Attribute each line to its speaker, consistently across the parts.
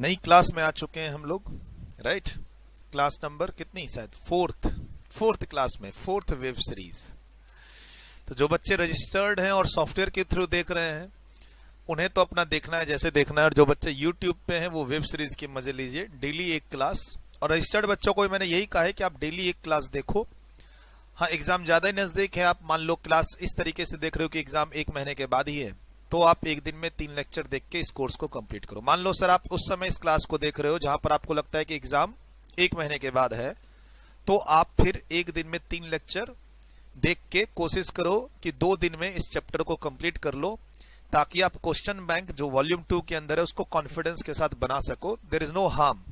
Speaker 1: नई क्लास में आ चुके हैं हम लोग, राइट। क्लास नंबर कितनी, शायद फोर्थ क्लास में, फोर्थ वेब सीरीज। तो जो बच्चे रजिस्टर्ड हैं और सॉफ्टवेयर के थ्रू देख रहे हैं उन्हें तो अपना देखना है जैसे देखना है, और जो बच्चे यूट्यूब पे हैं वो वेब सीरीज के मजे लीजिए, डेली एक क्लास। और रजिस्टर्ड बच्चों को मैंने यही कहा है कि आप डेली एक क्लास देखो। हाँ, एग्जाम ज्यादा ही नजदीक है, आप मान लो क्लास इस तरीके से देख रहे हो कि एग्जाम 1 महीने के बाद ही है, तो आप एक दिन में 3 लेक्चर देख के इस कोर्स को कंप्लीट करो। मान लो सर आप उस समय इस क्लास को देख रहे हो जहां पर आपको लगता है कि एग्जाम 1 महीने के बाद है, तो आप फिर एक दिन में 3 लेक्चर देख के कोशिश करो कि 2 दिन में इस चैप्टर को कंप्लीट कर लो, ताकि आप क्वेश्चन बैंक जो वॉल्यूम 2 के अंदर है उसको कॉन्फिडेंस के साथ बना सको। There is no harm.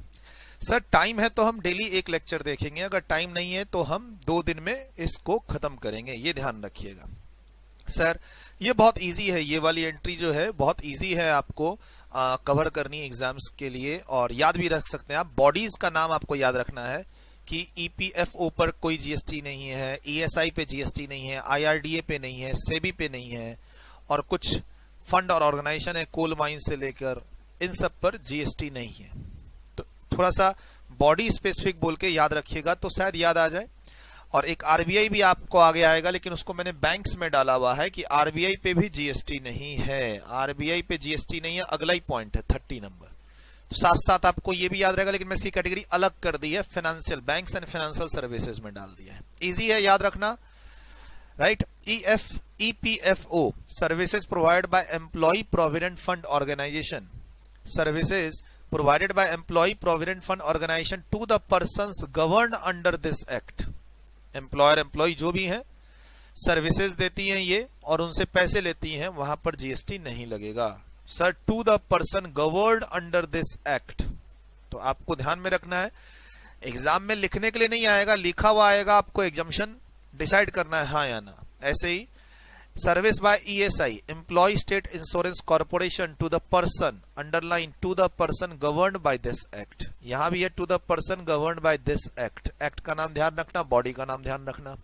Speaker 1: Sir time है तो हम डेली एक लेक्चर देखेंगे, अगर टाइम नहीं है तो हम 2 दिन में इसको खत्म करेंगे, ये ध्यान रखिएगा। सर ये बहुत इजी है, ये वाली एंट्री जो है बहुत इजी है, आपको कवर करनी एग्जाम्स के लिए, और याद भी रख सकते हैं आप। बॉडीज का नाम आपको याद रखना है कि ईपीएफओ पर कोई जीएसटी नहीं है, ईएसआई पे जीएसटी नहीं है, आईआरडीए पे नहीं है, सेबी पे नहीं है, और कुछ फंड और ऑर्गेनाइजेशन है कोल माइन से लेकर, इन सब पर जीएसटी नहीं है। तो थोड़ा सा बॉडी स्पेसिफिक बोल के याद रखिएगा तो शायद याद आ जाए। और एक आरबीआई भी आपको आगे आएगा, लेकिन उसको मैंने बैंक्स में डाला हुआ है कि आरबीआई पे भी जीएसटी नहीं है, आरबीआई पे जीएसटी नहीं है, अगला ही पॉइंट है 30 नंबर। तो साथ साथ आपको ये भी याद रहेगा, लेकिन मैं इसकी कैटेगरी अलग कर दी है, financial banks and financial services में डाल दिया है। इजी है, याद रखना, right. EPFO services provided by employee provident fund organisation, services provided by employee provident fund organization to the persons governed under this act। Employer employee जो भी है सर्विसेज देती हैं ये और उनसे पैसे लेती हैं, वहां पर जीएसटी नहीं लगेगा। Sir to the person governed under this act, तो आपको ध्यान में रखना है, एग्जाम में लिखने के लिए नहीं आएगा, लिखा हुआ आएगा, आपको एग्जम्पशन डिसाइड करना है हाँ या ना। ऐसे ही service by ESI employ state insurance corporation to the person, underline to the person governed by this act, यहां भी है to the person governed by this act. Act का नाम ध्यान रखना, बॉडी का नाम ध्यान रखना।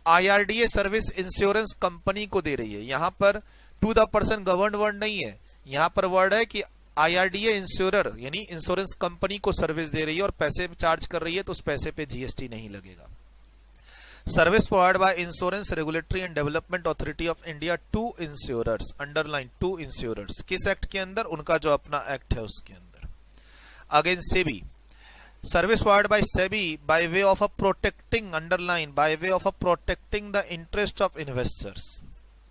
Speaker 1: आईआरडीए सर्विस इंश्योरेंस कंपनी को दे रही है, यहां पर to the person governed word नहीं है, यहां पर वर्ड है कि आईआरडीए इंश्योरर यानी इंश्योरेंस कंपनी को सर्विस दे रही है और पैसे चार्ज कर रही है, तो उस पैसे पे जीएसटी नहीं लगेगा। Service provide by insurance regulatory and development authority of India to insurers, underline to insurers, किस एक्ट के अंदर, उनका जो अपना एक्ट है उसके अंदर। Again SEBI, service provide by SEBI by way of a protecting, underline by way of a protecting the interest of investors.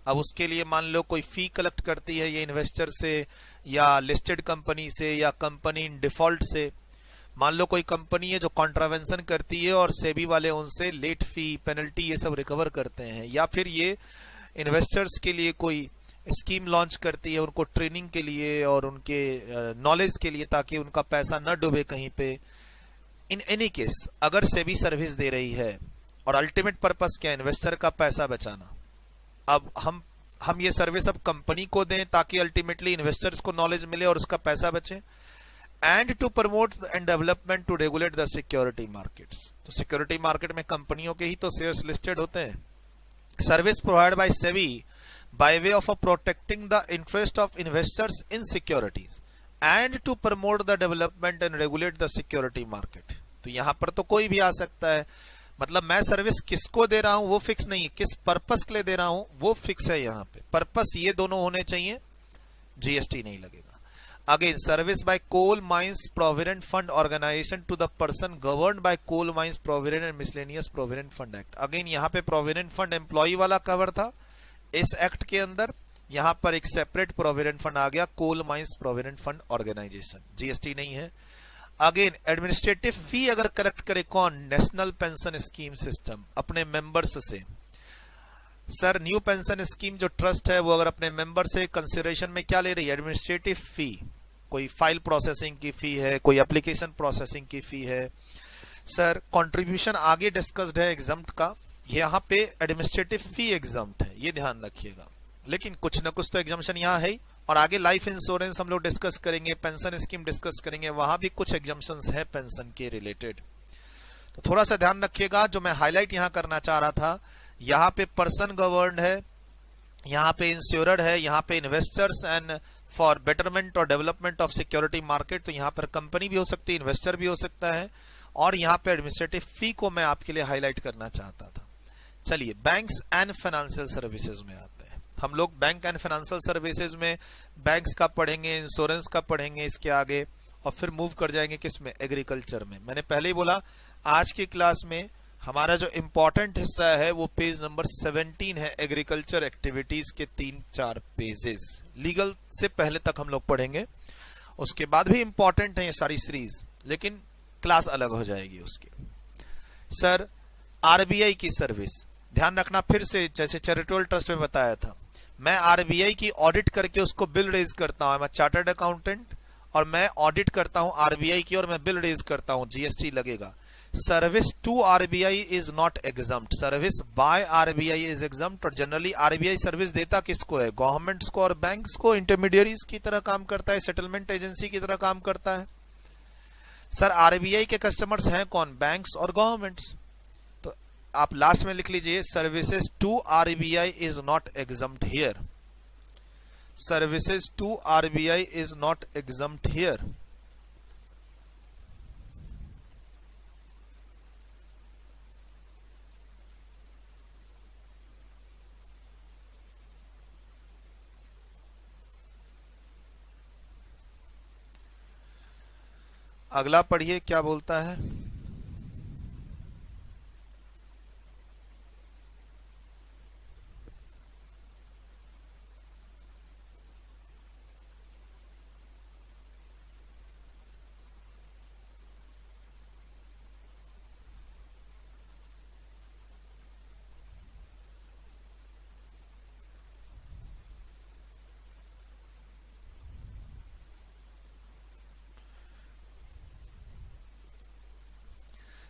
Speaker 1: अब उसके लिए मान लो कोई फी कलेक्ट करती है ये इन्वेस्टर से या लिस्टेड कंपनी से या कंपनी इन डिफॉल्ट से, मान लो कोई कंपनी है जो कॉन्ट्रावेंशन करती है और सेबी वाले उनसे लेट फी पेनल्टी ये सब रिकवर करते हैं, या फिर ये इन्वेस्टर्स के लिए कोई स्कीम लॉन्च करती है उनको ट्रेनिंग के लिए और उनके नॉलेज के लिए, ताकि उनका पैसा न डूबे कहीं पे। इन एनी केस अगर सेबी सर्विस दे रही है और अल्टीमेट पर्पस क्या, इन्वेस्टर का पैसा बचाना, अब हम ये सर्विस अब कंपनी को दें ताकि अल्टीमेटली इन्वेस्टर्स को नॉलेज मिले और उसका पैसा बचे, and to promote and development to regulate the security markets. तो सिक्योरिटी मार्केट में कंपनियों के ही तो शेयर्स लिस्टेड होते हैं। Service provide by SEBI by way of protecting the interest of investors in securities and to promote the development and regulate the security market. तो यहां पर तो कोई भी आ सकता है, मतलब मैं सर्विस किसको दे रहा हूं वो फिक्स नहीं है, किस पर्पस के लिए दे रहा हूं वो फिक्स है। यहां पे पर्पस ये दोनों होने चाहिए, जीएसटी नहीं लगेगा। Again service by coal mines provident fund organisation to the person governed by coal mines provident and miscellaneous provident fund act. अगेन यहाँ पे प्रोविडेंट फंड एम्प्लॉय वाला कवर था इस एक्ट के अंदर, यहाँ पर एक सेपरेट प्रोविडेंट फंड आ गया, coal mines provident fund organisation, GST नहीं है। अगेन एडमिनिस्ट्रेटिव फी अगर कलेक्ट करे कौन, नेशनल पेंशन स्कीम सिस्टम अपने मेंबर्स से। सर न्यू पेंशन स्कीम जो ट्रस्ट है वो अगर अपने मेंबर से कंसिडरेशन में क्या ले रही है, एडमिनिस्ट्रेटिव फी, कोई फाइल प्रोसेसिंग की फी है, कोई एप्लीकेशन प्रोसेसिंग की फी है। सर कंट्रीब्यूशन आगे डिस्कस्ड है एग्जम्प्ट का, यहाँ पे एडमिनिस्ट्रेटिव फी एग्जम्प्ट है, ये ध्यान रखिएगा, लेकिन कुछ ना कुछ तो एग्जम्पशन यहाँ है। और आगे लाइफ इंश्योरेंस हम लोग डिस्कस करेंगे, पेंशन स्कीम डिस्कस करेंगे, वहां भी कुछ एग्जम्पशंस है पेंशन के रिलेटेड, तो थोड़ा सा ध्यान रखिएगा। जो मैं हाईलाइट यहाँ करना चाह रहा था, यहाँ पे पर्सन गवर्न्ड है, यहाँ पे इंश्योरर है, यहाँ पे इन्वेस्टर्स एंड फॉर बेटरमेंट और डेवलपमेंट ऑफ सिक्योरिटी मार्केट, तो यहाँ पर कंपनी भी हो सकती है, इन्वेस्टर भी हो सकता है, और यहाँ पे एडमिनिस्ट्रेटिव फी को मैं आपके लिए हाईलाइट करना चाहता था। चलिए बैंक्स एंड फाइनेंशियल सर्विसेज में आते हैं हम लोग। बैंक एंड फाइनेंशियल सर्विसेज में बैंक्स का पढ़ेंगे, इंश्योरेंस का पढ़ेंगे इसके आगे, और फिर मूव कर जाएंगे किसमें, एग्रीकल्चर में। मैंने पहले ही बोला आज की क्लास में हमारा जो इंपॉर्टेंट हिस्सा है वो पेज नंबर 17 है, एग्रीकल्चर एक्टिविटीज के 3-4 पेजेस। लीगल से पहले तक हम लोग पढ़ेंगे, उसके बाद भी इंपॉर्टेंट है ये सारी सीरीज, लेकिन क्लास अलग हो जाएगी उसकी। सर आरबीआई की सर्विस ध्यान रखना, फिर से जैसे चैरिटेबल ट्रस्ट में बताया था, मैं आरबीआई की ऑडिट करके उसको बिल रेज करता हूं, मैं चार्टर्ड अकाउंटेंट, और मैं ऑडिट करता हूं आरबीआई की और मैं बिल रेज करता हूं, जीएसटी लगेगा। Service to RBI is not exempt, service by RBI is exempt. और जनरली आरबीआई सर्विस देता किसको है, गवर्नमेंट्स को और बैंक्स को, इंटरमीडियरीज की तरह काम करता है, सेटलमेंट एजेंसी की तरह काम करता है। सर आरबीआई के कस्टमर्स हैं कौन, बैंक्स और गवर्नमेंट्स। तो आप लास्ट में लिख लीजिए services to RBI is not exempt here, services to RBI is not exempt here. अगला पढ़िए क्या बोलता है।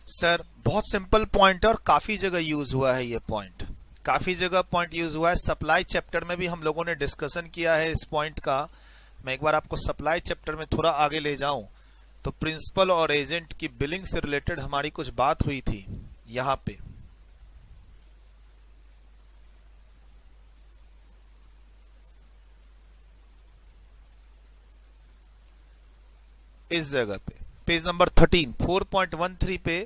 Speaker 1: सर बहुत सिंपल पॉइंट है और काफी जगह यूज हुआ है ये पॉइंट, काफी जगह पॉइंट यूज हुआ है। सप्लाई चैप्टर में भी हम लोगों ने डिस्कशन किया है इस पॉइंट का। मैं एक बार आपको सप्लाई चैप्टर में थोड़ा आगे ले जाऊं तो प्रिंसिपल और एजेंट की बिलिंग से रिलेटेड हमारी कुछ बात हुई थी यहां पे, इस जगह पे पेज नंबर 13 4.13 पे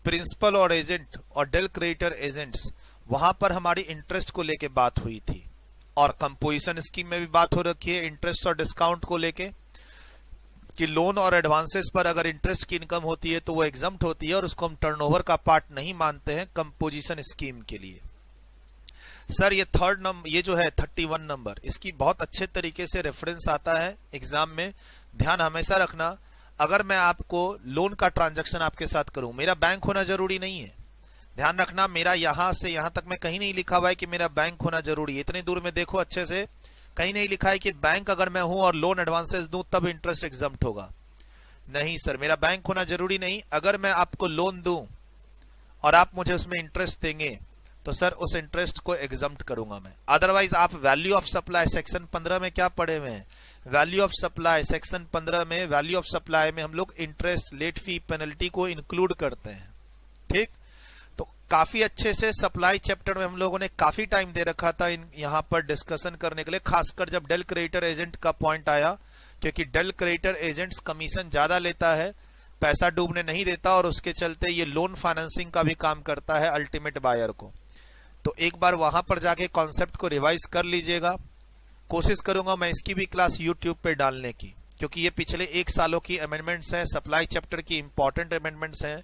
Speaker 1: प्रिंसिपल और एजेंट और डेल क्रेडिटर एजेंट्स, वहां पर हमारी इंटरेस्ट को लेके बात हुई थी, और कंपोजिशन स्कीम में भी बात हो रखी है इंटरेस्ट और डिस्काउंट को लेके, कि लोन और एडवांसेस पर अगर इंटरेस्ट की इनकम होती है तो वो एग्जम्प्ट होती है और उसको हम टर्नओवर का पार्ट नहीं मानते हैं कंपोजिशन स्कीम के लिए। सर ये थर्ड नंबर, ये जो है 31 नंबर, इसकी बहुत अच्छे तरीके से रेफरेंस आता है एग्जाम में। ध्यान हमेशा रखना, अगर मैं आपको लोन का ट्रांजैक्शन आपके साथ करूं, मेरा बैंक होना जरूरी नहीं है। ध्यान रखना, मेरा यहां से यहां तक मैं कहीं नहीं लिखा हुआ है कि मेरा बैंक होना जरूरी है। इतनी दूर में देखो अच्छे से, कहीं नहीं लिखा है कि बैंक अगर मैं हूं और लोन एडवांसेस दूं तब इंटरेस्ट एग्जम्प्ट होगा। नहीं सर, मेरा बैंक होना जरूरी नहीं। अगर मैं आपको लोन दूं और आप मुझे उसमें इंटरेस्ट देंगे तो सर उस इंटरेस्ट को एग्जम्प्ट करूंगा मैं। अदरवाइज आप वैल्यू ऑफ सप्लाई सेक्शन 15 में क्या पढ़े हुए हैं, वैल्यू ऑफ सप्लाई सेक्शन 15 में वैल्यू ऑफ सप्लाई में हम लोग इंटरेस्ट, लेट फी, पेनल्टी को इंक्लूड करते हैं। ठीक, तो काफी अच्छे से सप्लाई चैप्टर में हम लोगों ने काफी टाइम दे रखा था यहाँ पर डिस्कशन करने के लिए, खासकर जब डेल क्रेडिटर एजेंट का पॉइंट आया, क्योंकि डेल क्रेडिटर एजेंट्स कमीशन ज्यादा लेता है, पैसा डूबने नहीं देता, और उसके चलते ये लोन फाइनेंसिंग का भी काम करता है अल्टीमेट बायर को। तो एक बार वहां पर जाके कॉन्सेप्ट को रिवाइज कर लीजिएगा। कोशिश करूंगा मैं इसकी भी क्लास यूट्यूब पे डालने की, क्योंकि ये पिछले 1 सालों की अमेंडमेंट्स हैं, सप्लाई चैप्टर की इंपॉर्टेंट अमेंडमेंट्स हैं।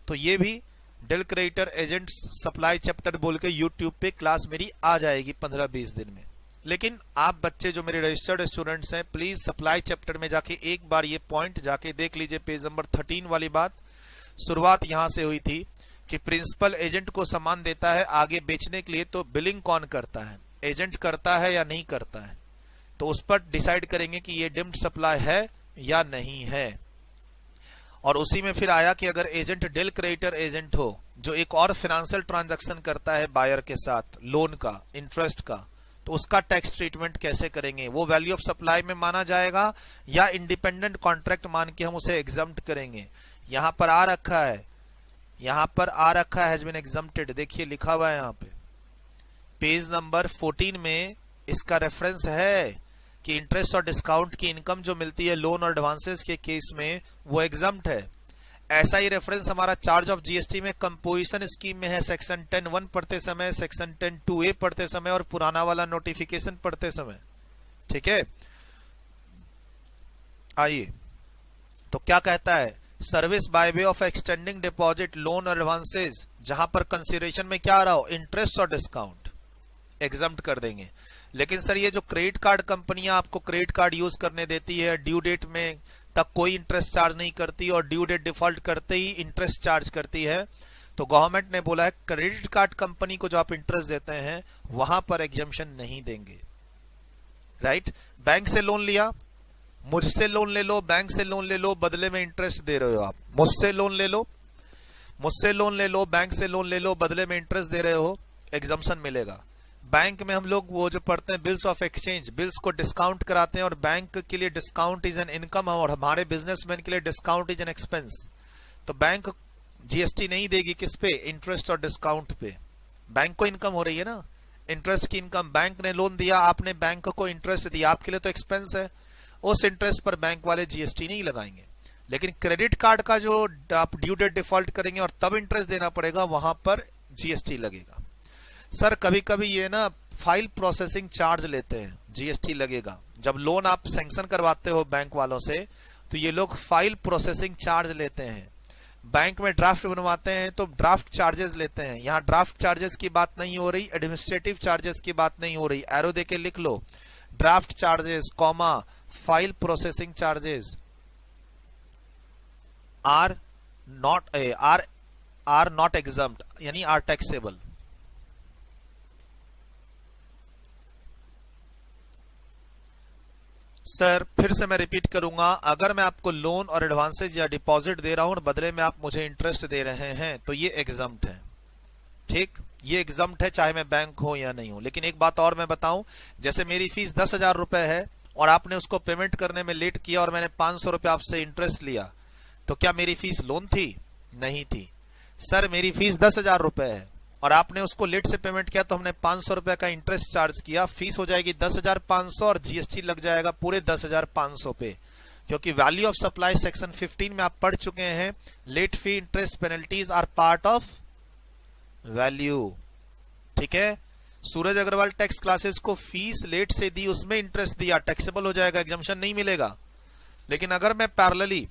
Speaker 1: तो ये भी del credere agents supply chapter बोल के यूट्यूब पे क्लास मेरी आ जाएगी 15-20 दिन में। लेकिन आप बच्चे जो मेरे रजिस्टर्ड स्टूडेंट्स हैं, प्लीज सप्लाई चैप्टर में जाके एक बार ये पॉइंट जाके देख लीजिए। पेज नंबर 13 वाली बात, शुरुआत यहां से हुई थी कि प्रिंसिपल एजेंट को सामान देता है आगे बेचने के लिए, तो बिलिंग कौन करता है, एजेंट करता है या नहीं करता है, तो उस पर डिसाइड करेंगे कि ये डिम्ड सप्लाई है या नहीं है। और उसी में फिर आया कि अगर एजेंट डेल क्रेडिटर एजेंट हो जो एक और फाइनेंशियल ट्रांजैक्शन करता है बायर के साथ, लोन का, इंटरेस्ट का, तो उसका टैक्स ट्रीटमेंट कैसे करेंगे, वो वैल्यू ऑफ सप्लाई में माना जाएगा या इंडिपेंडेंट कॉन्ट्रैक्ट मान के हम उसे एग्जम्प्ट करेंगे। यहां पर आ रखा है, यहां पर आ रखा है हैज बीन एग्जम्प्टेड, देखिए लिखा हुआ है यहां पे पेज नंबर 14 में इसका रेफरेंस है। कि इंटरेस्ट और डिस्काउंट की इनकम जो मिलती है लोन और एडवांसेस के केस में वो एग्जम्प्ट है। ऐसा ही रेफरेंस हमारा चार्ज ऑफ जीएसटी में कंपोजिशन स्कीम में है, सेक्शन 10(1) पढ़ते समय, सेक्शन 10(2)(a) पढ़ते समय और पुराना वाला नोटिफिकेशन पढ़ते समय। ठीक है, आइए तो क्या कहता है, service by way of extending deposit, loan और एडवांसेस, जहां पर कंसीडरेशन में क्या आ रहा हो, इंटरेस्ट और डिस्काउंट, एग्जम्प्ट कर देंगे। लेकिन सर ये जो क्रेडिट कार्ड कंपनियां आपको क्रेडिट कार्ड यूज करने देती है, ड्यू डेट में तक कोई इंटरेस्ट चार्ज नहीं करती और ड्यू डेट डिफॉल्ट करते ही इंटरेस्ट चार्ज करती है, तो गवर्नमेंट ने बोला है क्रेडिट कार्ड कंपनी को जो आप इंटरेस्ट देते हैं वहां पर एग्जम्पशन नहीं देंगे। राइट, बैंक से लोन लिया, मुझसे लोन ले लो, बैंक से लोन ले लो, बदले में इंटरेस्ट दे रहे हो आप, मुझसे लोन ले लो, मुझसे लोन ले लो, बैंक से लोन ले लो, बदले में इंटरेस्ट दे रहे हो, एग्जम्पशन मिलेगा। बैंक में हम लोग वो जो पढ़ते हैं बिल्स ऑफ एक्सचेंज, बिल्स को डिस्काउंट कराते हैं और बैंक के लिए डिस्काउंट इज एन इनकम और हमारे बिजनेसमैन के लिए डिस्काउंट इज एन एक्सपेंस। तो बैंक जीएसटी नहीं देगी किस पे, इंटरेस्ट और डिस्काउंट पे। बैंक को इनकम हो रही है ना, इंटरेस्ट की इनकम, बैंक ने लोन दिया, आपने बैंक को इंटरेस्ट दिया, आपके लिए तो एक्सपेंस है, उस इंटरेस्ट पर बैंक वाले जीएसटी नहीं लगाएंगे। लेकिन क्रेडिट कार्ड का जो आप ड्यू डेट डिफॉल्ट करेंगे और तब इंटरेस्ट देना पड़ेगा, वहां पर जीएसटी लगेगा। सर कभी कभी ये ना फाइल प्रोसेसिंग चार्ज लेते हैं, जीएसटी लगेगा। जब लोन आप सैंक्शन करवाते हो बैंक वालों से तो ये लोग फाइल प्रोसेसिंग चार्ज लेते हैं। बैंक में ड्राफ्ट बनवाते हैं तो ड्राफ्ट चार्जेस लेते हैं। यहाँ ड्राफ्ट चार्जेस की बात नहीं हो रही, एडमिनिस्ट्रेटिव चार्जेस की बात नहीं हो रही, एरो देके लिख लो, draft charges comma file processing charges are not exempt, यानी आर टैक्सेबल। सर फिर से मैं रिपीट करूंगा, अगर मैं आपको लोन और एडवांसेस या डिपॉजिट दे रहा हूं और बदले में आप मुझे इंटरेस्ट दे रहे हैं तो ये एग्जम्प्ट है। ठीक, ये एग्जम्प्ट है चाहे मैं बैंक हो या नहीं हो। लेकिन एक बात और मैं बताऊं, जैसे मेरी फीस 10,000 रुपए है और आपने उसको पेमेंट करने में लेट किया और मैंने 500 रुपए आपसे इंटरेस्ट लिया, तो क्या मेरी फीस लोन थी? नहीं थी। सर मेरी फीस 10,000 रुपए है और आपने उसको लेट से पेमेंट किया तो हमने 500 रुपए का इंटरेस्ट चार्ज किया, फीस हो जाएगी 10,500 और जीएसटी लग जाएगा पूरे 10,500 पे, क्योंकि वैल्यू ऑफ सप्लाई सेक्शन 15 में आप पढ़ चुके हैं, late fee interest penalties are part of value. ठीक है, सूरज अग्रवाल टैक्स क्लासेस को फीस लेट से दी, उसमें इंटरेस्ट दिया, टैक्सेबल हो जाएगा, एग्जम्पशन नहीं मिलेगा। लेकिन अगर मैं पैरेलली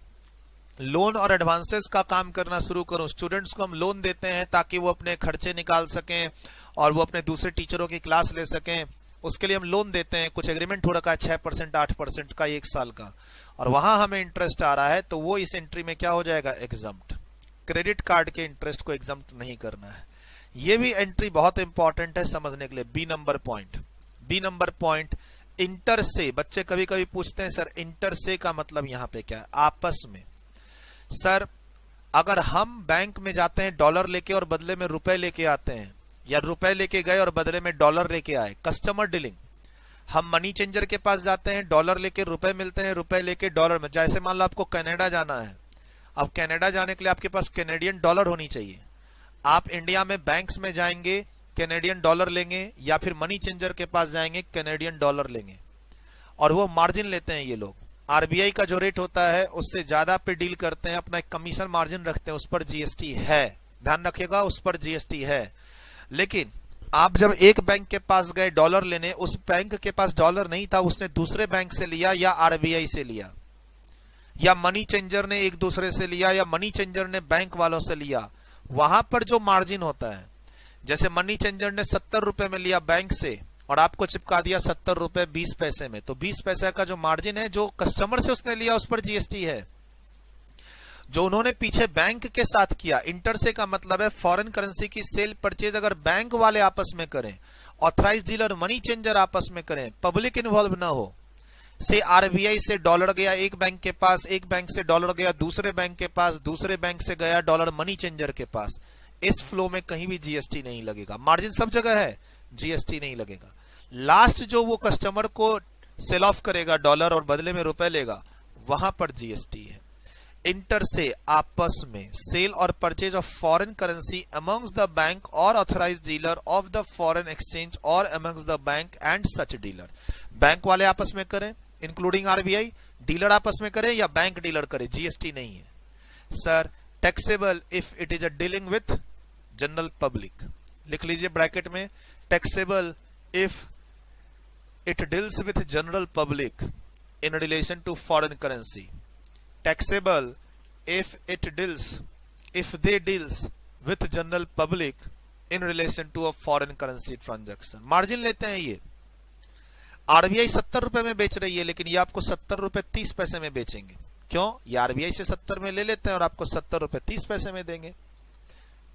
Speaker 1: लोन और एडवांसेस का काम करना शुरू करूं, स्टूडेंट्स को हम लोन देते हैं ताकि वो अपने खर्चे निकाल सकें और वो अपने दूसरे टीचरों की क्लास ले सकें, उसके लिए हम लोन देते हैं, कुछ एग्रीमेंट हो रखा है 6% 8% का 1 साल का, और वहां हमें इंटरेस्ट आ रहा है, तो वो इस एंट्री में क्या हो जाएगा, एग्जम्प्ट। क्रेडिट कार्ड के इंटरेस्ट को एग्जम्प्ट नहीं करना है। ये भी एंट्री बहुत इंपॉर्टेंट है समझने के लिए। बी नंबर पॉइंट, इंटर से, बच्चे कभी कभी पूछते हैं सर इंटर से का मतलब यहाँ पे क्या है, आपस में। सर अगर हम बैंक में जाते हैं डॉलर लेके और बदले में रुपए लेके आते हैं, या रुपए लेके गए और बदले में डॉलर लेके आए, कस्टमर डीलिंग। हम मनी चेंजर के पास जाते हैं, डॉलर लेके रुपए मिलते हैं, रुपए लेके डॉलर में। जैसे मान लो आपको कनाडा जाना है, अब कनाडा जाने के लिए आपके पास कैनेडियन डॉलर होनी चाहिए। आप इंडिया में बैंक्स में जाएंगे, कैनेडियन डॉलर लेंगे, या फिर मनी चेंजर के पास जाएंगे, कैनेडियन डॉलर लेंगे, और वो मार्जिन लेते हैं। ये लोग आरबीआई का जो रेट होता है उससे ज्यादा पे डील करते हैं, अपना एक कमीशन मार्जिन रखते हैं, उस पर जीएसटी है, ध्यान रखिएगा, उस पर जीएसटी है। लेकिन आप जब एक बैंक के पास गए डॉलर लेने, उस बैंक के पास डॉलर नहीं था, उसने दूसरे बैंक से लिया या आरबीआई से लिया, या मनी चेंजर ने एक दूसरे से लिया, या मनी चेंजर ने बैंक वालों से लिया, वहां पर जो मार्जिन होता है, जैसे मनी चेंजर ने 70 रुपए में लिया बैंक से और आपको चिपका दिया 70 रुपए 20 पैसे में, तो 20 पैसे का जो मार्जिन है जो कस्टमर से उसने लिया उस पर जीएसटी है। जो उन्होंने पीछे बैंक के साथ किया, इंटर से का मतलब है फॉरेन करेंसी की सेल परचेज अगर बैंक वाले आपस में करें, ऑथराइज डीलर मनी चेंजर आपस में करें, पब्लिक इन्वॉल्व ना हो, से आरबीआई से डॉलर गया एक बैंक के पास, एक बैंक से डॉलर गया दूसरे बैंक के पास, दूसरे बैंक से गया डॉलर मनी चेंजर के पास, इस फ्लो में कहीं भी जीएसटी नहीं लगेगा। मार्जिन सब जगह है, जीएसटी नहीं लगेगा। लास्ट जो वो कस्टमर को सेल ऑफ करेगा डॉलर और बदले में रुपए लेगा, वहां पर जीएसटी है। इंटर से आपस में सेल और purchase of foreign currency amongst the bank और authorised dealer of the foreign exchange और amongst the bank and such dealer. Bank वाले आपस में करें इंक्लूडिंग आरबीआई, डीलर आपस में करे या बैंक डीलर करे, जीएसटी नहीं है sir. Taxable if it is a dealing with general public, लिख लीजिए ब्रैकेट में, taxable if it deals with general public in relation to foreign currency, taxable if they deals with general public in relation to a foreign currency transaction। Margin लेते हैं ये, RBI 70 रुपए में बेच रही है लेकिन ये आपको 70 रुपए 30 पैसे में बेचेंगे। क्यों? ये आरबीआई से 70 में ले लेते हैं और आपको 70 रुपए 30 पैसे में देंगे,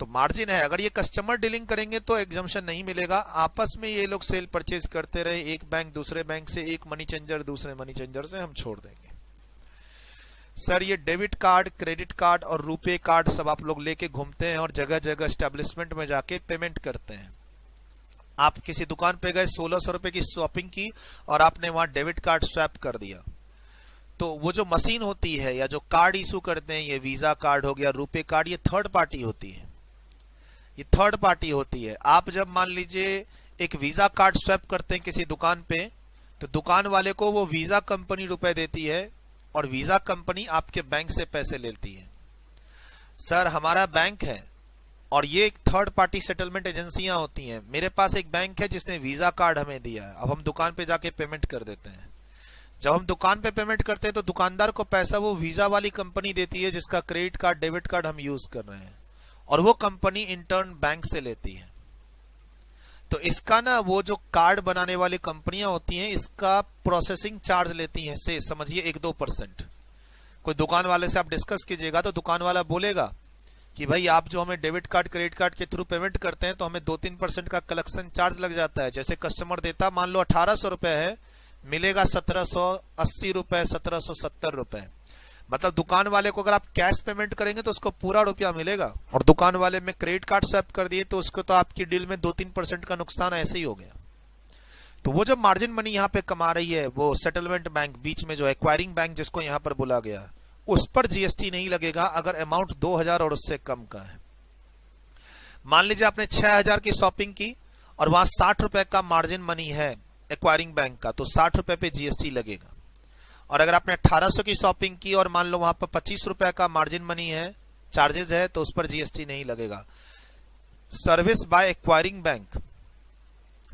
Speaker 1: तो मार्जिन है। अगर ये कस्टमर डीलिंग करेंगे तो एग्जम्पशन नहीं मिलेगा। आपस में ये लोग सेल परचेज करते रहे, एक बैंक दूसरे बैंक से, एक मनी चेंजर दूसरे मनी चेंजर से, हम छोड़ देंगे। सर ये डेबिट कार्ड, क्रेडिट कार्ड और रुपे कार्ड सब आप लोग लेके घूमते हैं और जगह जगह एस्टेब्लिशमेंट में जाके पेमेंट करते हैं। आप किसी दुकान पे गए, 1600 रुपए की शॉपिंग की और आपने वहां डेबिट कार्ड स्वैप कर दिया, तो वो जो मशीन होती है या जो कार्ड इशू करते हैं, ये वीजा कार्ड हो गया, रुपे कार्ड, ये थर्ड पार्टी होती है, ये थर्ड पार्टी होती है। आप जब मान लीजिए एक वीजा कार्ड स्वैप करते हैं किसी दुकान पे, तो दुकान वाले को वो वीजा कंपनी रुपए देती है और वीजा कंपनी आपके बैंक से पैसे लेती है। सर हमारा बैंक है और ये एक थर्ड पार्टी सेटलमेंट एजेंसियां होती हैं। मेरे पास एक बैंक है जिसने वीजा कार्ड हमें दिया है, अब हम दुकान पे जाके पेमेंट कर देते हैं। जब हम दुकान पे पेमेंट करते हैं तो दुकानदार को पैसा वो वीजा वाली कंपनी देती है जिसका क्रेडिट कार्ड, डेबिट कार्ड हम यूज कर रहे हैं, और वो कंपनी इंटर्न बैंक से लेती है। तो इसका ना वो जो कार्ड बनाने वाली कंपनियां होती हैं, इसका प्रोसेसिंग चार्ज लेती हैं, से समझिए 1-2%। कोई दुकान वाले से आप डिस्कस कीजिएगा तो दुकान वाला बोलेगा कि भाई आप जो हमें डेबिट कार्ड, क्रेडिट कार्ड के थ्रू पेमेंट करते हैं तो हमें 2-3% का कलेक्शन चार्ज लग जाता है। जैसे कस्टमर देता मान लो 1800 रुपए है, मिलेगा 1780 रुपए, 1770 रुपए। मतलब दुकान वाले को अगर आप कैश पेमेंट करेंगे तो उसको पूरा रुपया मिलेगा, और दुकान वाले में क्रेडिट कार्ड स्वैप कर दिए तो उसको तो आपकी डील में 2-3% का नुकसान ऐसे ही हो गया। तो वो जो मार्जिन मनी यहाँ पे कमा रही है वो सेटलमेंट बैंक, बीच में जो एक्वायरिंग बैंक जिसको यहाँ पर बोला गया, उस पर जीएसटी नहीं लगेगा अगर अमाउंट 2000 और उससे कम का है। मान लीजिए आपने 6000 की शॉपिंग की और वहां 60 रुपए का मार्जिन मनी है एक्वायरिंग बैंक का, तो 60 रुपए पे जीएसटी लगेगा। और अगर आपने 1800 की शॉपिंग की और मान लो वहां पर 25 रुपए का मार्जिन मनी है, चार्जेस है, तो उस पर जीएसटी नहीं लगेगा। Service by acquiring bank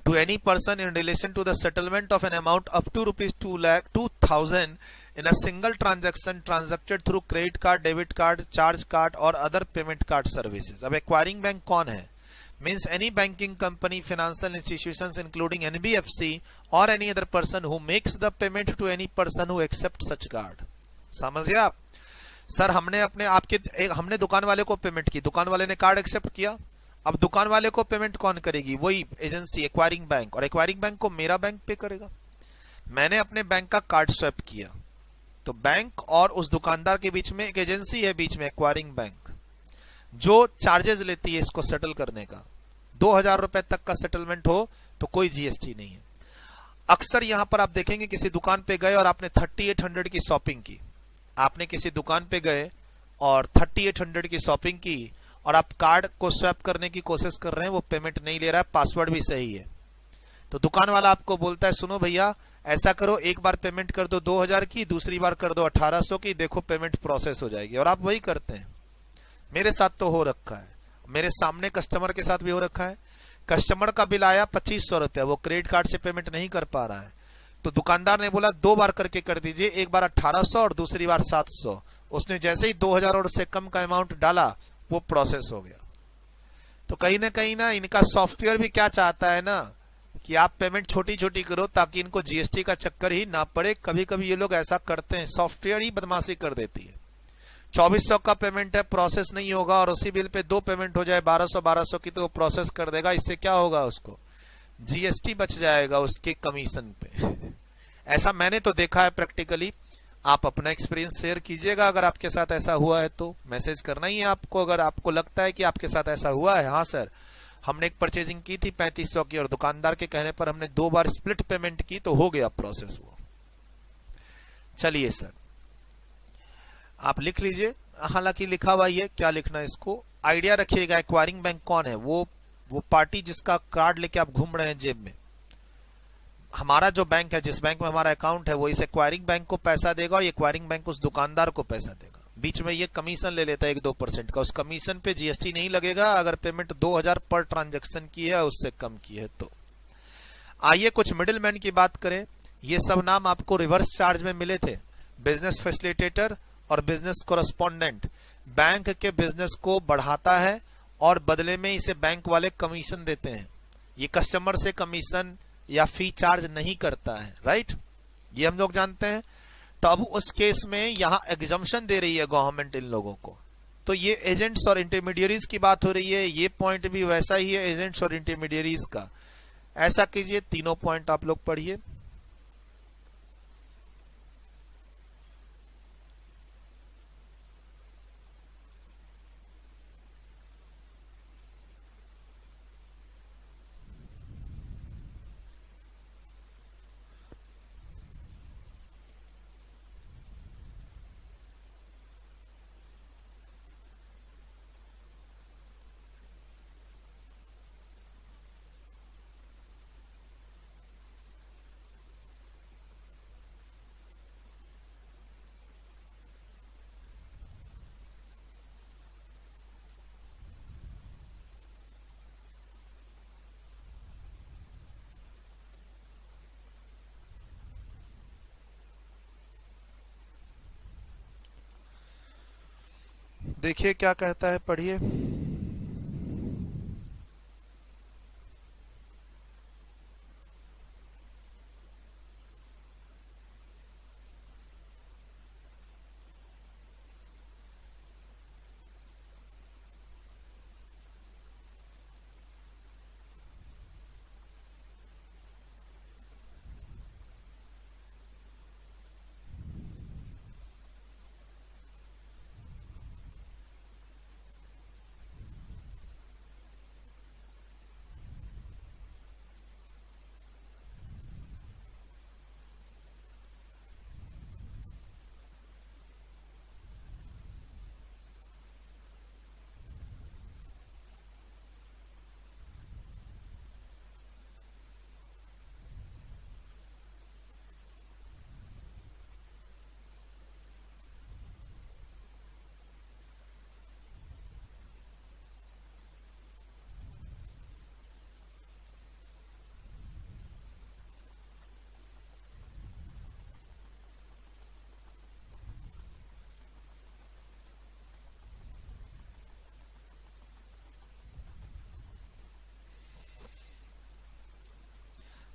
Speaker 1: to any person in relation to the settlement of an amount up to ₹2,000 in a single transaction transacted through credit card, debit card, charge card और other payment card services। अब acquiring bank कौन है? Means any banking company, financial institutions including NBFC or any other person who makes the payment to any person who accepts such card। समझिए आप। Sir हमने दुकान वाले को पेमेंट की, दुकान वाले ने कार्ड एक्सेप्ट किया, अब दुकान वाले को पेमेंट कौन करेगी? वही एजेंसी एक्वायरिंग बैंक, और एक्वायरिंग बैंक को मेरा बैंक पे करेगा। मैंने अपने बैंक का कार्ड स्वैप किया, तो बैंक और उस दुकानदार के बीच में एक एजेंसी है, बीच में एक्वायरिंग बैंक, जो चार्जेस लेती है इसको सेटल करने का। 2000 रुपए तक का सेटलमेंट हो तो कोई जीएसटी नहीं है। अक्सर यहां पर आप देखेंगे किसी दुकान पे गए और आपने 3800 की शॉपिंग की, आपने किसी दुकान पे गए और 3800 की शॉपिंग की और आप कार्ड को स्वैप करने की कोशिश कर रहे हैं, वो पेमेंट नहीं ले रहा है, पासवर्ड भी सही है, तो दुकान वाला आपको बोलता है सुनो भैया ऐसा करो, एक बार पेमेंट कर दो 2000 की, दूसरी बार कर दो 1800 की, देखो पेमेंट प्रोसेस हो जाएगी। और आप वही करते हैं। मेरे साथ तो हो रखा है, मेरे सामने कस्टमर के साथ भी हो रखा है। कस्टमर का बिल आया 2500 रुपया, वो क्रेडिट कार्ड से पेमेंट नहीं कर पा रहा है, तो दुकानदार ने बोला 2 बार करके कर दीजिए, एक बार 1800 और दूसरी बार 700। उसने जैसे ही 2000 और उससे कम का अमाउंट डाला, वो प्रोसेस हो गया। तो कहीं ना इनका सॉफ्टवेयर भी क्या चाहता है ना कि आप पेमेंट छोटी छोटी करो ताकि इनको जीएसटी का चक्कर ही ना पड़े। कभी कभी ये लोग ऐसा करते हैं, सॉफ्टवेयर ही बदमाशी कर देती है। 2400 का पेमेंट है, प्रोसेस नहीं होगा, और उसी बिल पे 2 पेमेंट हो जाए 1200 की, तो वो प्रोसेस कर देगा। इससे क्या होगा? उसको जीएसटी बच जाएगा उसके कमीशन पे। ऐसा मैंने तो देखा है प्रैक्टिकली। आप अपना एक्सपीरियंस शेयर कीजिएगा अगर आपके साथ ऐसा हुआ है, तो मैसेज करना ही है आपको। अगर आपको लगता है कि आपके साथ ऐसा हुआ है, हाँ सर हमने एक परचेजिंग की थी 3500 की और दुकानदार के कहने पर हमने 2 बार स्प्लिट पेमेंट की, तो हो गया प्रोसेस वो। चलिए सर, आप लिख लीजिए, हालांकि लिखा हुआ ये क्या लिखना है, इसको आइडिया रखिएगा। एक्वायरिंग बैंक कौन है? वो पार्टी जिसका कार्ड लेके आप घूम रहे हैं जेब में। हमारा जो बैंक है, जिस बैंक में हमारा अकाउंट है, वो इस एक्वायरिंग बैंक को पैसा देगा और एक्वायरिंग बैंक उस दुकानदार को पैसा देगा। बीच में ये कमीशन ले लेता है 1-2% का। उस कमीशन पे जीएसटी नहीं लगेगा अगर पेमेंट 2000 पर ट्रांजैक्शन की है, उससे कम की है तो। आइए कुछ मिडिलमैन की बात करें। ये सब नाम आपको रिवर्स चार्ज में मिले थे, बिजनेस फैसिलिटेटर और बिजनेस कोरेस्पोंडेंट। बैंक के बिजनेस को बढ़ाता है और बदले में इसे बैंक वाले कमीशन देते हैं। ये कस्टमर से कमीशन या फी चार्ज नहीं करता है, राइट? ये हम लोग जानते हैं। तो अब उस केस में यहां एग्जम्पशन दे रही है गवर्नमेंट इन लोगों को। तो ये एजेंट्स और इंटरमीडियरीज की बात हो रही है। ये पॉइंट भी वैसा ही है एजेंट्स और इंटरमीडियरीज का। ऐसा कीजिए, तीनों पॉइंट आप लोग पढ़िए। देखिए क्या कहता है, पढ़िए।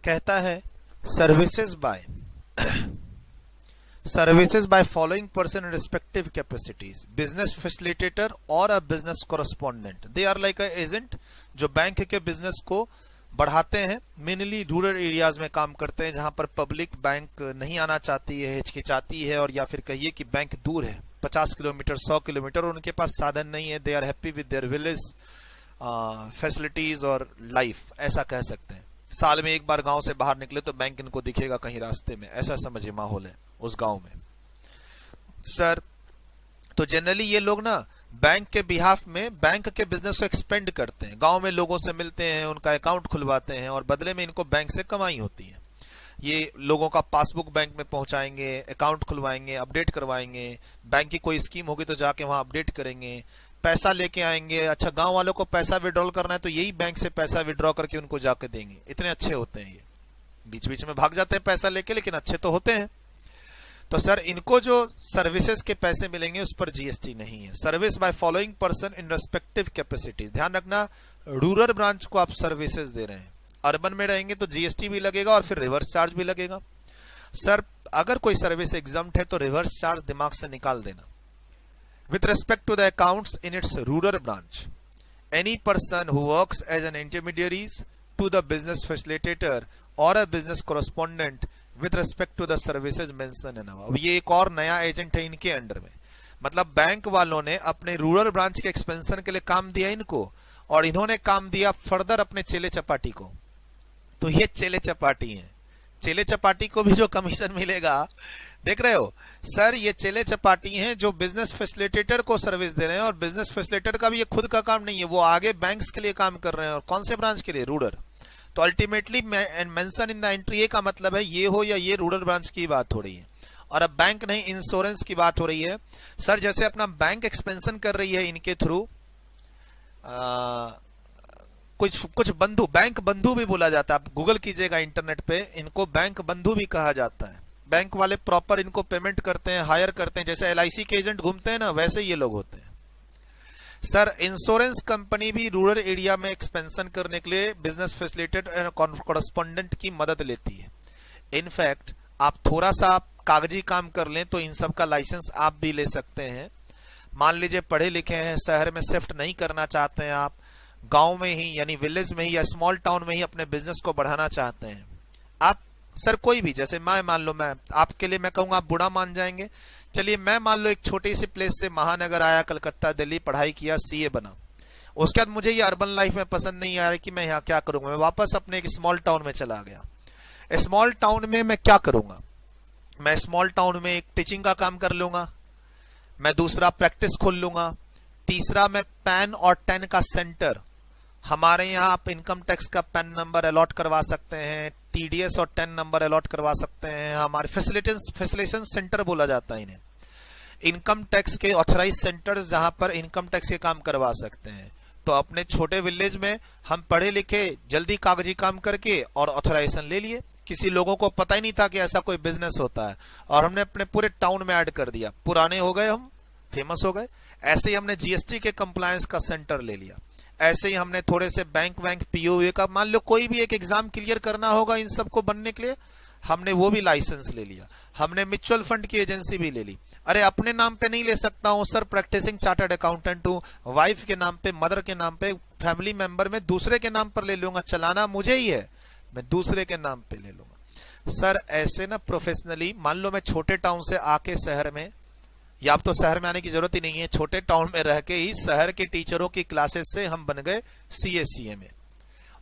Speaker 1: कहता है services by following person in respective capacities: business facilitator or a business correspondent. They are like a agent जो बैंक के बिजनेस को बढ़ाते हैं। मेनली रूरल एरियाज में काम करते हैं जहां पर पब्लिक बैंक नहीं आना चाहती है, हिचकिचाती है, और या फिर कहिए कि बैंक दूर है 50 किलोमीटर 100 किलोमीटर, और उनके पास साधन नहीं है। They are happy with their village facilities और लाइफ, ऐसा कह सकते हैं। साल में एक बार गांव से बाहर निकले तो बैंक इनको दिखेगा कहीं रास्ते में, ऐसा समझिए माहौल है उस गांव में। सर तो जनरली ये लोग ना बैंक के बिहाफ में बैंक के बिजनेस को एक्सपेंड करते हैं, गांव में लोगों से मिलते हैं, उनका अकाउंट खुलवाते हैं, और बदले में इनको बैंक से कमाई होती है। ये लोगों का पासबुक बैंक में पहुंचाएंगे, अकाउंट खुलवाएंगे, अपडेट करवाएंगे, बैंक की कोई स्कीम होगी तो जाके वहां अपडेट करेंगे, पैसा लेके आएंगे। अच्छा, गांव वालों को पैसा विड्रॉल करना है तो यही बैंक से पैसा विड्रॉ करके उनको जाके देंगे। इतने अच्छे होते हैं ये, बीच बीच में भाग जाते हैं पैसा लेके, लेकिन अच्छे तो होते हैं। तो सर इनको जो सर्विसेज के पैसे मिलेंगे उस पर जीएसटी नहीं है। Service by following person in respective capacities, ध्यान रखना रूरल ब्रांच को आप सर्विसेज दे रहे हैं, अर्बन में रहेंगे तो जीएसटी भी लगेगा और फिर रिवर्स चार्ज भी लगेगा। सर अगर कोई सर्विस एग्जम्प्ट है तो रिवर्स चार्ज दिमाग से निकाल देना। With respect to the accounts in its rural branch, any person who works as an intermediary to the business facilitator or a business correspondent with respect to the services mentioned in above, ये एक और नया agent है इनके under में। मतलब bank वालों ने अपने रूरल ब्रांच के एक्सपेंशन के लिए काम दिया इनको, और इन्होंने काम दिया फर्दर अपने चेले चपाटी को। तो ये चेले चपाटी हैं, चेले चपाटी को भी जो कमीशन मिलेगा, देख रहे हो सर, ये चेले चपाटी हैं जो बिजनेस फैसिलिटेटर को सर्विस दे रहे हैं, और बिजनेस फैसिलिटेटर का भी ये खुद का काम नहीं है, वो आगे बैंक्स के लिए काम कर रहे हैं। और कौन से ब्रांच के लिए? रूरल। तो ultimately mention in the entry, A का मतलब है ये हो या ये रूरल ब्रांच की बात हो रही है। और अब बैंक नहीं, इंश्योरेंस की बात हो रही है। सर जैसे अपना बैंक एक्सपेंशन कर रही है इनके थ्रू, कुछ बंधु, बैंक बंधु भी बोला जाता है, आप गूगल कीजिएगा इंटरनेट पे, इनको बैंक बंधु भी कहा जाता है। बैंक वाले प्रॉपर इनको पेमेंट करते हैं, हायर करते हैं, जैसे LIC के एजेंट घूमते हैं ना, वैसे ये लोग होते हैं। सर इंश्योरेंस कंपनी भी रूरल एरिया में एक्सपेंशन करने के लिए बिजनेस फैसिलिटेटर कॉरेस्पॉन्डेंट की मदद लेती है। इनफैक्ट आप थोड़ा सा कागजी काम कर लें तो इन सब का लाइसेंस आप भी ले सकते हैं। मान लीजिए पढ़े लिखे हैं, शहर में शिफ्ट नहीं करना चाहते हैं आप, गांव में ही यानी विलेज में ही या स्मॉल टाउन में ही अपने बिजनेस को बढ़ाना चाहते हैं आप। सर कोई भी, जैसे मैं मान लो, मैं आपके लिए मैं कहूंगा आप बुरा मान जाएंगे, चलिए मैं मान लो एक छोटी सी प्लेस से महानगर आया, कलकत्ता दिल्ली, पढ़ाई किया, CA बना। उसके बाद मुझे ये अर्बन लाइफ में पसंद नहीं आ रही कि मैं यहाँ क्या करूंगा, मैं वापस अपने एक स्मॉल टाउन में चला गया। स्मॉल टाउन में मैं क्या करूंगा? मैं स्मॉल टाउन में एक टीचिंग का काम कर लूंगा, मैं दूसरा प्रैक्टिस खोल लूंगा, तीसरा मैं पैन और 10 का सेंटर, हमारे यहाँ आप इनकम टैक्स का पैन नंबर अलॉट करवा सकते हैं, TDS और 10 नंबर अलॉट करवा सकते हैं, हमारे फैसिलिटेशन सेंटर बोला जाता है इन्हें, इनकम टैक्स के ऑथराइज सेंटर्स जहां पर इनकम टैक्स के काम करवा सकते हैं। तो अपने छोटे विलेज में हम पढ़े लिखे जल्दी कागजी काम करके और ऑथराइजेशन ले लिए, किसी लोगों को पता ही नहीं था कि ऐसा कोई बिजनेस होता है, और हमने अपने पूरे टाउन में ऐड कर दिया, पुराने हो गए, हम फेमस हो गए। ऐसे ही हमने GST के कंप्लायंस का सेंटर ले लिया, ऐसे ही हमने थोड़े से बैंक POA का, मान लो कोई भी एक एग्जाम क्लियर करना होगा इन सबको बनने के लिए, हमने वो भी लाइसेंस ले लिया। हमने म्यूचुअल फंड की एजेंसी भी ले ली। अरे अपने नाम पे नहीं ले सकता हूं सर, प्रैक्टिसिंग चार्टर्ड अकाउंटेंट हूं, वाइफ के नाम पे, मदर के नाम पे, फैमिली मेंबर में दूसरे के नाम पर ले लूंगा, चलाना मुझे ही है, मैं दूसरे के नाम पे ले लूंगा। सर ऐसे ना प्रोफेशनली, मान लो मैं छोटे टाउन से आके शहर में, या अब तो शहर में आने की जरूरत ही नहीं है, छोटे टाउन में रह के ही शहर के टीचरों की क्लासेस से हम बन गए CA में,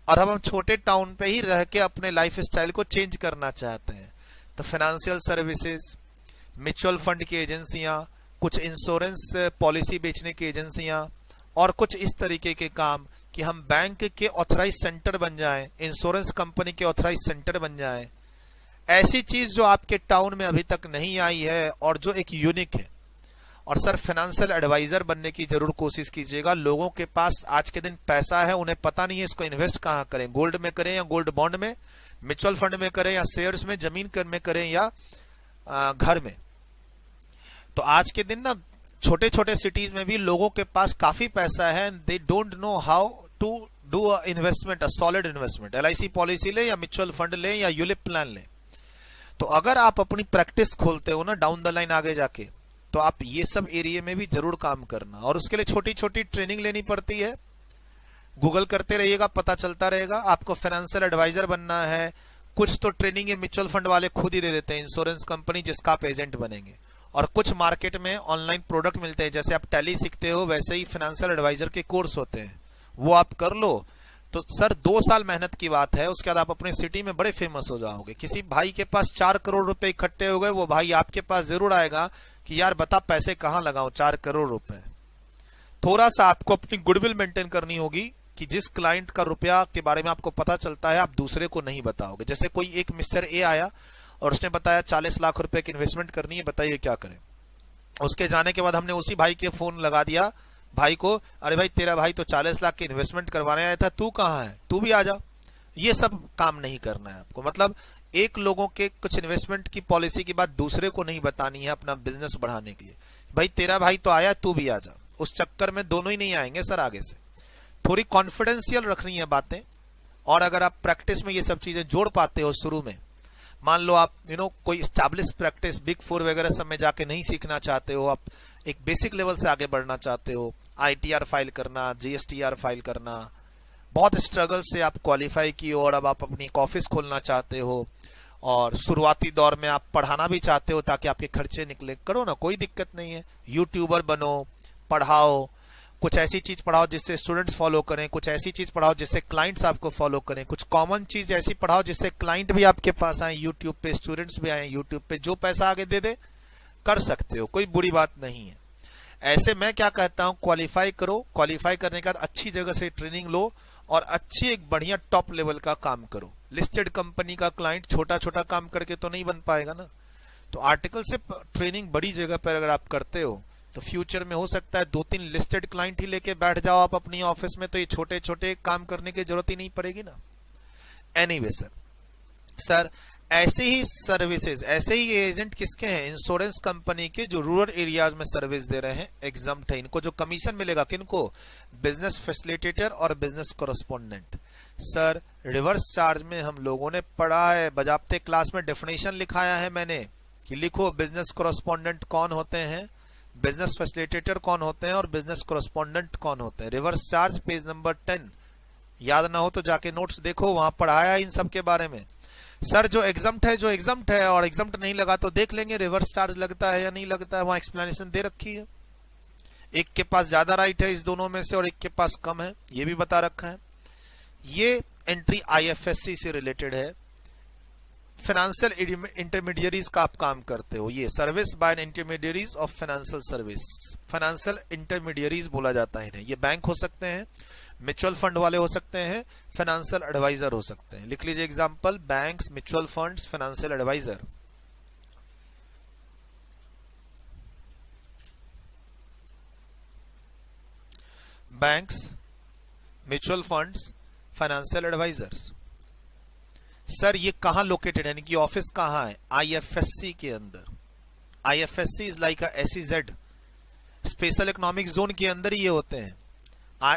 Speaker 1: और अब हम छोटे टाउन पे ही रह के अपने लाइफ स्टाइल को चेंज करना चाहते हैं। तो फाइनेंशियल सर्विसेज, म्यूचुअल फंड की एजेंसियां, कुछ इंश्योरेंस पॉलिसी बेचने की एजेंसियां, और कुछ इस तरीके के काम कि हम बैंक के ऑथराइज सेंटर बन जाएं, इंश्योरेंस कंपनी के ऑथराइज सेंटर बन जाएं। ऐसी चीज जो आपके टाउन में अभी तक नहीं आई है और जो एक यूनिक है। और सर फाइनेंशियल एडवाइजर बनने की जरूर कोशिश कीजिएगा। लोगों के पास आज के दिन पैसा है, उन्हें पता नहीं है इसको इन्वेस्ट कहाँ करें, गोल्ड में करें या गोल्ड बॉन्ड में, म्यूचुअल फंड में करें या शेयर्स में, जमीन में करें या घर में। तो आज के दिन ना छोटे छोटे सिटीज में भी लोगों के पास काफी पैसा है, they don't know how to do a investment, a solid investment. LIC policy ले या म्यूचुअल फंड ले या यूलिप प्लान ले। तो अगर आप अपनी प्रैक्टिस खोलते हो ना डाउन द लाइन आगे जाके, तो आप ये सब एरिया में भी जरूर काम करना, और उसके लिए छोटी छोटी ट्रेनिंग लेनी पड़ती है। गूगल करते रहिएगा, पता चलता रहेगा। आपको फाइनेंशियल एडवाइजर बनना है, कुछ तो ट्रेनिंग ये म्यूचुअल फंड वाले खुद ही दे देते हैं, इंश्योरेंस कंपनी जिसका आप एजेंट बनेंगे, और कुछ मार्केट में ऑनलाइन प्रोडक्ट मिलते हैं। जैसे आप टैली सीखते हो वैसे ही फाइनेंशियल एडवाइजर के कोर्स होते हैं, वो आप कर लो तो सर 2 साल मेहनत की बात है, उसके बाद आप अपने सिटी में बड़े फेमस हो जाओगे। किसी भाई के पास 4 करोड़ रुपए इकट्ठे हो गए, वो भाई आपके पास जरूर आएगा कि यार बता पैसे कहां लगाऊं 4 करोड़ रुपए। थोड़ा सा आपको अपनी गुडविल मेंटेन करनी होगी कि जिस क्लाइंट का रुपया के बारे में आपको पता चलता है आप दूसरे को नहीं बताओगे। जैसे कोई एक मिस्टर ए आया और उसने बताया 40 लाख रुपए की इन्वेस्टमेंट करनी है, बताइए क्या करें। उसके जाने के बाद हमने उसी भाई के फोन लगा दिया भाई को, अरे भाई तेरा भाई तो 40 लाख की इन्वेस्टमेंट करवाने आया था, तू कहाँ है, तू भी आ जा। ये सब काम नहीं करना है आपको। मतलब एक लोगों के कुछ इन्वेस्टमेंट की पॉलिसी की बात दूसरे को नहीं बतानी है अपना बिजनेस बढ़ाने के लिए। भाई तेरा भाई तो आया, तू भी आ जा। उस चक्कर में दोनों ही नहीं आएंगे सर आगे से। थोड़ी कॉन्फिडेंशियल रखनी है बातें, और अगर आप प्रैक्टिस में ये सब चीजें जोड़ पाते हो शुरू में, मान लो आप कोई स्टैब्लिश प्रैक्टिस बिग 4 वगैरह सब में जाके नहीं सीखना चाहते हो, आप एक बेसिक लेवल से आगे बढ़ना चाहते हो, ITR फाइल करना, GSTR फाइल करना, बहुत स्ट्रगल से आप क्वालिफाई की और अब आप अपनी एक ऑफिस खोलना चाहते हो, और शुरुआती दौर में आप पढ़ाना भी चाहते हो ताकि आपके खर्चे निकले, करो ना, कोई दिक्कत नहीं है। यूट्यूबर बनो, पढ़ाओ, कुछ ऐसी चीज पढ़ाओ जिससे स्टूडेंट्स फॉलो करें, कुछ ऐसी चीज पढ़ाओ जिससे क्लाइंट्स आपको फॉलो करें, कुछ कॉमन चीज ऐसी पढ़ाओ जिससे क्लाइंट भी आपके पास आए यूट्यूब पे, स्टूडेंट्स भी आए यूट्यूब पे, जो पैसा आगे दे दे कर सकते हो, कोई बुरी बात नहीं है। ऐसे मैं क्या कहता हूं, क्वालिफाई करो, क्वालिफाई करने के बाद अच्छी जगह से ट्रेनिंग लो और अच्छी एक बढ़िया टॉप लेवल का काम करो। लिस्टेड कंपनी का क्लाइंट छोटा छोटा काम करके तो नहीं बन पाएगा ना। तो आर्टिकल से ट्रेनिंग बड़ी जगह पर अगर आप करते हो तो फ्यूचर में हो सकता है 2-3 लिस्टेड क्लाइंट ही लेके बैठ जाओ आप अपनी ऑफिस में, तो ये छोटे छोटे काम करने की जरूरत ही नहीं पड़ेगी ना। एनीवे सर ऐसे ही सर्विसेज, ऐसे ही एजेंट किसके हैं, इंश्योरेंस कंपनी के, जो रूरल एरियाज में सर्विस दे रहे हैं, एग्जम्प्ट है। इनको जो कमीशन मिलेगा किनको, बिजनेस फैसिलिटेटर और business correspondent. Sir reverse charge में हम लोगों ने पढ़ा है, बजाबते क्लास में डेफिनेशन लिखाया है मैंने कि लिखो बिजनेस कॉरेस्पोंडेंट कौन होते हैं, बिजनेस फैसिलिटेटर कौन होते हैं और बिजनेस कॉरेस्पोंडेंट कौन होते हैं। रिवर्स चार्ज पेज नंबर 10, याद ना हो तो जाके नोट्स देखो, वहां पढ़ाया इन सब के बारे में। सर जो एग्जम्प्ट है, जो एग्जम्प्ट है और एग्जम्प्ट नहीं लगा तो देख लेंगे रिवर्स चार्ज लगता है या नहीं लगता है, वहां एक्सप्लेनेशन दे रखी है। एक के पास ज्यादा राइट है इस दोनों में से और एक के पास कम है, ये भी बता रखा है। ये एंट्री आईएफएससी से रिलेटेड है। फाइनेंशियल इंटरमीडियरीज का आप काम करते हो, ये service by intermediaries of financial service, financial intermediaries बोला जाता है इन्हें। ये बैंक हो सकते हैं, म्यूचुअल फंड वाले हो सकते हैं, फाइनेंशियल एडवाइजर हो सकते हैं। लिख लीजिए example, banks, mutual funds, financial advisor. Banks, mutual funds, financial advisors. Sir ये कहां लोकेटेड है, यानी कि ऑफिस कहां है, आईएफएससी के अंदर। IFSC is like a SEZ, special economic zone के अंदर ये होते हैं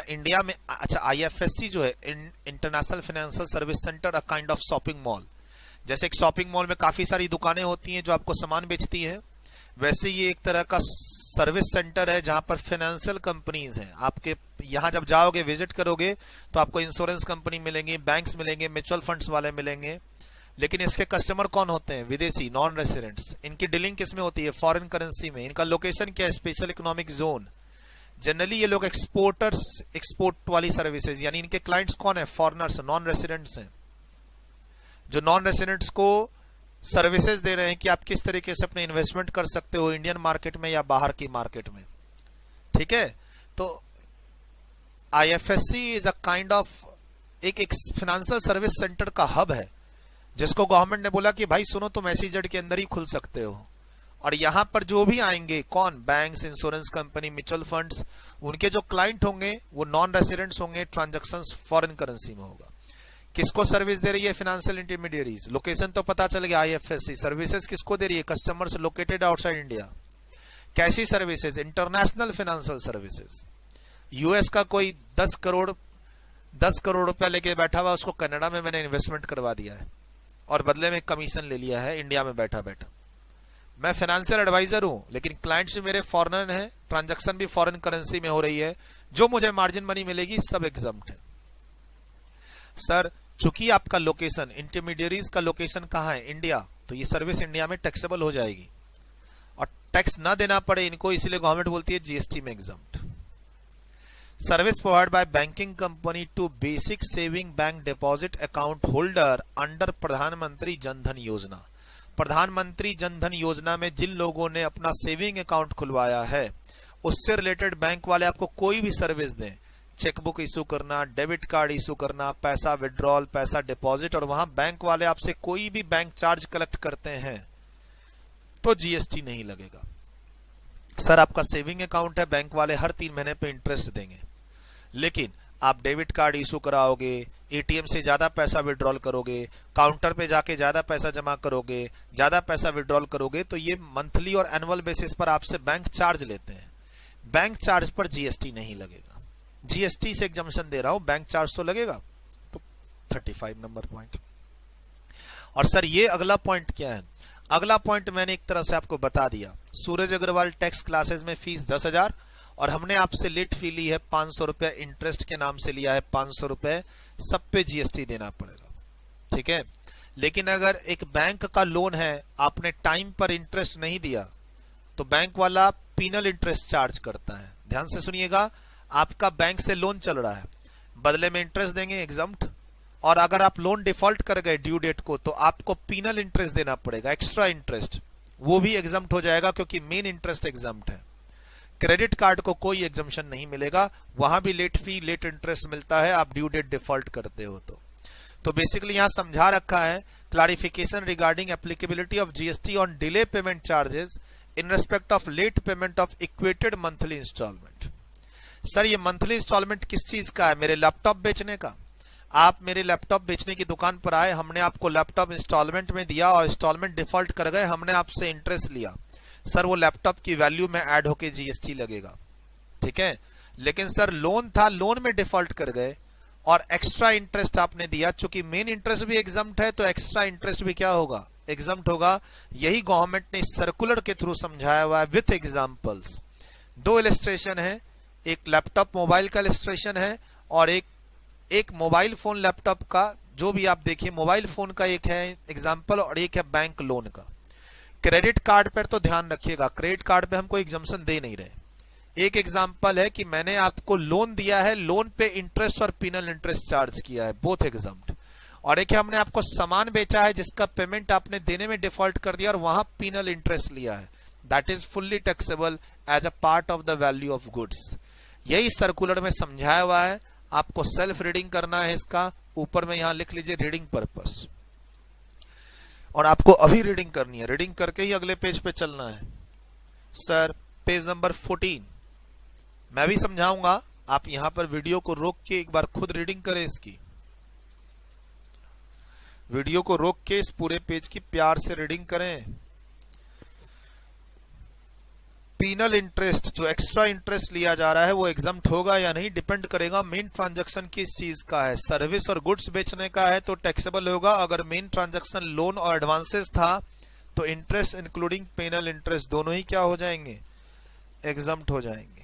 Speaker 1: इंडिया में। अच्छा आईएफएससी जो है international financial service centre, a kind of shopping mall. जैसे एक शॉपिंग मॉल में काफी सारी दुकानें होती हैं जो आपको सामान बेचती है, वैसे ये एक तरह का सर्विस सेंटर है जहां पर फाइनेंशियल कंपनीज हैं। आपके यहां जब जाओगे, विजिट करोगे तो आपको इंश्योरेंस कंपनी मिलेंगी, बैंक्स मिलेंगे, म्यूचुअल फंड्स वाले मिलेंगे, लेकिन इसके कस्टमर कौन होते हैं, विदेशी, नॉन रेसिडेंट्स। इनकी डीलिंग किसमें होती है, फॉरेन करेंसी में। इनका लोकेशन क्या है, स्पेशल इकोनॉमिक जोन। जनरली ये लोग एक्सपोर्टर्स, एक्सपोर्ट वाली सर्विसेज, यानी इनके क्लाइंट्स कौन है, फॉरेनर्स, नॉन रेसिडेंट्स हैं, जो नॉन रेसिडेंट्स को सर्विसेज दे रहे हैं कि आप किस तरीके से अपने इन्वेस्टमेंट कर सकते हो इंडियन मार्केट में या बाहर की मार्केट में। ठीक है, तो IFSC is a kind of एक फाइनेंशियल सर्विस सेंटर का हब है, जिसको गवर्नमेंट ने बोला कि भाई सुनो तुम एसईजेड के अंदर ही खुल सकते हो। और यहां पर जो भी आएंगे कौन, banks, insurance company, mutual funds, उनके जो क्लाइंट होंगे वो नॉन रेसिडेंट्स होंगे, ट्रांजैक्शंस फॉरेन करेंसी में होगा। किसको सर्विस दे रही है, फाइनेंशियल इंटरमीडियरीज। लोकेशन तो पता चल गया आईएफएससी। सर्विसेज किसको दे रही है, कस्टमर्स लोकेटेड आउटसाइड इंडिया। कैसी services, international financial services. US का कोई 10 करोड़ रुपया लेके बैठा हुआ, उसको कनाडा में मैंने इन्वेस्टमेंट करवा दिया है और बदले में कमीशन ले लिया है इंडिया में बैठा बैठा। मैं फाइनेंशियल एडवाइजर हूं, लेकिन क्लाइंट्स भी मेरे फॉरेनर हैं, ट्रांजैक्शन भी फॉरेन करेंसी में हो रही है, जो मुझे मार्जिन मनी मिलेगी सब एग्जम्प्ट है। सर चूंकि आपका लोकेशन, इंटरमीडियरीज का लोकेशन कहां है, इंडिया, तो ये सर्विस इंडिया में टैक्सेबल हो जाएगी और टैक्स ना देना पड़े इनको, इसलिए गवर्नमेंट बोलती है जीएसटी में exempt. Service provide by banking company to basic saving bank deposit account holder under Pradhan Mantri Jan Dhan योजना। प्रधानमंत्री जनधन योजना में जिन लोगों ने अपना सेविंग अकाउंट खुलवाया है, उससे रिलेटेड बैंक वाले आपको कोई भी सर्विस दें, चेकबुक इशू करना, डेबिट कार्ड इशू करना, पैसा विड्रॉल, पैसा डिपॉजिट, और वहां बैंक वाले आपसे कोई भी बैंक चार्ज कलेक्ट करते हैं तो जीएसटी नहीं लगेगा। सर आपका सेविंग अकाउंट है, बैंक वाले हर 3 महीने पे इंटरेस्ट देंगे, लेकिन आप डेबिट कार्ड इशू कराओगे, एटीएम से ज्यादा पैसा विड्रॉल करोगे, काउंटर पे जाके ज्यादा पैसा जमा करोगे, ज्यादा पैसा विड्रॉल करोगे, तो ये मंथली और एनुअल बेसिस पर आपसे बैंक चार्ज लेते हैं। बैंक चार्ज पर जीएसटी नहीं लगेगा। जीएसटी से एग्जम्पशन दे रहा हूं, बैंक चार्ज तो लगेगा। तो 35 नंबर पॉइंट। और सर ये अगला पॉइंट क्या है, अगला पॉइंट मैंने एक तरह से आपको बता दिया। सूरज अग्रवाल टैक्स क्लासेस में फीस 10,000 और हमने आपसे लेट फी ली है 500 रुपए, इंटरेस्ट के नाम से लिया है 500 रुपए, सब पे जीएसटी देना पड़ेगा। ठीक है, लेकिन अगर एक बैंक का लोन है, आपने टाइम पर इंटरेस्ट नहीं दिया, तो बैंक वाला पीनल इंटरेस्ट चार्ज करता है। ध्यान से सुनिएगा, आपका बैंक से लोन चल रहा है, बदले में इंटरेस्ट देंगे एग्जम्प्ट, और अगर आप लोन डिफॉल्ट कर गए ड्यू डेट को तो आपको पीनल इंटरेस्ट देना पड़ेगा, एक्स्ट्रा इंटरेस्ट, वो भी एग्जम्प्ट हो जाएगा क्योंकि मेन इंटरेस्ट एग्जम्प्ट है। क्रेडिट कार्ड को कोई एग्जम्पशन नहीं मिलेगा, वहां भी लेट फी लेट इंटरेस्ट मिलता है आप ड्यू डेट डिफॉल्ट करते हो तो बेसिकली यहां समझा रखा है clarification regarding applicability of GST on delay payment charges in respect of late payment of equated monthly instalment. Sir ये मंथली इंस्टॉलमेंट किस चीज का है? मेरे लैपटॉप बेचने का। आप मेरे लैपटॉप बेचने की दुकान पर आए, हमने आपको लैपटॉप इंस्टॉलमेंट में दिया और इंस्टॉलमेंट डिफॉल्ट कर गए, हमने आपसे इंटरेस्ट लिया, सर वो लैपटॉप की वैल्यू में ऐड होके जीएसटी लगेगा, ठीक है। लेकिन सर लोन था, लोन में डिफॉल्ट कर गए और एक्स्ट्रा इंटरेस्ट आपने दिया, चूंकि मेन इंटरेस्ट भी एग्जम्प्ट है तो एक्स्ट्रा इंटरेस्ट भी क्या होगा? एग्जम्प्ट होगा। यही गवर्नमेंट ने सर्कुलर के थ्रू समझाया हुआ है विथ एग्जांपल्स। दो इलस्ट्रेशन है, एक लैपटॉप मोबाइल का इलस्ट्रेशन है और एक मोबाइल फोन लैपटॉप का, जो भी आप देखिए मोबाइल फोन का एक है एग्जांपल और एक है बैंक लोन का। क्रेडिट कार्ड पर तो ध्यान रखिएगा, क्रेडिट कार्ड पे हम कोई एग्जम्पशन दे नहीं रहे। एक एग्जांपल है कि मैंने आपको लोन दिया है, लोन पे इंटरेस्ट और पिनल इंटरेस्ट चार्ज किया है, बोथ एग्जम्प्ट। और एक है हमने आपको सामान बेचा है जिसका पेमेंट आपने देने में डिफॉल्ट कर दिया और वहां पिनल इंटरेस्ट लिया है, that is fully taxable as a part of the value of goods. यही सर्कुलर में समझाया हुआ है, आपको सेल्फ रीडिंग करना है इसका, ऊपर में यहां लिख लीजिए रीडिंग पर्पस, और आपको अभी रीडिंग करनी है, रीडिंग करके ही अगले पेज पे चलना है। सर पेज नंबर 14 मैं भी समझाऊंगा, आप यहां पर वीडियो को रोक के एक बार खुद रीडिंग करें इसकी, वीडियो को रोक के इस पूरे पेज की प्यार से रीडिंग करें। पीनल इंटरेस्ट, जो एक्स्ट्रा इंटरेस्ट लिया जा रहा है वो एग्जम्प्ट होगा या नहीं डिपेंड करेगा मेन ट्रांजैक्शन किस चीज का है। सर्विस और गुड्स बेचने का है तो टैक्सेबल होगा, अगर मेन ट्रांजैक्शन लोन और एडवांसेस था तो इंटरेस्ट इंक्लूडिंग पेनल इंटरेस्ट दोनों ही क्या हो जाएंगे? एग्जम्प्ट हो जाएंगे।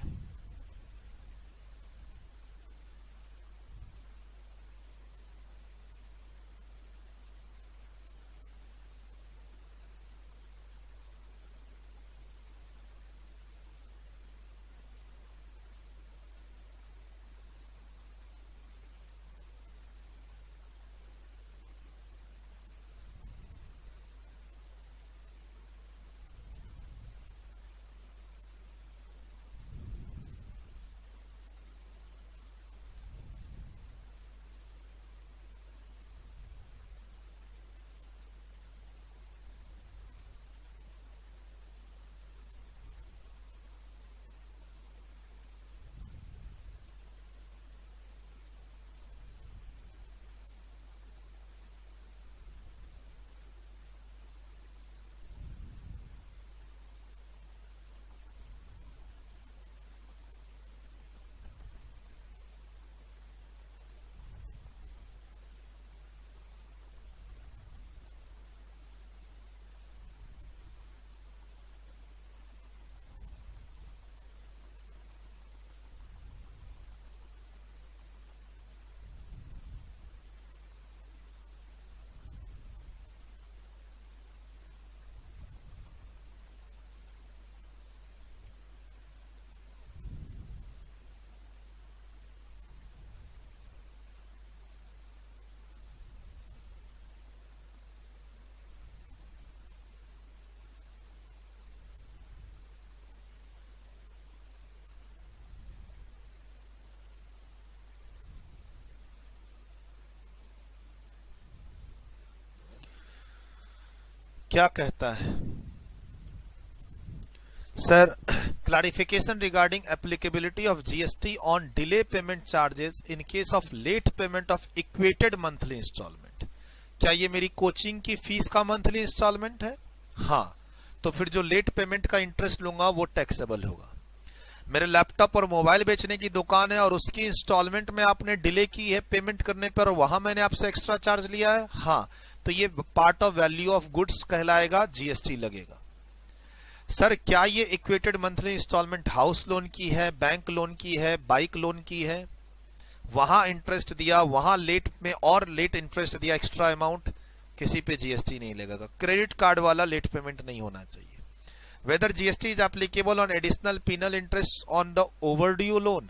Speaker 1: क्या कहता है sir? Clarification regarding applicability of GST on delay payment charges in case of late payment of equated monthly instalment. क्या ये मेरी कोचिंग की फीस का मंथली इंस्टॉलमेंट है? हाँ, तो फिर जो लेट पेमेंट का इंटरेस्ट लूंगा वो टैक्सेबल होगा। मेरे लैपटॉप और मोबाइल बेचने की दुकान है और उसकी इंस्टॉलमेंट में आपने डिले की है पेमेंट करने पर, वहां मैंने आपसे एक्स्ट्रा चार्ज लिया है, हाँ, तो ये part of value of goods कहलाएगा, जीएसटी लगेगा। सर क्या ये equated monthly instalment house loan की है, बैंक लोन की है, बाइक लोन की है, वहां इंटरेस्ट दिया, वहां लेट में और लेट इंटरेस्ट दिया एक्स्ट्रा अमाउंट, किसी पे जीएसटी नहीं लगेगा। क्रेडिट कार्ड वाला लेट पेमेंट नहीं होना चाहिए। Whether GST is applicable on additional penal interest on the overdue loan,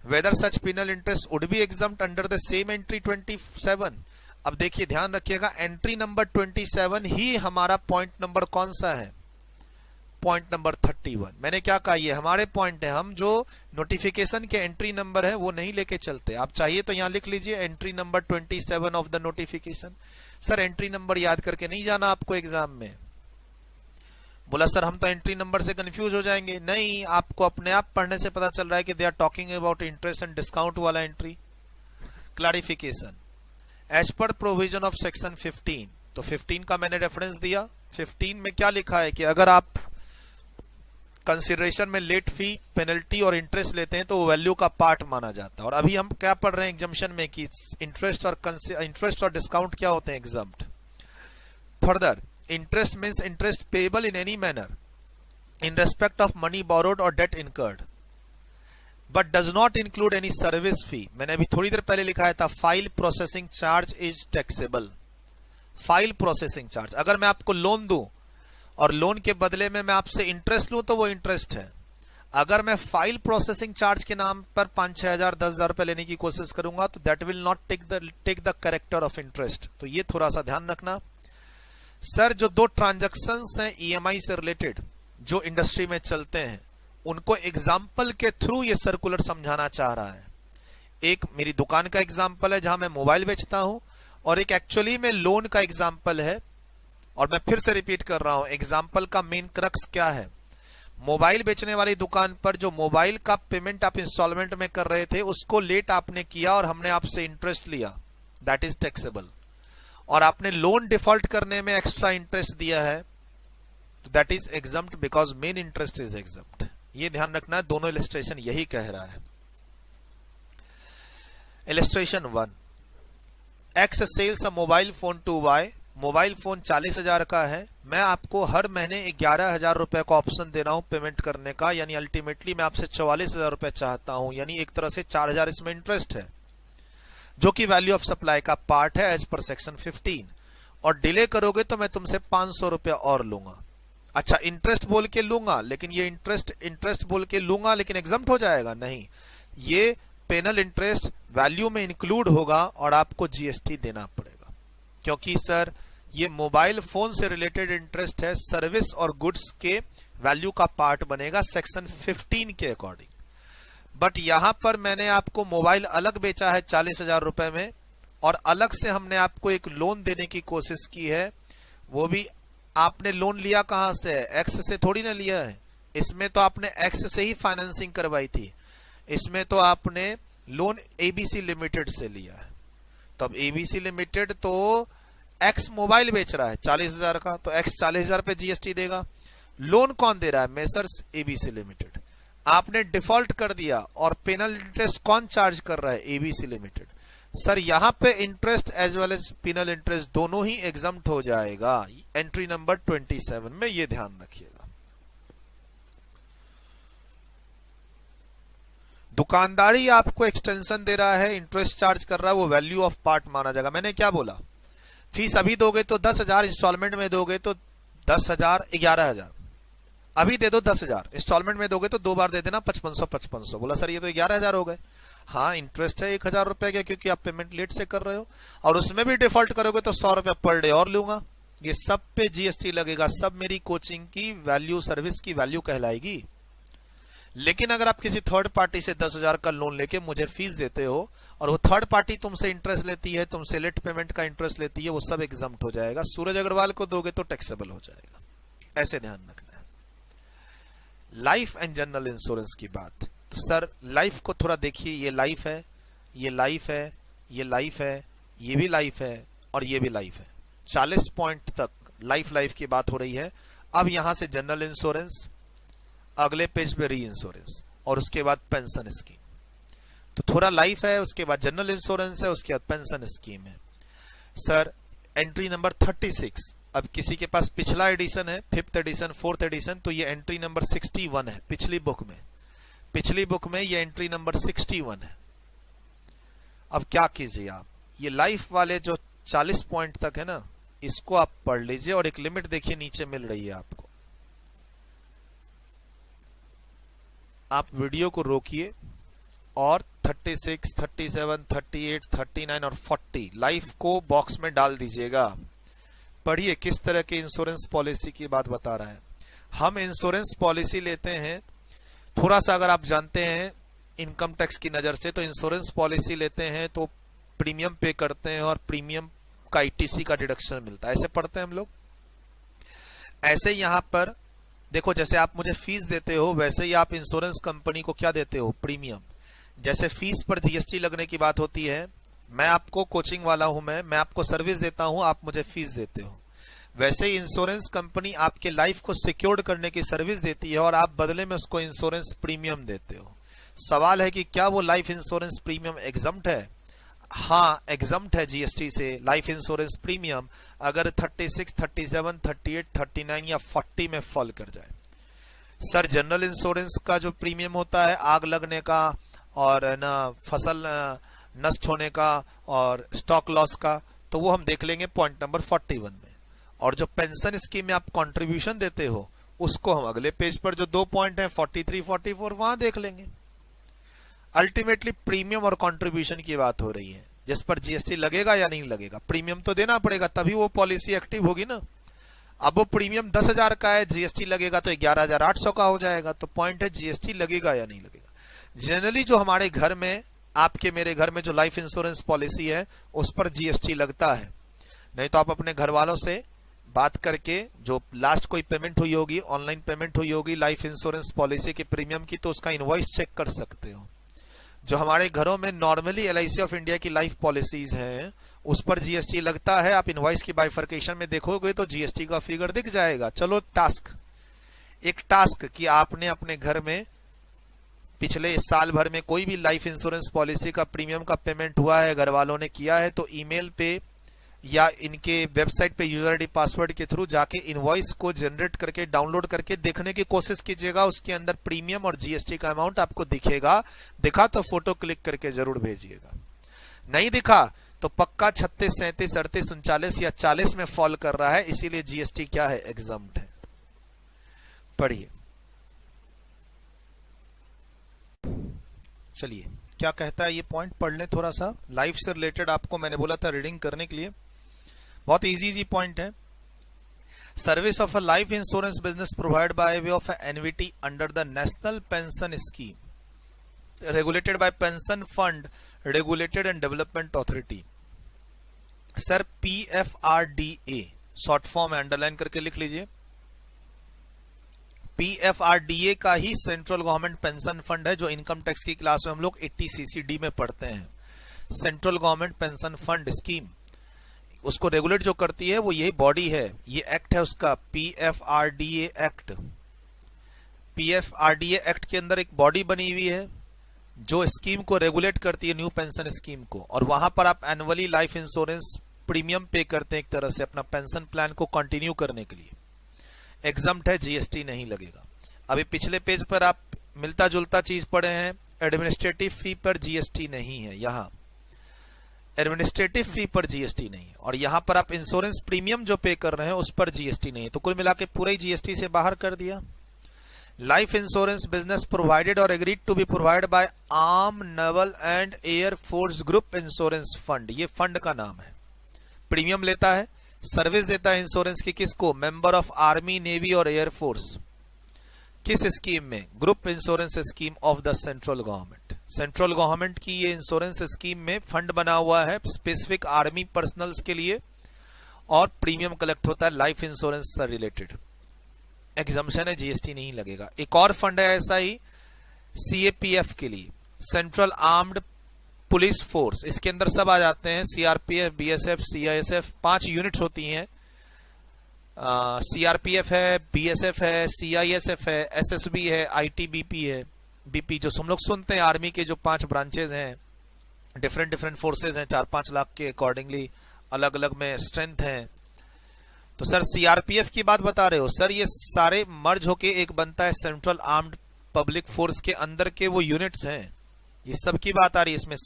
Speaker 1: whether such penal interest would be exempt under the same entry 27। अब देखिए ध्यान रखिएगा, एंट्री नंबर 27 ही हमारा पॉइंट नंबर कौन सा है, पॉइंट नंबर 31। मैंने क्या कहा, ये हमारे पॉइंट है, हम जो नोटिफिकेशन के एंट्री नंबर है वो नहीं लेके चलते। आप चाहिए तो यहां लिख लीजिए entry number 27 of the notification. Sir entry number याद करके नहीं जाना आपको एग्जाम में। बोला सर हम तो एंट्री नंबर से कंफ्यूज हो जाएंगे। नहीं, आपको अपने आप पढ़ने से पता चल रहा है कि they are talking about interest and discount वाला entry. Clarification, as per provision of section 15, तो 15 का मैंने रेफरेंस दिया। 15 में क्या लिखा है कि अगर आप कंसिडरेशन में लेट फी, पेनल्टी और इंटरेस्ट लेते हैं तो वो वैल्यू का पार्ट माना जाता है। और अभी हम क्या पढ़ रहे हैं एग्जम्पशन में कि इंटरेस्ट और डिस्काउंट क्या होते हैं, exempt. Further, interest means interest payable in any manner in respect of money borrowed or debt incurred but does not include any service fee. मैंने अभी थोड़ी देर पहले लिखाया था file processing charge is taxable. File processing charge, अगर मैं आपको लोन दूं और लोन के बदले में मैं आपसे इंटरेस्ट लूं तो वो इंटरेस्ट है। अगर मैं फाइल प्रोसेसिंग चार्ज के नाम पर 5-6 हजार 10 हजार रुपए लेने की कोशिश करूंगा तो that will not take the character of interest. तो ये थोड़ा सा ध्यान रखना। सर जो दो ट्रांजैक्शंस हैं ईएमआई से रिलेटेड जो इंडस्ट्री में चलते हैं, उनको एग्जाम्पल के थ्रू ये सर्कुलर समझाना चाह रहा है। एक मेरी दुकान का एग्जाम्पल है जहां मैं मोबाइल बेचता हूं, और एक एक्चुअली में लोन का एग्जाम्पल है। और मैं फिर से रिपीट कर रहा हूं, एग्जाम्पल का मेन क्रक्स क्या है, मोबाइल बेचने वाली दुकान पर जो मोबाइल का पेमेंट आप इंस्टॉलमेंट में कर रहे थे उसको लेट आपने किया और हमने आपसे इंटरेस्ट लिया, दैट इज टैक्सेबल। और आपने लोन डिफॉल्ट करने में एक्स्ट्रा इंटरेस्ट दिया है तो that is exempt because main interest is exempt. ये ध्यान रखना है, दोनों इलस्ट्रेशन यही कह रहा है। Illustration 1, X sells a mobile phone to Y. Mobile phone 40,000 का है, मैं आपको हर महीने 11,000 रुपए का ऑप्शन दे रहा हूं पेमेंट करने का, यानी अल्टीमेटली मैं आपसे 44,000 रुपए चाहता हूं, यानी एक तरह से 4,000 इसमें इंटरेस्ट है जो कि वैल्यू ऑफ सप्लाई का पार्ट है एज पर सेक्शन 15। और डिले करोगे तो मैं तुमसे 500 रुपए और लूंगा। अच्छा, इंटरेस्ट बोल के लूंगा, लेकिन ये इंटरेस्ट बोल के लूंगा लेकिन एग्जम्प्ट हो जाएगा? नहीं, ये पेनल इंटरेस्ट वैल्यू में इंक्लूड होगा और आपको जीएसटी देना पड़ेगा, क्योंकि सर ये मोबाइल फोन से रिलेटेड इंटरेस्ट है, सर्विस और गुड्स के वैल्यू का पार्ट बनेगा सेक्शन 15 के अकॉर्डिंग। बट यहां पर मैंने आपको मोबाइल अलग बेचा है 40,000 रुपए में, और अलग से हमने आपको एक लोन देने की कोशिश की है। वो भी आपने लोन लिया कहां से है, एक्स से थोड़ी ना लिया है। इसमें तो आपने एक्स से ही फाइनेंसिंग करवाई थी, इसमें तो आपने लोन एबीसी लिमिटेड से लिया है। तो अब एबीसी लिमिटेड तो एक्स मोबाइल बेच रहा है 40,000 का, तो एक्स 40,000 पे जीएसटी देगा। लोन कौन दे रहा है? Messrs ABC limited. आपने डिफॉल्ट कर दिया और पेनल इंटरेस्ट कौन चार्ज कर रहा है? ABC limited. सर यहां पे interest as well as penal interest दोनों ही एग्जम्प्ट हो जाएगा एंट्री नंबर 27 में, ये ध्यान रखिएगा। दुकानदारी आपको एक्सटेंशन दे रहा है, इंटरेस्ट चार्ज कर रहा है, वो वैल्यू ऑफ पार्ट माना जाएगा। मैंने क्या बोला, फीस अभी दोगे तो 10,000, इंस्टॉलमेंट में दोगे तो 10,000 11,000, अभी दे दो 10,000, इंस्टॉलमेंट में दोगे तो 2 बार दे देना 5500। बोला सर ये तो 11,000 हो गए। हाँ, इंटरेस्ट है 1,000 रुपए का, क्योंकि आप पेमेंट लेट से कर रहे हो, और उसमें भी डिफॉल्ट करोगे तो 100 रुपए पर डे और लूंगा। ये सब पे जीएसटी लगेगा, सब मेरी कोचिंग की वैल्यू, सर्विस की वैल्यू कहलाएगी। लेकिन अगर आप किसी थर्ड पार्टी से 10,000 का लोन लेके मुझे फीस देते हो और वो थर्ड पार्टी तुमसे इंटरेस्ट लेती है, तुमसे लेट पेमेंट का इंटरेस्ट लेती है, वो सब एग्जम्प्ट हो जाएगा। सूरज अग्रवाल को दोगे तो टैक्सेबल हो जाएगा। ऐसे ध्यान रखना है। लाइफ एंड जनरल इंश्योरेंस की बात, तो सर लाइफ को थोड़ा देखिए, ये लाइफ है, ये लाइफ है, ये लाइफ है, ये भी लाइफ है और ये भी लाइफ है। 40 पॉइंट तक लाइफ की बात हो रही है। अब यहां से जनरल इंश्योरेंस, अगले पेज पे री इंश्योरेंस, और उसके बाद पेंशन स्कीम। तो थोड़ा लाइफ है, उसके बाद जनरल इंश्योरेंस है, उसके बाद पेंशन स्कीम है। सर एंट्री नंबर 36, अब किसी के पास पिछला एडिशन है, 5th एडिशन, 4th एडिशन, तो ये एंट्री नंबर 61 है पिछली बुक में ये एंट्री नंबर 61 है। अब क्या कीजिए आप, ये लाइफ वाले जो 40 पॉइंट तक है ना, इसको आप पढ़ लीजिए, और एक लिमिट देखिए नीचे मिल रही है आपको। आप वीडियो को रोकिए और 36, 37, 38, 39 और 40 लाइफ को बॉक्स में डाल दीजिएगा। पढ़िए किस तरह की इंश्योरेंस पॉलिसी की बात बता रहा है। हम इंश्योरेंस पॉलिसी लेते हैं, थोड़ा सा अगर आप जानते हैं इनकम टैक्स की नजर से, तो इंश्योरेंस पॉलिसी लेते हैं तो प्रीमियम पे करते हैं और प्रीमियम का ITC का डिडक्शन मिलता है, ऐसे पढ़ते हैं हम लोग। ऐसे यहां पर देखो, जैसे आप मुझे फीस देते हो वैसे ही आप इंश्योरेंस कंपनी को क्या देते हो, प्रीमियम। जैसे फीस पर GST लगने की बात होती है, मैं आपको कोचिंग वाला हूं, मैं आपको सर्विस देता हूं, आप मुझे फीस देते हो, वैसे ही इंश्योरेंस कंपनी आपके लाइफ को सिक्योर्ड करने की सर्विस देती है और आप बदले में उसको इंश्योरेंस प्रीमियम देते हो। सवाल है कि क्या वो लाइफ इंश्योरेंस प्रीमियम एग्जम्प्ट है? हाँ, एग्जम्प्ट है GST से लाइफ इंश्योरेंस प्रीमियम अगर 36, 37, 38, 39 या 40 में फॉल कर जाए। सर जनरल इंश्योरेंस का जो प्रीमियम होता है आग लगने का और ना फसल नष्ट होने का और स्टॉक लॉस का, तो वो हम देख लेंगे पॉइंट नंबर 41 में। और जो पेंशन स्कीम में आप कंट्रीब्यूशन देते हो उसको हम अगले पेज पर जो 2 पॉइंट है 43, 44 वहां देख लेंगे। अल्टीमेटली प्रीमियम और कंट्रीब्यूशन की बात हो रही है, जिस पर GST लगेगा या नहीं लगेगा। प्रीमियम तो देना पड़ेगा तभी वो पॉलिसी एक्टिव होगी ना। अब वो प्रीमियम 10,000 का है, GST लगेगा तो 11,800 का हो जाएगा। तो पॉइंट है GST लगेगा या नहीं लगेगा। जनरली जो हमारे घर में, आपके मेरे घर में जो लाइफ इंश्योरेंस पॉलिसी है उस पर GST लगता है। नहीं तो आप अपने घर वालों से बात करके, जो लास्ट कोई पेमेंट हुई होगी, ऑनलाइन पेमेंट हुई होगी लाइफ इंश्योरेंस पॉलिसी के प्रीमियम की, तो उसका इनवॉइस चेक कर सकते हो। जो हमारे घरों में नॉर्मली LIC ऑफ इंडिया की लाइफ पॉलिसीज हैं उस पर GST लगता है। आप इनवॉइस की बाइफर्केशन में देखोगे तो GST का फिगर दिख जाएगा। चलो एक टास्क कि आपने अपने घर में पिछले साल भर में कोई भी लाइफ इंश्योरेंस पॉलिसी का प्रीमियम का पेमेंट हुआ है, घर वालों ने किया है, तो ईमेल पे या इनके वेबसाइट पे यूजर ID पासवर्ड के थ्रू जाके इनवॉइस को जनरेट करके डाउनलोड करके देखने की कोशिश कीजिएगा। उसके अंदर प्रीमियम और GST का अमाउंट आपको दिखेगा। दिखा तो फोटो क्लिक करके जरूर भेजिएगा। नहीं दिखा तो पक्का 36, 37, 38, 39 या 40 में फॉल कर रहा है, इसीलिए GST क्या है, एग्जम्प्ट है। पढ़िए, चलिए क्या कहता है ये पॉइंट पढ़ लें थोड़ा सा। लाइफ से रिलेटेड आपको मैंने बोला था रीडिंग करने के लिए, बहुत इजी पॉइंट है। Service of a life insurance business provide by way of एनविटी under the national pension scheme regulated by pension fund regulated and development authority. Sir PFRDA short form underline करके लिख लीजिए। PFRDA का ही central government pension fund है, जो income tax की class में हम लोग 80 CCD में पढ़ते हैं। Central government pension fund scheme, उसको रेगुलेट जो करती है वो यही बॉडी है, ये एक्ट है उसका PFRDA एक्ट। PFRDA एक्ट के अंदर एक बॉडी बनी हुई है जो स्कीम को रेगुलेट करती है, न्यू पेंशन स्कीम को, और वहां पर आप एनुअली लाइफ इंश्योरेंस प्रीमियम पे करते हैं एक तरह से अपना पेंशन प्लान को कंटिन्यू करने के लिए। एग्जम्प्ट है, GST नहीं लगेगा। अभी पिछले पेज पर आप मिलता जुलता चीज पढ़े हैं, एडमिनिस्ट्रेटिव फी पर GST नहीं है। यहाँ एडमिनिस्ट्रेटिव फी पर GST नहीं, और यहां पर आप इंश्योरेंस प्रीमियम जो पे कर रहे हैं उस पर GST नहीं है। तो कुल मिला के पूरा ही GST से बाहर कर दिया। लाइफ इंश्योरेंस बिजनेस प्रोवाइडेड और agreed to be provided by army naval and air force group insurance fund, ये फंड का नाम है। प्रीमियम लेता है, सर्विस देता है इंश्योरेंस की किसको, मेंबर ऑफ आर्मी, नेवी और एयर फोर्स। किस स्कीम में, group insurance scheme of the central government. Central government की ये इंश्योरेंस स्कीम में फंड बना हुआ है स्पेसिफिक आर्मी पर्सनल्स के लिए, और प्रीमियम कलेक्ट होता है लाइफ इंश्योरेंस से रिलेटेड। एग्जम्पशन है, GST नहीं लगेगा। एक और फंड है ऐसा ही CAPF के लिए, सेंट्रल आर्म्ड पुलिस फोर्स, इसके अंदर सब आ जाते हैं, CRPF, BSF, CISF, 5 यूनिट्स होती हैं। CRPF है, BSF है, CISF है, SSB है, ITBP है। BP जो हम लोग सुनते हैं, आर्मी के जो 5 ब्रांचेज हैं, डिफरेंट फोर्सेज हैं, 4-5 लाख के अकॉर्डिंगली अलग अलग में स्ट्रेंथ है। तो सर CRPF की बात बता रहे हो, सर ये सारे मर्ज होके एक बनता है सेंट्रल आर्म्ड पब्लिक फोर्स के अंदर के वो यूनिट्स हैं, ये सब की बात आ रही है। इसमें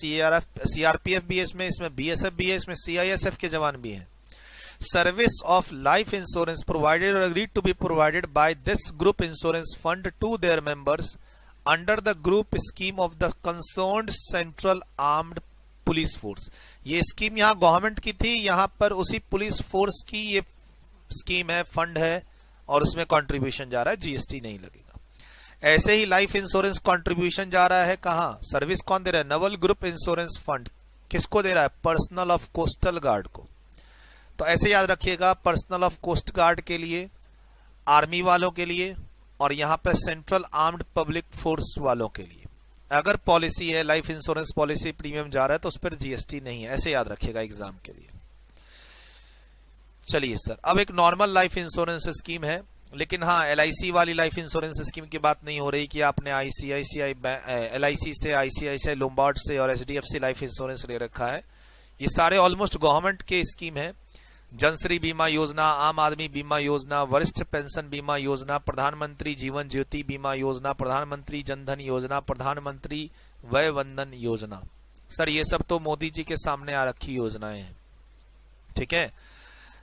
Speaker 1: CRPF भी है, इसमें BSF भी है, इसमें CISF के जवान भी हैं। Service of life insurance provided और agreed to be provided by this group insurance fund to their members under the group scheme of the concerned central armed police force. ये स्कीम यहाँ गवर्नमेंट की थी, यहाँ पर उसी पुलिस फोर्स की ये स्कीम है, फंड है, और उसमें कंट्रीब्यूशन जा रहा है, जीएसटी नहीं लगेगा। ऐसे ही लाइफ इंश्योरेंस कंट्रीब्यूशन जा रहा है कहां, सर्विस कौन दे रहा है, नवल ग्रुप इंश्योरेंस फंड किसको दे रहा है, पर्सनल ऑफ कोस्टल गार्ड को। तो ऐसे याद रखिएगा, पर्सनल ऑफ कोस्ट गार्ड के लिए, आर्मी वालों के लिए, और यहां पर सेंट्रल आर्म्ड पब्लिक फोर्स वालों के लिए अगर पॉलिसी है, लाइफ इंश्योरेंस पॉलिसी प्रीमियम जा रहा है तो उस पर जीएसटी नहीं है, ऐसे याद रखिएगा एग्जाम के लिए। चलिए सर, अब एक नॉर्मल लाइफ इंश्योरेंस स्कीम है, लेकिन हाँ एलआईसी वाली लाइफ इंश्योरेंस स्कीम की बात नहीं हो रही कि आपने आईसीआईसीआई एलआईसी से, आईसीआईसीआई लोम्बार्ड से और एचडीएफसी लाइफ इंश्योरेंस ले रखा है। ये सारे ऑलमोस्ट गवर्नमेंट के स्कीम है। जनश्री बीमा योजना, आम आदमी बीमा योजना, वरिष्ठ पेंशन बीमा योजना, प्रधानमंत्री जीवन ज्योति बीमा योजना, प्रधानमंत्री जनधन योजना, प्रधानमंत्री वय वंदन योजना। सर ये सब तो मोदी जी के सामने आ रखी योजनाएं हैं, ठीक है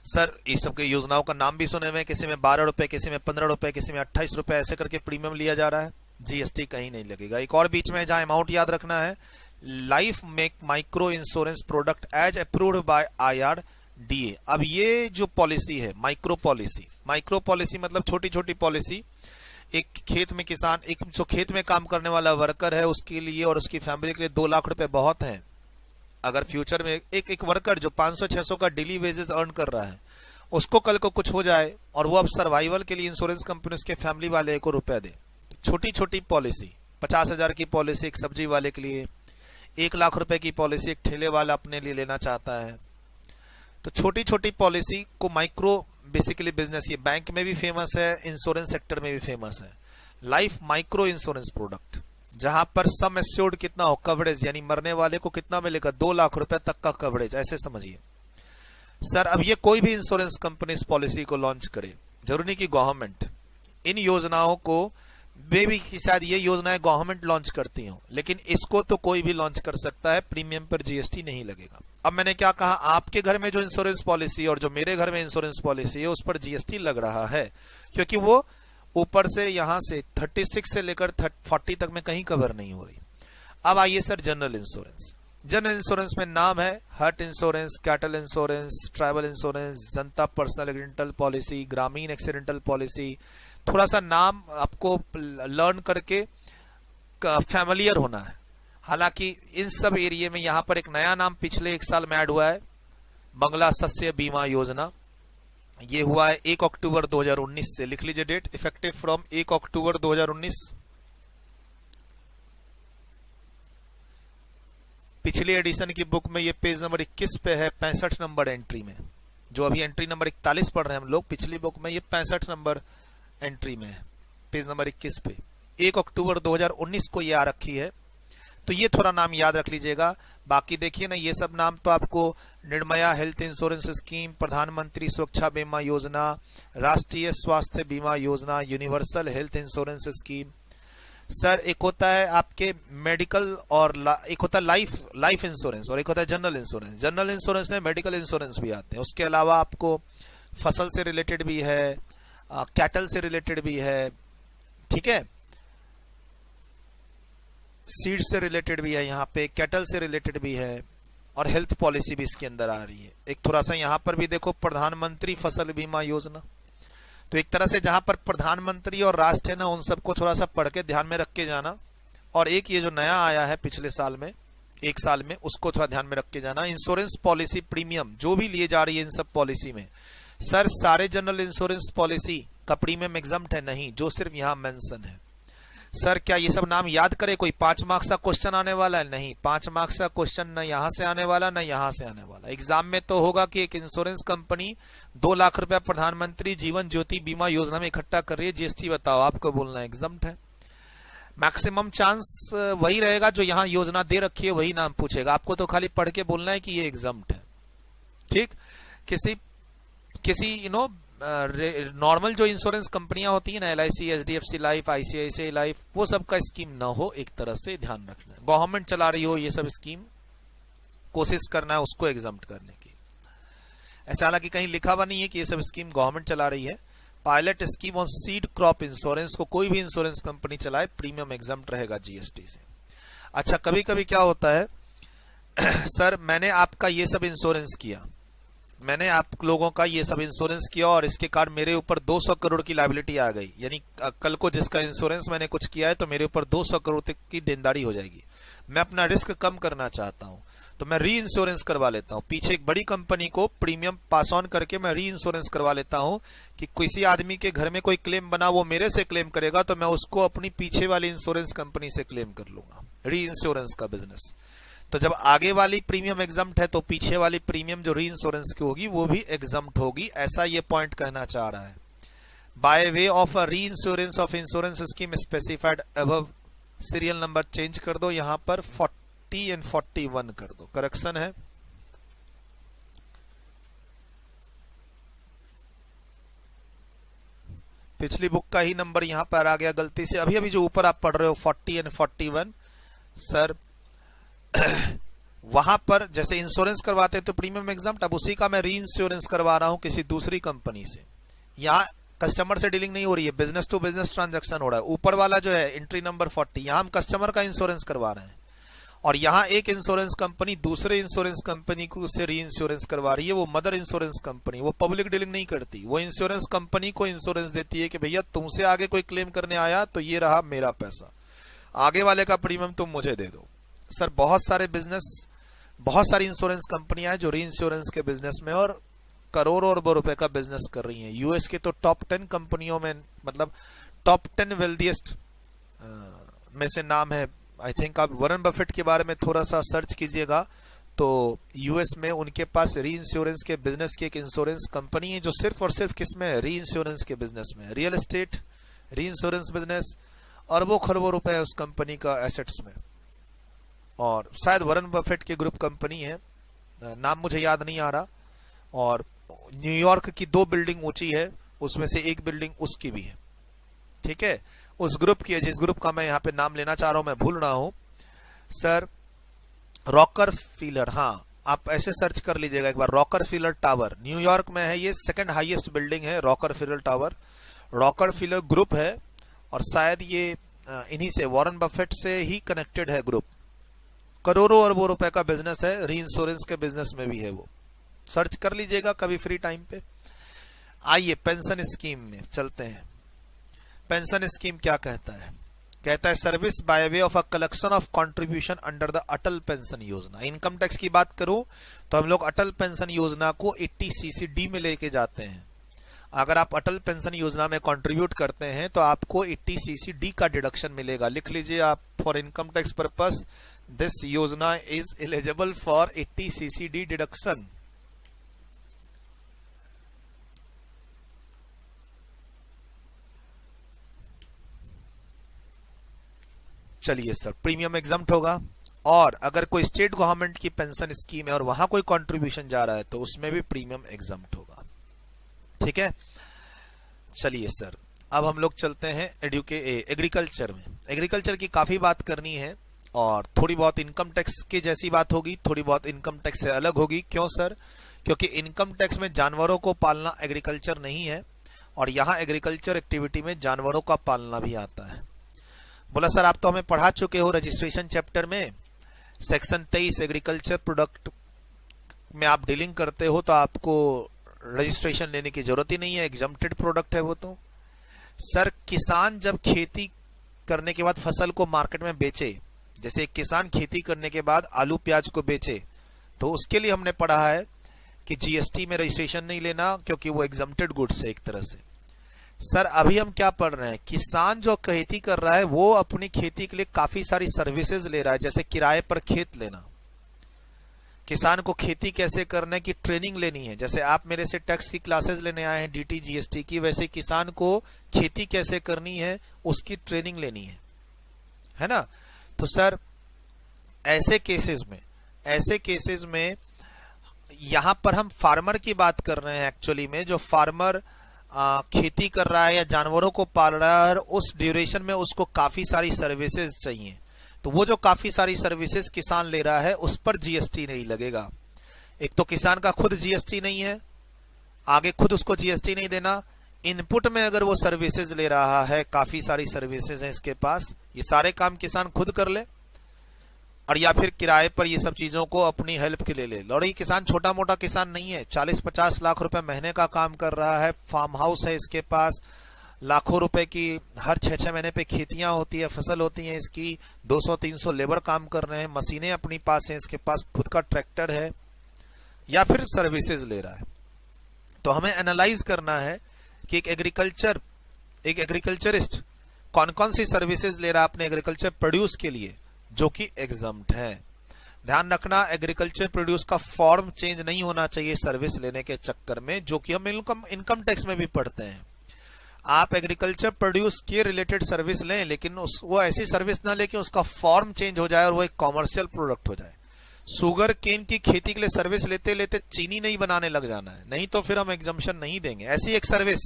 Speaker 1: सर। इस सब के योजनाओं का नाम भी सुने हुए, किसी में 12 रुपए, किसी में 15 रुपए, किसी में 28 रुपए, ऐसे करके प्रीमियम लिया जा रहा है, जीएसटी कहीं नहीं लगेगा। एक और बीच में जहां अमाउंट याद रखना है, life make micro insurance product as approved by IRDA। अब ये जो पॉलिसी है माइक्रो पॉलिसी मतलब छोटी छोटी पॉलिसी, एक खेत में किसान, एक जो खेत में काम करने वाला वर्कर है उसके लिए और उसकी फैमिली के लिए 2 लाख रुपए बहुत हैं। अगर फ्यूचर में एक वर्कर जो 500-600 का डेली वेजेस अर्न कर रहा है, उसको कल को कुछ हो जाए और वो अब सर्वाइवल के लिए इंश्योरेंस कंपनी उसके फैमिली वाले को रुपया दे, छोटी छोटी पॉलिसी, 50,000 की पॉलिसी एक सब्जी वाले के लिए, 1 लाख रुपए की पॉलिसी एक ठेले वाला अपने लिए लेना चाहता है। तो छोटी छोटी पॉलिसी को माइक्रो बेसिकली बिजनेस, ये बैंक में भी फेमस है, इंश्योरेंस सेक्टर में भी फेमस है। लाइफ माइक्रो इंश्योरेंस प्रोडक्ट, जहां पर सम एश्योर्ड कितना हो, कवरेज यानी मरने वाले को कितना मिलेगा, 2 लाख रुपए तक का कवरेज, ऐसे समझिए सर। अब ये कोई भी इंश्योरेंस कंपनी इस पॉलिसी को लॉन्च करे, जरूरी नहीं कि गवर्नमेंट, इन योजनाओं को बेबी की शायद ये योजनाएं गवर्नमेंट लॉन्च करती हो, लेकिन इसको तो कोई भी लॉन्च कर सकता है, प्रीमियम पर जीएसटी नहीं लगेगा। अब मैंने क्या कहा, आपके घर में जो इंश्योरेंस पॉलिसी और जो मेरे घर में इंश्योरेंस पॉलिसी है उस पर जीएसटी लग रहा है, क्योंकि वो ऊपर से यहां से 36 से लेकर 40 तक में कहीं कवर नहीं हो रही। अब आइए sir general insurance. General insurance में नाम है hut insurance, cattle insurance, travel insurance, Janata personal accidental policy, Gramin accidental policy. थोड़ा सा नाम आपको लर्न करके फैमिलियर होना है। हालांकि इन सब एरिया में यहां पर एक नया नाम पिछले 1 साल में ऐड हुआ है, बंगला शस्य बीमा योजना। ये हुआ है 1 अक्टूबर 2019 से, लिख लीजिए डेट, इफेक्टिव फ्रॉम 1 अक्टूबर 2019। पिछली एडिशन की बुक में ये पेज नंबर 21 पे है, 65 नंबर एंट्री में। जो अभी एंट्री नंबर 41 पढ़ रहे हैं हम लोग, पिछली बुक में ये 65 नंबर एंट्री में है, पेज नंबर 21 पे 1 अक्टूबर 2019 को ये आ रखी है। तो ये थोड़ा नाम याद रख लीजिएगा। बाकी देखिए ना, ये सब नाम तो आपको निर्भया हेल्थ इंश्योरेंस स्कीम, प्रधानमंत्री सुरक्षा बीमा योजना, राष्ट्रीय स्वास्थ्य बीमा योजना, universal health insurance scheme. Sir एक होता है आपके मेडिकल और एक होता है लाइफ इंश्योरेंस और एक होता है जनरल इंश्योरेंस। जनरल इंश्योरेंस में मेडिकल इंश्योरेंस भी आते हैं। उसके अलावा आपको फसल से रिलेटेड भी है, कैटल से रिलेटेड भी है, ठीक है, सीड से रिलेटेड भी है, यहाँ पे कैटल से रिलेटेड भी है, और हेल्थ पॉलिसी भी इसके अंदर आ रही है। एक थोड़ा सा यहाँ पर भी देखो, प्रधानमंत्री फसल बीमा योजना। तो एक तरह से जहां पर प्रधानमंत्री और राष्ट्र है ना, उन सबको थोड़ा सा पढ़ के ध्यान में रख के जाना। और एक ये जो नया आया है पिछले साल में, 1 साल में, उसको थोड़ा ध्यान में रख के जाना। इंश्योरेंस पॉलिसी प्रीमियम जो भी लिए जा रही है इन सब पॉलिसी में, सर सारे जनरल इंश्योरेंस पॉलिसी का प्रीमियम एग्जम्प्ट है नहीं, जो सिर्फ यहाँ मेंशन है। सर क्या ये सब नाम याद करे, कोई 5 मार्क्स का क्वेश्चन आने वाला है? नहीं, 5 मार्क्स का क्वेश्चन न यहां से आने वाला न यहां से आने वाला। एग्जाम में तो होगा कि एक इंश्योरेंस कंपनी 2 लाख रुपया प्रधानमंत्री जीवन ज्योति बीमा योजना में इकट्ठा कर रही है, जीएसटी बताओ, आपको बोलना एग्जम्प्ट है। मैक्सिमम चांस वही रहेगा जो यहाँ योजना दे रखी है, वही नाम पूछेगा। आपको तो खाली पढ़ के बोलना है कि ये एग्जम्प्ट है, ठीक। किसी नॉर्मल जो इंश्योरेंस कंपनियां होती है ना, LIC, HDFC life, ICICI life, वो सब का स्कीम ना हो, एक तरह से ध्यान रखना है। गवर्नमेंट चला रही हो ये सब स्कीम, कोशिश करना है उसको एग्जम्प्ट करने की। ऐसा हालांकि कहीं लिखा हुआ नहीं है कि ये सब स्कीम गवर्नमेंट चला रही है, pilot scheme on seed crop insurance को कोई भी इंश्योरेंस कंपनी चलाए प्रीमियम एग्जम्प्ट रहेगा जीएसटी से। अच्छा, कभी कभी क्या होता है सर मैंने आपका ये सब इंश्योरेंस किया, मैंने आप लोगों का ये सब इंश्योरेंस किया और इसके कारण मेरे ऊपर 200 करोड़ की लायबिलिटी आ गई, यानी कल को जिसका इंश्योरेंस मैंने कुछ किया है तो मेरे ऊपर 200 करोड़ तक की देनदारी हो जाएगी। मैं अपना रिस्क कम करना चाहता हूं तो मैं री इंश्योरेंस करवा लेता हूं, पीछे एक बड़ी कंपनी को प्रीमियम पास ऑन करके मैं री इंश्योरेंस करवा लेता हूं कि किसी आदमी के घर में कोई क्लेम बना वो मेरे से क्लेम करेगा तो मैं उसको अपनी पीछे वाली इंश्योरेंस कंपनी से क्लेम कर लूंगा, री इंश्योरेंस का बिजनेस। तो जब आगे वाली प्रीमियम एग्जम्प्ट है तो पीछे वाली प्रीमियम जो री इंश्योरेंस की होगी वो भी एग्जम्प्ट होगी, ऐसा ये पॉइंट कहना चाह रहा है। बाय वे ऑफ अ री insurance of insurance scheme specified above, serial number change कर दो, यहां पर 40 एंड 41 कर दो, करेक्शन है। पिछली बुक का ही नंबर यहां पर आ गया गलती से, अभी अभी जो ऊपर आप पढ़ रहे हो 40 एंड 41 सर वहां पर जैसे इंश्योरेंस करवाते तो प्रीमियम एग्जम्प्ट, अब उसी का मैं री इंश्योरेंस करवा रहा हूं किसी दूसरी कंपनी से। यहां कस्टमर से डीलिंग नहीं हो रही है, बिजनेस टू बिजनेस ट्रांजैक्शन हो रहा है। ऊपर वाला जो है एंट्री नंबर 40, यहां हम कस्टमर का इंश्योरेंस करवा रहे हैं और यहां एक इंश्योरेंस कंपनी दूसरे इंश्योरेंस कंपनी को से री इंश्योरेंस करवा रही है। वो मदर इंश्योरेंस कंपनी, वो पब्लिक डीलिंग नहीं करती, वो इंश्योरेंस कंपनी को इंश्योरेंस देती है कि भैया तुमसे आगे कोई क्लेम करने आया तो ये रहा मेरा पैसा, आगे वाले का प्रीमियम तुम मुझे दे दो। सर बहुत सारे बिजनेस, बहुत सारी इंश्योरेंस कंपनियां हैं जो री इंश्योरेंस के बिजनेस में और करोड़ों अरबों रुपए का बिजनेस कर रही हैं। यूएस के तो टॉप 10 कंपनियों में, मतलब टॉप 10 वेल्दिएस्ट में से नाम है। आई थिंक आप वॉरेन बफेट के बारे में थोड़ा सा सर्च कीजिएगा तो यूएस में उनके पास री इंश्योरेंस के बिजनेस की एक इंश्योरेंस कंपनी है जो सिर्फ और सिर्फ किसमें, री इंश्योरेंस के बिजनेस में, रियल एस्टेट री इंश्योरेंस बिजनेस, अरबों खरबों रुपए है उस कंपनी का एसेट्स में। और शायद वॉरेन बफेट की ग्रुप कंपनी है, नाम मुझे याद नहीं आ रहा। और न्यूयॉर्क की 2 बिल्डिंग ऊंची है, उसमें से एक बिल्डिंग उसकी भी है, ठीक है, उस ग्रुप की है, जिस ग्रुप का मैं यहाँ पे नाम लेना चाह रहा हूं, मैं भूल रहा हूं सर, रॉकरफीलर। हाँ, आप ऐसे सर्च कर लीजिएगा एक बार, रॉकरफीलर टावर न्यूयॉर्क में है, ये 2nd हाईएस्ट बिल्डिंग है रॉकरफीलर टावर, रॉकरफीलर ग्रुप है और शायद ये इन्हीं से, वॉरेन बफेट से ही कनेक्टेड है ग्रुप। करोड़ों अरबों रुपए का बिजनेस है, री इंश्योरेंस के बिजनेस में भी है, वो सर्च कर लीजिएगा कभी फ्री टाइम पे। आइए पेंशन स्कीम में चलते हैं। पेंशन स्कीम क्या कहता है? कहता है service by way of a collection of contribution under the Atal pension योजना। इनकम टैक्स की बात करूं तो हम लोग अटल पेंशन योजना को 80cc-D में लेके जाते हैं। अगर आप अटल पेंशन योजना में कंट्रीब्यूट करते हैं तो आपको 80cc-D का डिडक्शन मिलेगा। लिख लीजिए आप, for income tax purpose this योजना is eligible for 80cc-D deduction. चलिए सर, प्रीमियम एग्जम्प्ट होगा। और अगर कोई स्टेट गवर्नमेंट की पेंशन स्कीम है और वहां कोई कंट्रीब्यूशन जा रहा है तो उसमें भी प्रीमियम एग्जम्प्ट होगा, ठीक है। चलिए सर, अब हम लोग चलते हैं एग्रीकल्चर में। एग्रीकल्चर की काफी बात करनी है और थोड़ी बहुत इनकम टैक्स की जैसी बात होगी, थोड़ी बहुत इनकम टैक्स से अलग होगी। क्यों सर? क्योंकि इनकम टैक्स में जानवरों को पालना एग्रीकल्चर नहीं है और यहाँ एग्रीकल्चर एक्टिविटी में जानवरों का पालना भी आता है। बोला सर आप तो हमें पढ़ा चुके हो रजिस्ट्रेशन चैप्टर में, सेक्शन 23 एग्रीकल्चर प्रोडक्ट में आप डीलिंग करते हो तो आपको रजिस्ट्रेशन लेने की जरूरत ही नहीं है, एग्जम्प्टेड प्रोडक्ट है वो तो। सर किसान जब खेती करने के बाद फसल को मार्केट में बेचे, जैसे एक किसान खेती करने के बाद आलू प्याज को बेचे, तो उसके लिए हमने पढ़ा है कि जीएसटी में रजिस्ट्रेशन नहीं लेना क्योंकि वो एग्जम्प्टेड गुड्स है एक तरह से। सर अभी हम क्या पढ़ रहे हैं, किसान जो खेती कर रहा है वो अपनी खेती के लिए काफी सारी सर्विसेज ले रहा है, जैसे किराए पर खेत लेना, किसान को खेती कैसे करने की ट्रेनिंग लेनी है। जैसे आप मेरे से टैक्स की क्लासेस लेने आए हैं डीटी जीएसटी की, वैसे किसान को खेती कैसे करनी है उसकी ट्रेनिंग लेनी है ना। तो सर ऐसे केसेस में यहां पर हम फार्मर की बात कर रहे हैं एक्चुअली में, जो फार्मर खेती कर रहा है या जानवरों को पाल रहा है और उस ड्यूरेशन में उसको काफी सारी सर्विसेज चाहिए, तो वो जो काफी सारी सर्विसेज किसान ले रहा है उस पर जीएसटी नहीं लगेगा। एक तो किसान का खुद जीएसटी नहीं है, आगे खुद उसको जीएसटी नहीं देना, इनपुट में अगर वो सर्विसेज ले रहा है, काफी सारी सर्विसेज हैं इसके पास, ये सारे काम किसान खुद कर ले और या फिर किराए पर ये सब चीजों को अपनी हेल्प के लिए ले। और ये किसान छोटा मोटा किसान नहीं है, 40-50 लाख रुपए महीने का काम कर रहा है, फार्म हाउस है इसके पास, लाखों रुपए की हर 6-6 महीने पे खेतियां होती है, फसल होती है इसकी, 200-300 लेबर काम कर रहे हैं, मशीनें अपनी पास हैं इसके पास, खुद का ट्रैक्टर है, या फिर सर्विसेज ले रहा है। तो हमें एनालाइज करना है कि एक एग्रीकल्चरिस्ट कौन कौन सी सर्विसेज ले रहा है अपने एग्रीकल्चर प्रोड्यूस के लिए जो कि एग्जम्प्ट है। ध्यान रखना, एग्रीकल्चर प्रोड्यूस का फॉर्म चेंज नहीं होना चाहिए सर्विस लेने के चक्कर में, जो कि हम इनकम टैक्स में भी पढ़ते हैं। आप एग्रीकल्चर प्रोड्यूस के रिलेटेड सर्विस लें, लेकिन वो ऐसी सर्विस ना लेके उसका फॉर्म चेंज हो जाए और वो एक कॉमर्शियल प्रोडक्ट हो जाए। शुगर केन की खेती के लिए सर्विस लेते लेते चीनी नहीं बनाने लग जाना है, नहीं तो फिर हम एग्जम्पशन नहीं देंगे। ऐसी एक सर्विस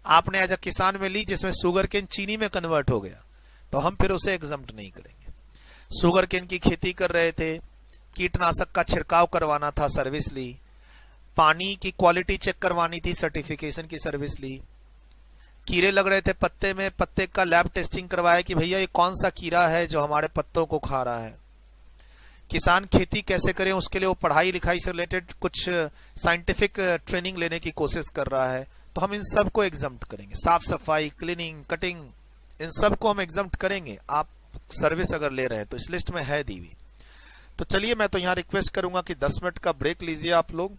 Speaker 1: आपने एज अ किसान में ली जिसमें शुगर केन चीनी में कन्वर्ट हो गया, तो हम फिर उसे एग्जम्प्ट नहीं करेंगे। शुगर केन की खेती कर रहे थे, कीटनाशक का छिड़काव करवाना था, सर्विस ली। पानी की क्वालिटी चेक करवानी थी, सर्टिफिकेशन की सर्विस ली। कीड़े लग रहे थे पत्ते में, पत्ते का लैब टेस्टिंग करवाया कि भैया ये कौन सा कीड़ा है जो हमारे पत्तों को खा रहा है। किसान खेती कैसे करें उसके लिए वो पढ़ाई लिखाई से रिलेटेड कुछ साइंटिफिक ट्रेनिंग लेने की कोशिश कर रहा है, तो हम इन सब को एग्जम्प्ट करेंगे। साफ सफाई, क्लीनिंग, कटिंग, इन सब को हम एग्जम्प्ट करेंगे आप सर्विस अगर ले रहे हैं तो। इस लिस्ट में है दी हुई। तो चलिए, मैं तो यहां रिक्वेस्ट करूंगा कि 10 मिनट का ब्रेक लीजिए आप लोग,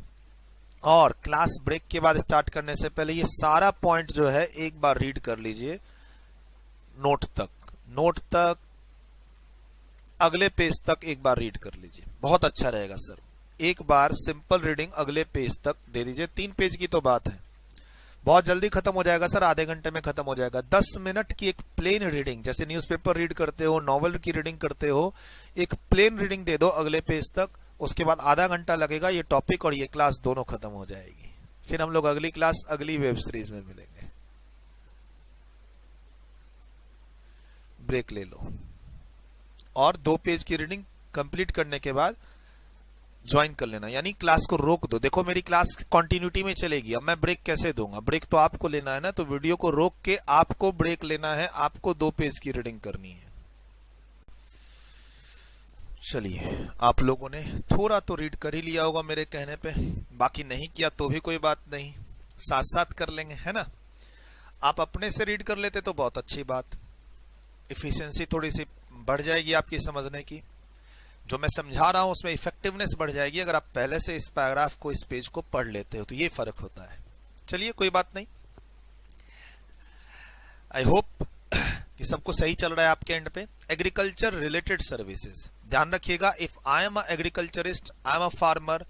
Speaker 1: और क्लास ब्रेक के बाद स्टार्ट करने से पहले ये सारा पॉइंट जो है एक बार रीड कर लीजिए, नोट तक अगले पेज तक एक बार रीड कर लीजिए, बहुत अच्छा रहेगा सर। एक बार सिंपल रीडिंग अगले पेज तक दे दीजिए, 3 पेज की तो बात है, बहुत जल्दी खत्म हो जाएगा सर, आधे घंटे में खत्म हो जाएगा। 10 मिनट की एक प्लेन रीडिंग, जैसे न्यूज़पेपर रीड करते हो, नॉवल की रीडिंग करते हो, एक प्लेन रीडिंग दे दो अगले पेज तक। उसके बाद आधा घंटा लगेगा, ये टॉपिक और ये क्लास दोनों खत्म हो जाएगी। फिर हम लोग अगली क्लास अगली वेब सीरीज में मिलेंगे। ब्रेक ले लो और 2 पेज की रीडिंग कंप्लीट करने के बाद ज्वाइन कर लेना, यानी क्लास को रोक दो। देखो मेरी क्लास कंटिन्यूटी में चलेगी, अब मैं ब्रेक कैसे दूंगा? ब्रेक तो आपको लेना है ना, तो वीडियो को रोक के आपको ब्रेक लेना है, आपको 2 पेज की रीडिंग करनी है। चलिए, आप लोगों ने थोड़ा तो रीड कर ही लिया होगा मेरे कहने पे, बाकी नहीं किया तो भी कोई बात नहीं, साथ साथ कर लेंगे, है ना। आप अपने से रीड कर लेते तो बहुत अच्छी बात, इफिशिएंसी थोड़ी सी बढ़ जाएगी आपकी समझने की, जो मैं समझा रहा हूं उसमें इफेक्टिवनेस बढ़ जाएगी अगर आप पहले से इस पैराग्राफ को, इस पेज को पढ़ लेते हो, तो ये फर्क होता है। चलिए, कोई बात नहीं, आई होप कि सबको सही चल रहा है आपके एंड पे। एग्रीकल्चर रिलेटेड सर्विसेज, ध्यान रखिएगा, if I am a agriculturist, I am a farmer,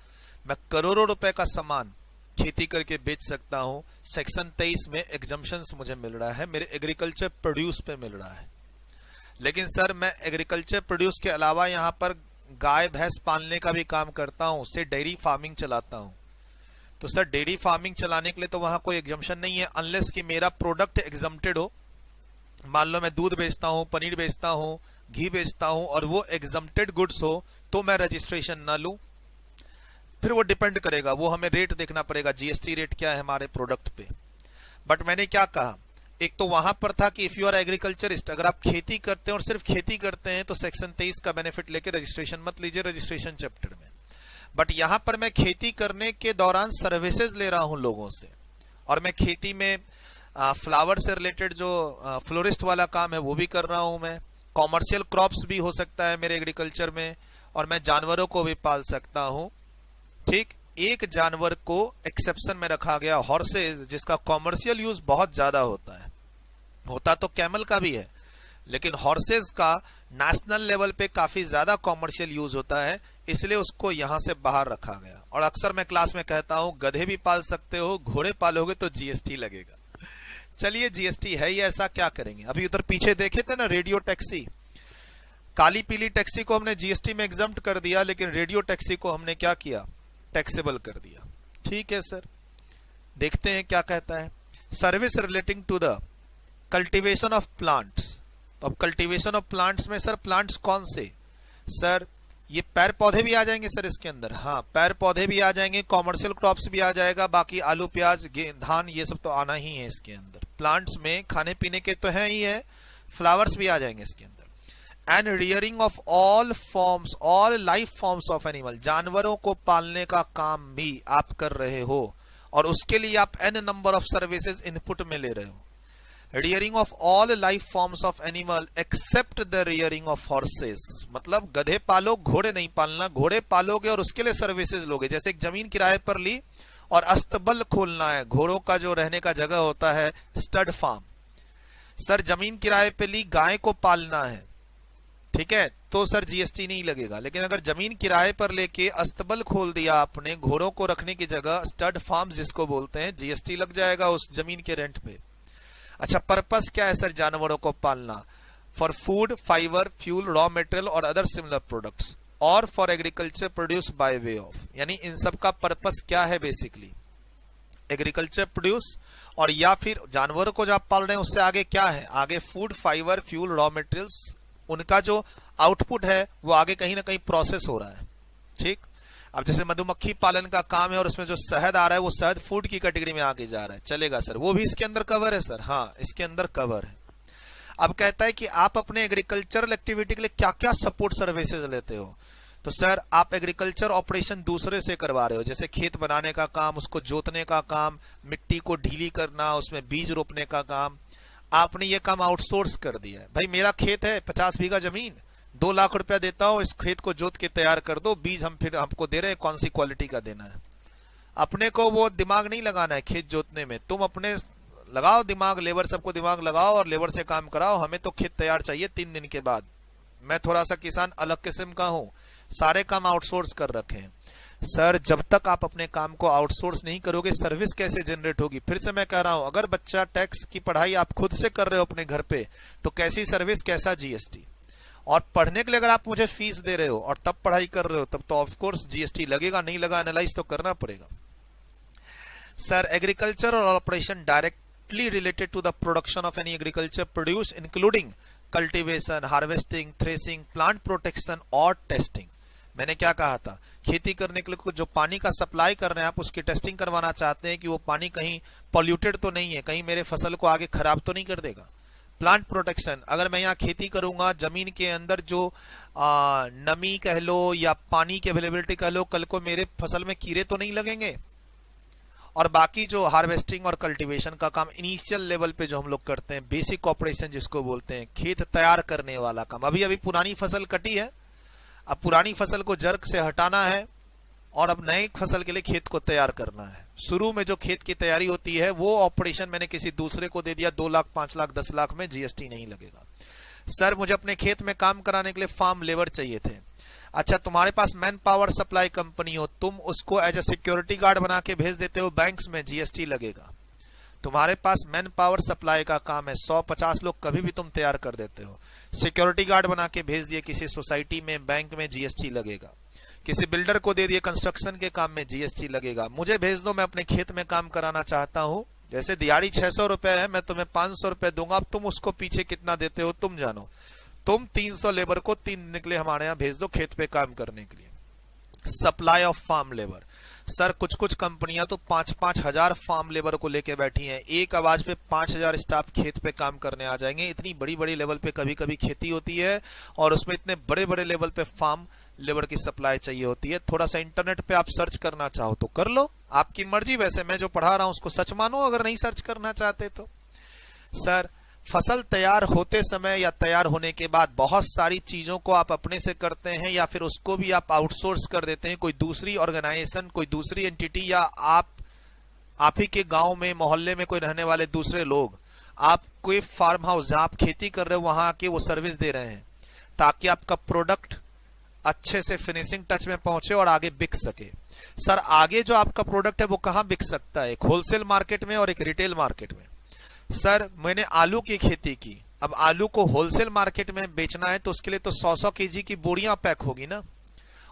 Speaker 1: मैं करोड़ों रुपए का सामान खेती करके बेच सकता हूं। सेक्शन 23 में एग्जम्पशंस मुझे मिल रहा है, मेरे एग्रीकल्चर प्रोड्यूस पे मिल रहा है। लेकिन सर मैं एग्रीकल्चर प्रोड्यूस के अलावा यहाँ पर गाय भैंस पालने का भी काम करता हूँ, उससे डेयरी फार्मिंग चलाता हूँ। तो सर डेयरी फार्मिंग चलाने के लिए तो वहां कोई एग्जम्पशन नहीं है, अनलेस कि मेरा प्रोडक्ट एग्जम्प्टेड हो। मान लो मैं दूध बेचता हूँ, पनीर बेचता हूँ, घी बेचता हूँ और वो एग्जम्प्टेड गुड्स हो, तो मैं रजिस्ट्रेशन ना लूं। फिर वो डिपेंड करेगा, वो हमें रेट देखना पड़ेगा, जीएसटी रेट क्या है हमारे प्रोडक्ट पे। बट मैंने क्या कहा, एक तो वहां पर था कि इफ यू आर एग्रीकल्चरिस्ट, अगर आप खेती करते हैं और सिर्फ खेती करते हैं तो सेक्शन 23 का बेनिफिट लेके रजिस्ट्रेशन मत लीजिए, रजिस्ट्रेशन चैप्टर में। बट यहां पर मैं खेती करने के दौरान सर्विसेज ले रहा हूं लोगों से, और मैं खेती में फ्लावर से रिलेटेड जो फ्लोरिस्ट वाला काम है वो भी कर रहा हूं मैं। कॉमर्शियल क्रॉप्स भी हो सकता है मेरे एग्रीकल्चर में, और मैं जानवरों को भी पाल सकता हूं। ठीक, एक जानवर को एक्सेप्शन में रखा गया, हॉर्सेज, जिसका कॉमर्शियल यूज बहुत ज्यादा होता तो कैमल का भी है, लेकिन हॉर्सेज का नेशनल लेवल पे काफी ज्यादा कॉमर्शियल यूज होता है, इसलिए उसको यहां से बाहर रखा गया। और अक्सर मैं क्लास में कहता हूं गधे भी पाल सकते हो, घोड़े पालोगे तो जीएसटी लगेगा। चलिए, जीएसटी है ही ऐसा, क्या करेंगे। अभी उधर पीछे देखे थे ना रेडियो टैक्सी, काली पीली टैक्सी को हमने जीएसटी में एग्जम्प्ट कर दिया, लेकिन रेडियो टैक्सी को हमने क्या किया, टैक्सेबल कर दिया। ठीक है सर, देखते हैं क्या कहता है। Service relating to the cultivation of plants. तो अब कल्टीवेशन ऑफ प्लांट्स में सर प्लांट्स कौन से? सर ये पैर पौधे भी आ जाएंगे सर इसके अंदर, हाँ पैर पौधे भी आ जाएंगे, कॉमर्शियल क्रॉप्स भी आ जाएगा, बाकी आलू प्याज धान ये सब तो आना ही है इसके अंदर। प्लांट्स में खाने पीने के तो है ही है, फ्लावर्स भी आ जाएंगे इसके अंदर। And rearing of all forms, all life forms of animal, जानवरों को पालने का काम भी आप कर रहे हो और उसके लिए आप an number of services input में ले रहे हो। Rearing of all life forms of animal except the rearing of horses, मतलब गधे पालो घोड़े नहीं पालना, घोड़े पालोगे और उसके लिए सर्विसेज लोगे। जैसे एक जमीन किराए पर ली और अस्तबल खोलना है, घोड़ों का जो रहने का जगह होता है, स्टड फार्म। सर जमीन किराए पे ली, गाय को पालना है, ठीक है, तो सर जीएसटी नहीं लगेगा। लेकिन अगर जमीन किराए पर लेके अस्तबल खोल दिया आपने, घोड़ों को रखने की जगह, स्टड फार्म जिसको बोलते हैं, जीएसटी लग जाएगा उस जमीन के रेंट पे। अच्छा, पर्पस क्या है सर जानवरों को पालना? For food, fibre, fuel, raw material और अदर सिमिलर प्रोडक्ट्स, और for agriculture produce by way of, यानी इन सब का पर्पस क्या है बेसिकली? एग्रीकल्चर प्रोड्यूस, और या फिर जानवरों को जो आप पाल रहे हैं उससे आगे क्या है? आगे food, fibre, fuel, raw materials, उनका जो आउटपुट है वो आगे कहीं ना कहीं प्रोसेस हो रहा है, ठीक। अब जैसे मधुमक्खी पालन का काम है और उसमें जो शहद आ रहा है वो शहद फूड की कैटेगरी में आगे जा रहा है, चलेगा सर, वो भी इसके अंदर कवर है सर, हाँ इसके अंदर कवर है। अब कहता है कि आप अपने एग्रीकल्चरल एक्टिविटी के लिए क्या क्या सपोर्ट सर्विसेज लेते हो। तो सर आप एग्रीकल्चर ऑपरेशन दूसरे से करवा रहे हो, जैसे खेत बनाने का काम, उसको जोतने का काम, मिट्टी को ढीली करना, उसमें बीज रोपने का काम, आपने ये काम आउटसोर्स कर दिया है। भाई मेरा खेत है 50 बीघा जमीन, 2 लाख रुपया देता हूं, इस खेत को जोत के तैयार कर दो, बीज हम फिर हमको दे रहे हैं, कौन सी क्वालिटी का देना है। अपने को वो दिमाग नहीं लगाना है खेत जोतने में, तुम अपने लगाओ दिमाग, लेबर सबको दिमाग लगाओ और लेबर से काम कराओ, हमें तो खेत तैयार चाहिए 3 दिन के बाद। मैं थोड़ा सा किसान अलग किस्म का हूं, सारे काम आउटसोर्स कर रखे हैं। सर जब तक आप अपने काम को आउटसोर्स नहीं करोगे, सर्विस कैसे जनरेट होगी? फिर से मैं कह रहा हूं, अगर बच्चा टैक्स की पढ़ाई आप खुद से कर रहे हो अपने घर पे, तो कैसी सर्विस, कैसा जीएसटी? और पढ़ने के लिए अगर आप मुझे फीस दे रहे हो और तब पढ़ाई कर रहे हो, तब तो ऑफ कोर्स जीएसटी लगेगा, नहीं लगा एनालाइज तो करना पड़ेगा। सर एग्रीकल्चर और operation directly related to the production of any agriculture produce including cultivation, harvesting, threshing, plant protection और टेस्टिंग। मैंने क्या कहा था, खेती करने के लिए जो पानी का सप्लाई कर रहे हैं आप, उसकी टेस्टिंग करवाना चाहते हैं कि वो पानी कहीं पॉल्यूटेड तो नहीं है, कहीं मेरे फसल को आगे खराब तो नहीं कर देगा। प्लांट प्रोटेक्शन, अगर मैं यहाँ खेती करूंगा, जमीन के अंदर जो नमी कह लो या पानी की अवेलेबिलिटी कह लो, कल को मेरे फसल में कीड़े तो नहीं लगेंगे। और बाकी जो हार्वेस्टिंग और कल्टीवेशन का काम इनिशियल लेवल पे जो हम लोग करते हैं, बेसिक ऑपरेशन जिसको बोलते हैं, खेत तैयार करने वाला काम। अभी अभी पुरानी फसल कटी है, अब पुरानी फसल को जड़ से हटाना है और अब नई फसल के लिए खेत को तैयार करना है। शुरू में जो खेत की तैयारी होती है वो ऑपरेशन मैंने किसी दूसरे को दे दिया, 2 लाख, 5 लाख, 10 लाख में जीएसटी नहीं लगेगा। सर मुझे अपने खेत में काम कराने के लिए फार्म लेबर चाहिए थे। अच्छा, तुम्हारे पास मैन पावर सप्लाई कंपनी हो, तुम उसको एज ए सिक्योरिटी गार्ड बना के भेज देते हो बैंक्स में, जीएसटी लगेगा। तुम्हारे पास मैन पावर सप्लाई का काम है, 100-50 लोग कभी भी तुम तैयार कर देते हो, सिक्योरिटी गार्ड बना के भेज दिए किसी सोसाइटी में, बैंक में जीएसटी लगेगा। किसी बिल्डर को दे दिए कंस्ट्रक्शन के काम में, जीएसटी लगेगा। मुझे भेज दो, मैं अपने खेत में काम कराना चाहता हूं, जैसे दिहाड़ी 600 रुपए है, मैं तुम्हें 500 रुपए दूंगा, अब तुम उसको पीछे कितना देते हो तुम जानो। तुम 300 लेबर को 3 दिन के लिए हमारे यहाँ भेज दो खेत पे काम करने के लिए। Supply of farm labour, sir कुछ कुछ कंपनियां तो 5-5 हजार फार्म लेबर को लेके बैठी हैं, एक आवाज पे 5000 स्टाफ खेत पे काम करने आ जाएंगे। इतनी बड़ी बड़ी लेवल पे कभी कभी खेती होती है और उसमें इतने बड़े बड़े लेवल पे फार्म लेबर की सप्लाई चाहिए होती है। थोड़ा सा इंटरनेट पे आप सर्च करना चाहो तो कर लो, आपकी मर्जी। वैसे मैं जो पढ़ा रहा हूं उसको सच मानो, अगर नहीं सर्च करना चाहते तो। सर फसल तैयार होते समय या तैयार होने के बाद बहुत सारी चीजों को आप अपने से करते हैं या फिर उसको भी आप आउटसोर्स कर देते हैं, कोई दूसरी ऑर्गेनाइजेशन, कोई दूसरी एंटिटी, या आप ही के गांव में, मोहल्ले में कोई रहने वाले दूसरे लोग, आप कोई फार्म हाउस जहां आप खेती कर रहे हो वहां आके वो सर्विस दे रहे हैं ताकि आपका प्रोडक्ट अच्छे से फिनिशिंग टच में पहुंचे और आगे बिक सके। सर आगे जो आपका प्रोडक्ट है वो कहां बिक सकता है? एक होलसेल मार्केट में और एक रिटेल मार्केट में। सर मैंने आलू की खेती की, अब आलू को होलसेल मार्केट में बेचना है तो उसके लिए तो 100-100 केजी की बोरियां पैक होगी ना,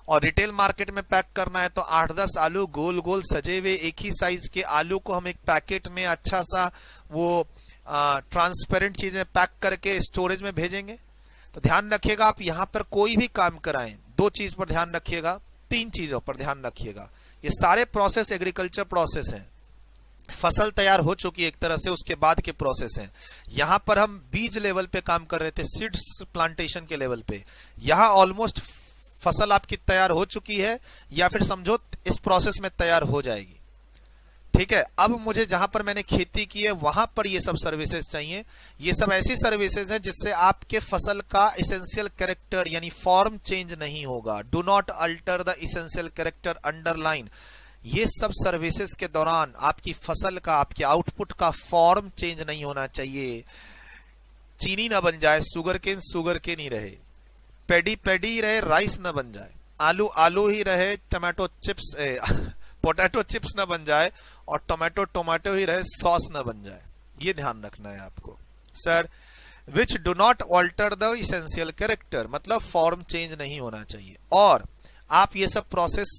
Speaker 1: और रिटेल मार्केट में पैक करना है तो 8-10 आलू गोल गोल सजे हुए एक ही साइज के आलू को हम एक पैकेट में अच्छा सा वो ट्रांसपेरेंट चीज में पैक करके स्टोरेज में भेजेंगे। तो ध्यान रखिएगा, आप यहां पर कोई भी काम कराएं, दो चीज पर ध्यान रखिएगा, तीन चीजों पर ध्यान रखिएगा। ये सारे प्रोसेस एग्रीकल्चर प्रोसेस हैं। फसल तैयार हो चुकी है एक तरह से, उसके बाद के प्रोसेस हैं। यहां पर हम बीज लेवल पे काम कर रहे थे, सीड्स प्लांटेशन के लेवल पे। यहां ऑलमोस्ट फसल आपकी तैयार हो चुकी है, या फिर समझो इस प्रोसेस में तैयार हो जाएगी। ठीक है, अब मुझे जहां पर मैंने खेती की है वहां पर ये सब सर्विसेज चाहिए। ये सब ऐसी सर्विसेज हैं जिससे आपके फसल का इसेंशियल कैरेक्टर यानी फॉर्म चेंज नहीं होगा। Do not alter the essential character, underline. ये सब सर्विसेज के दौरान आपकी फसल का, आपके आउटपुट का फॉर्म चेंज नहीं होना चाहिए। चीनी ना बन जाए, सुगर केन ही रहे, पेडी ही रहे, राइस ना बन जाए, आलू ही रहे, पोटैटो चिप्स ना बन जाए, और टोमेटो ही रहे, सॉस ना बन जाए। ये ध्यान रखना है आपको। Sir, which do not alter the essential character, मतलब फॉर्म चेंज नहीं होना चाहिए। और आप ये सब प्रोसेस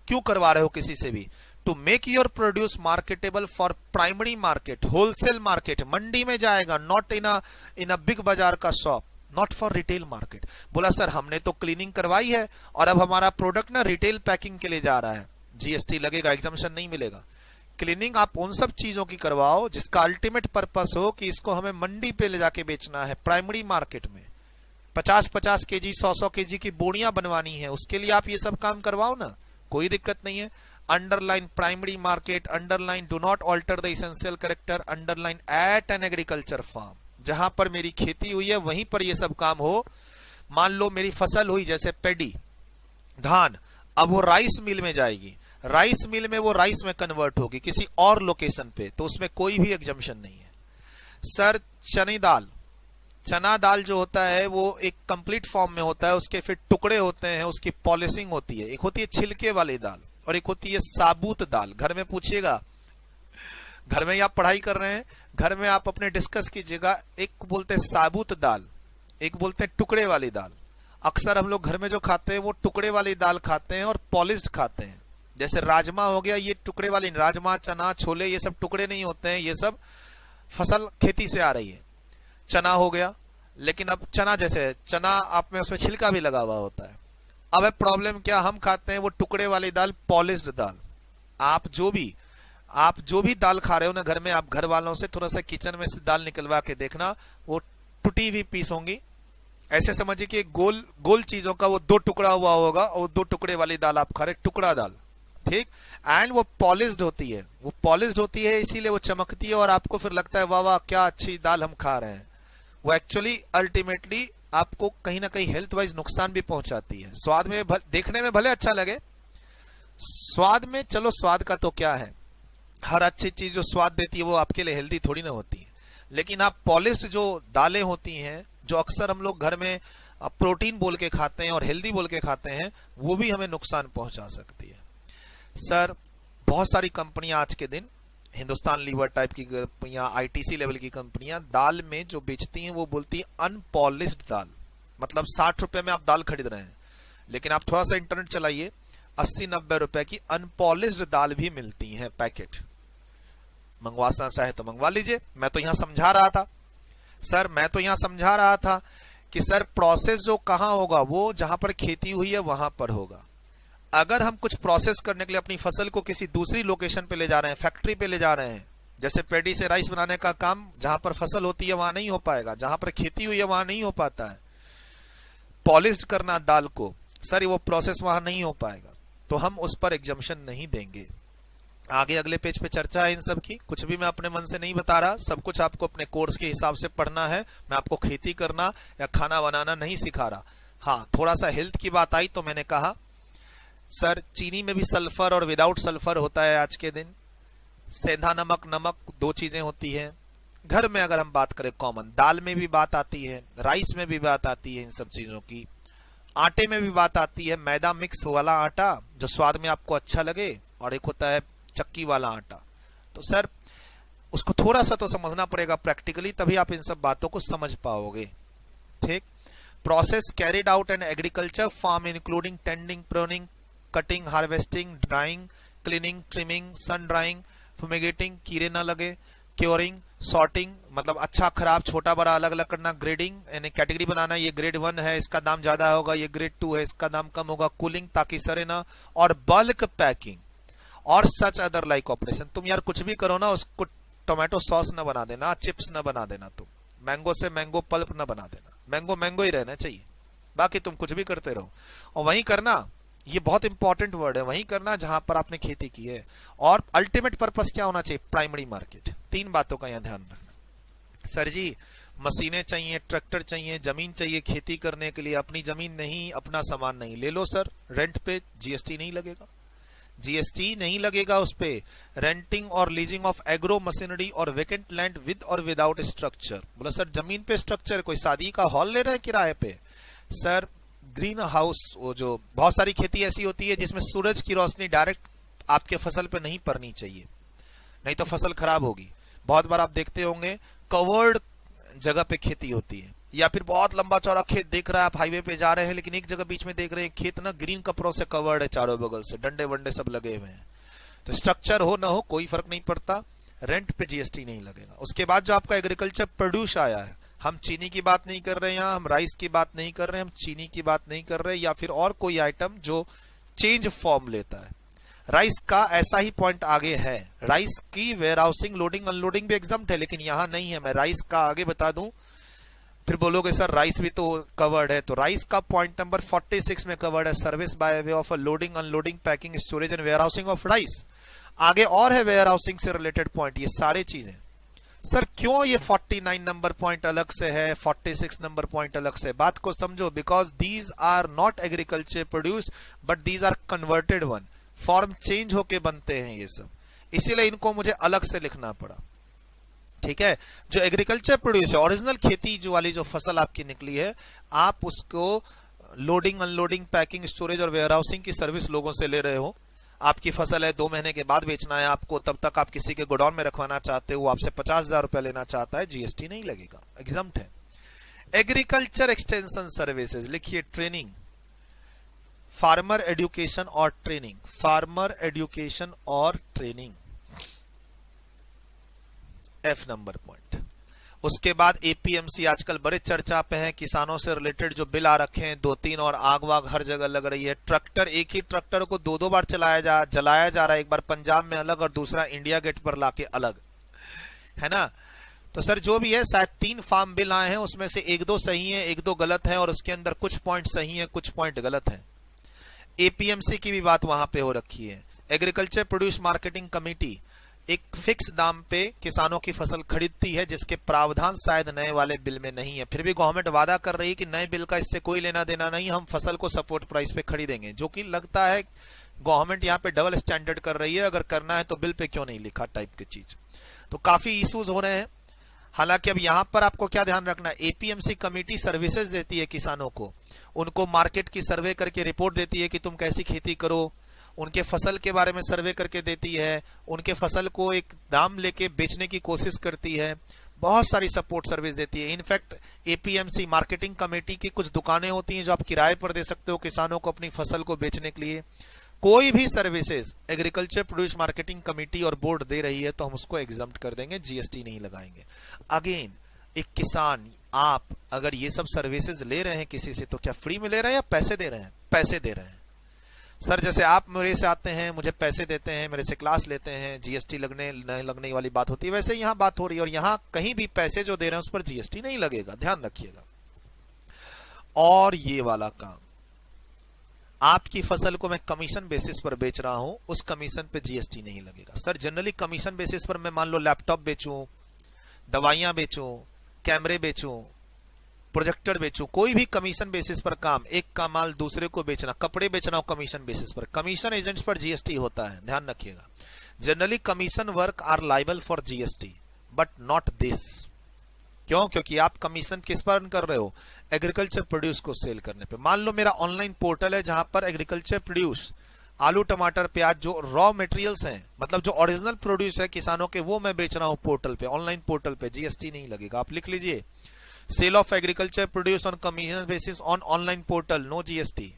Speaker 1: क्यों करवा रहे हो किसी से भी? To make your produce marketable for primary market, wholesale market, मंडी में जाएगा, not in a Big Bazaar का shop, not for retail market. बोला सर हमने तो क्लीनिंग करवाई है और अब हमारा प्रोडक्ट ना रिटेल पैकिंग के लिए जा रहा है, जीएसटी लगेगा, एग्जाम्पशन नहीं मिलेगा। क्लीनिंग आप उन सब चीजों की करवाओ जिसका अल्टीमेट पर्पस हो कि इसको हमें मंडी पे ले जाके बेचना है, प्राइमरी मार्केट में 50-50 केजी 100-100 केजी की बोरियां बनवानी है, उसके लिए आप ये सब काम करवाओ ना, कोई दिक्कत नहीं है। Underline primary market, underline do not alter the essential character, underline at an agriculture farm, जहां पर मेरी खेती हुई है वहीं पर ये सब काम हो। मान लो मेरी फसल हुई जैसे पेडी, धान, अब वो राइस मिल में जाएगी, राइस मिल में वो राइस में कन्वर्ट होगी किसी और लोकेशन पे, तो उसमें कोई भी एग्जम्पशन नहीं है। सर, चना दाल जो होता है वो एक कंप्लीट फॉर्म में होता है, उसके फिर टुकड़े होते हैं, उसकी पॉलिशिंग होती है। एक होती है छिलके वाली दाल और एक होती है साबुत दाल। घर में पूछिएगा, घर में आप पढ़ाई कर रहे हैं, घर में आप अपने डिस्कस कीजिएगा, एक बोलते हैं साबुत दाल, एक बोलते हैं टुकड़े वाली दाल। अक्सर हम लोग घर में जो खाते हैं वो टुकड़े वाली दाल खाते हैं और पॉलिश्ड खाते हैं। जैसे राजमा हो गया, ये टुकड़े वाली, राजमा, चना, छोले, ये सब टुकड़े नहीं होते हैं, ये सब फसल खेती से आ रही है। चना हो गया, लेकिन अब चना जैसे चना आप में उसमें छिलका भी लगा हुआ होता है। अब है प्रॉब्लम क्या, हम खाते हैं वो टुकड़े वाली दाल, पॉलिश्ड दाल। आप जो भी दाल खा रहे हो ना घर में, आप घर वालों से थोड़ा सा किचन में से दाल निकलवा के देखना, वो टूटी हुई पीस होंगी। ऐसे समझिए कि गोल चीजों का वो 2 टुकड़ा हुआ होगा और 2 टुकड़े वाली दाल आप खा रहे, टुकड़ा दाल, ठीक। एंड वो पॉलिश्ड होती है, इसीलिए वो चमकती है और आपको फिर लगता है वाह वाह क्या अच्छी दाल हम खा रहे हैं। वो एक्चुअली अल्टीमेटली आपको कहीं ना कहीं हेल्थ वाइज नुकसान भी पहुंचाती है। स्वाद में देखने में भले अच्छा लगे, स्वाद में चलो स्वाद का तो क्या है, हर अच्छी चीज जो स्वाद देती है वो आपके लिए हेल्दी थोड़ी ना होती है। लेकिन आप पॉलिश्ड जो दालें होती हैं, जो अक्सर हम लोग घर में प्रोटीन बोल के खाते हैं और हेल्दी बोल के खाते हैं, वो भी हमें नुकसान पहुंचा सकती है। सर, बहुत सारी कंपनियां आज के दिन, हिंदुस्तान लीवर टाइप की कंपनियां, आईटीसी लेवल की कंपनियां दाल में जो बेचती हैं वो बोलती है अनपॉलिश्ड दाल। मतलब 60 रुपए में आप दाल खरीद रहे हैं, लेकिन आप थोड़ा सा इंटरनेट चलाइए, 80-90 रुपए की अनपॉलिश्ड दाल भी मिलती है पैकेट। मंगवाना चाहे तो मंगवा लीजिए। मैं तो यहां समझा रहा था कि सर प्रोसेस जो कहां होगा, वो जहां पर खेती हुई है वहां पर होगा। अगर हम कुछ प्रोसेस करने के लिए अपनी फसल को किसी दूसरी लोकेशन पे ले जा रहे हैं, फैक्ट्री पे ले जा रहे हैं, जैसे पेडी से राइस बनाने का काम जहां पर फसल होती है वहां नहीं हो पाएगा, जहां पर खेती हुई है वहां नहीं हो पाता है। पॉलिश्ड करना दाल को, सर वो प्रोसेस वहां नहीं हो पाएगा, तो हम उस पर एग्जम्पशन नहीं देंगे। आगे अगले पेज पे चर्चा है इन सब की, कुछ भी मैं अपने मन से नहीं बता रहा, सब कुछ आपको अपने कोर्स के हिसाब से पढ़ना है। मैं आपको खेती करना या खाना बनाना नहीं सिखा रहा। हाँ, थोड़ा सा हेल्थ की बात आई तो मैंने कहा सर चीनी में भी सल्फर और विदाउट सल्फर होता है आज के दिन। सेंधा नमक 2 चीजें होती है। घर में अगर हम बात करें कॉमन, दाल में भी बात आती है, राइस में भी बात आती है, इन सब चीजों की। आटे में भी बात आती है, मैदा मिक्स वाला आटा जो स्वाद में आपको अच्छा लगे, और एक होता है चक्की वाला आटा। तो सर उसको थोड़ा सा तो समझना पड़ेगा प्रैक्टिकली, तभी आप इन सब बातों को समझ पाओगे, ठीक। Process carried out on agriculture farm including tending, pruning, cutting, harvesting, drying, cleaning, trimming, sun drying, fumigating, कीड़े ना लगे, क्योरिंग, सॉर्टिंग मतलब अच्छा खराब छोटा बड़ा अलग अलग करना, ग्रेडिंग यानी कैटेगरी बनाना, ये ग्रेड 1 है इसका दाम ज्यादा होगा, ये ग्रेड 2 है इसका दाम कम होगा, कूलिंग ताकि सड़े ना, और बल्क पैकिंग और सच अदर लाइक ऑपरेशन। तुम यार कुछ भी करो ना, उसको टोमेटो सॉस ना बना देना, चिप्स ना बना देना, तुम मैंगो से मैंगो पल्प ना बना देना, मैंगो मैंगो ही रहना चाहिए, बाकी तुम कुछ भी करते रहो। और वहीं करना, ये बहुत इंपॉर्टेंट वर्ड है, वहीं करना जहां पर आपने खेती की है। और अल्टीमेट पर्पस क्या होना चाहिए? Primary market. 3 बातों का यहां ध्यान रखना। सर जी मशीनें चाहिए, ट्रैक्टर चाहिए, जमीन चाहिए खेती करने के लिए, अपनी जमीन नहीं, अपना सामान नहीं, ले लो सर, रेंट पे जीएसटी नहीं लगेगा, जीएसटी नहीं लगेगा उस पे। रेंटिंग और लीजिंग ऑफ एग्रो मशीनरी और वेकेंट लैंड विद और विदाउट स्ट्रक्चर। बोला सर जमीन पे स्ट्रक्चर, कोई शादी का हॉल ले रहे हैं किराए पे? सर ग्रीन हाउस, वो जो बहुत सारी खेती ऐसी होती है जिसमें सूरज की रोशनी डायरेक्ट आपके फसल पे नहीं पड़नी चाहिए, नहीं तो फसल खराब होगी। बहुत बार आप देखते होंगे कवर्ड जगह पे खेती होती है, या फिर बहुत लंबा चौड़ा खेत देख रहा है, आप हाईवे पे जा रहे हैं लेकिन एक जगह बीच में देख रहे हैं खेत ना ग्रीन कपड़ों से कवर्ड है, चारों बगल से डंडे वंडे सब लगे हुए हैं। तो स्ट्रक्चर हो ना हो कोई फर्क नहीं पड़ता, रेंट पे जीएसटी नहीं लगेगा। उसके बाद जो आपका एग्रीकल्चर प्रोड्यूस आया है, हम चीनी की बात नहीं कर रहे हैं, हम राइस की बात नहीं कर रहे हैं, हम चीनी की बात नहीं कर रहे, या फिर और कोई आइटम जो चेंज फॉर्म लेता है। राइस का ऐसा ही पॉइंट आगे है, राइस की वेयर हाउसिंग लोडिंग अनलोडिंग भी एग्जम्प्ट है, लेकिन यहां नहीं है। मैं राइस का आगे बता दूं, फिर बोलोगे सर राइस भी तो कवर्ड है, तो राइस का पॉइंट नंबर 46 में कवर्ड है, service by way of loading unloading packing storage and warehousing of rice. आगे और है वेयर हाउसिंग से रिलेटेड पॉइंट, ये सारे चीजें। सर क्यों ये 49 नंबर पॉइंट अलग से है, 46 नंबर पॉइंट अलग से? बात को समझो, because these are not agriculture produce but these are converted one, form change होके बनते हैं ये सब, इसीलिए इनको मुझे अलग से लिखना पड़ा। ठीक है, जो एग्रीकल्चर प्रोड्यूस है, ओरिजिनल खेती जो वाली जो फसल आपकी निकली है, आप उसको लोडिंग अनलोडिंग पैकिंग स्टोरेज और वेयर हाउसिंग की सर्विस लोगों से ले रहे हो। आपकी फसल है 2 महीने के बाद बेचना है आपको, तब तक आप किसी के गोडाउन में रखवाना चाहते हो, वो आपसे 50,000 रुपए लेना चाहता है, जीएसटी नहीं लगेगा, एग्जम्प्ट है। एग्रीकल्चर एक्सटेंशन सर्विसेज, लिखिए ट्रेनिंग, फार्मर एजुकेशन और ट्रेनिंग, फार्मर एजुकेशन और ट्रेनिंग, F नंबर पॉइंट। उसके बाद एपीएमसी आजकल बड़े चर्चा पे है, किसानों से रिलेटेड जो बिल आ रखे हैं 2-3 और आग वाग हर जगह लग रही है। ट्रैक्टर, एक ही ट्रैक्टर को 2-2 बार जलाया जा रहा है, एक बार पंजाब में अलग और दूसरा इंडिया गेट पर लाके अलग, है ना। तो सर जो भी है, शायद 3 फार्म बिल आए हैं, उसमें से 1-2 सही है, 1-2 गलत है, और उसके अंदर कुछ पॉइंट सही है, कुछ पॉइंट गलत है। एपीएमसी की भी बात वहां पे हो रखी है। एग्रीकल्चर प्रोड्यूस मार्केटिंग कमेटी एक फिक्स दाम पे किसानों की फसल खरीदती है, जिसके प्रावधान शायद नए वाले बिल में नहीं है। फिर भी गवर्नमेंट वादा कर रही है कि नए बिल का इससे कोई लेना देना नहीं, हम फसल को सपोर्ट प्राइस पे खरीदेंगे, जो कि लगता है गवर्नमेंट यहाँ पे डबल स्टैंडर्ड कर रही है। अगर करना है तो बिल पे क्यों नहीं लिखा टाइप की चीज। तो काफी इश्यूज हो रहे हैं। हालांकि अब यहां पर आपको क्या ध्यान रखना है, एपीएमसी कमेटी सर्विसेज देती है किसानों को, उनको मार्केट की सर्वे करके रिपोर्ट देती है कि तुम कैसी खेती करो, उनके फसल के बारे में सर्वे करके देती है, उनके फसल को एक दाम लेके बेचने की कोशिश करती है, बहुत सारी सपोर्ट सर्विस देती है। इनफैक्ट एपीएमसी मार्केटिंग कमेटी की कुछ दुकानें होती हैं जो आप किराए पर दे सकते हो किसानों को अपनी फसल को बेचने के लिए। कोई भी services agriculture produce marketing committee और बोर्ड दे रही है तो हम उसको एग्जम्प्ट कर देंगे, जीएसटी नहीं लगाएंगे। अगेन एक किसान, आप अगर ये सब सर्विसेज ले रहे हैं किसी से तो क्या फ्री में ले रहे हैं या पैसे दे रहे हैं? पैसे दे रहे हैं। सर जैसे आप मेरे से आते हैं, मुझे पैसे देते हैं, मेरे से क्लास लेते हैं, जीएसटी लगने वाली बात होती है, वैसे यहां बात हो रही है। और यहां कहीं भी पैसे जो दे रहे हैं उस पर जीएसटी नहीं लगेगा, ध्यान रखिएगा। और ये वाला काम, आपकी फसल को मैं कमीशन बेसिस पर बेच रहा हूं, उस कमीशन पे जीएसटी नहीं लगेगा। सर जनरली कमीशन बेसिस पर मैं मान लो लैपटॉप बेचूं, दवाइयां बेचूं, कैमरे बेचूं, प्रोजेक्टर बेचूं, कोई भी कमीशन बेसिस पर काम, एक का माल दूसरे को बेचना, कपड़े बेचना हो कमीशन बेसिस पर, कमीशन एजेंट्स पर जीएसटी होता है, ध्यान रखिएगा। Generally commission work are liable for GST but not this. क्यों? क्योंकि आप कमीशन किस पर अर्न कर रहे हो? एग्रीकल्चर प्रोड्यूस को सेल करने पे। मान लो मेरा ऑनलाइन पोर्टल है जहां पर एग्रीकल्चर प्रोड्यूस, आलू टमाटर प्याज जो रॉ मटेरियल्स हैं, मतलब जो ओरिजिनल प्रोड्यूस है किसानों के, वो मैं बेच रहा हूं पोर्टल पे, ऑनलाइन पोर्टल पे, जीएसटी नहीं लगेगा। आप लिख लीजिए, sale of agriculture produce on commission basis on online portal, no GST.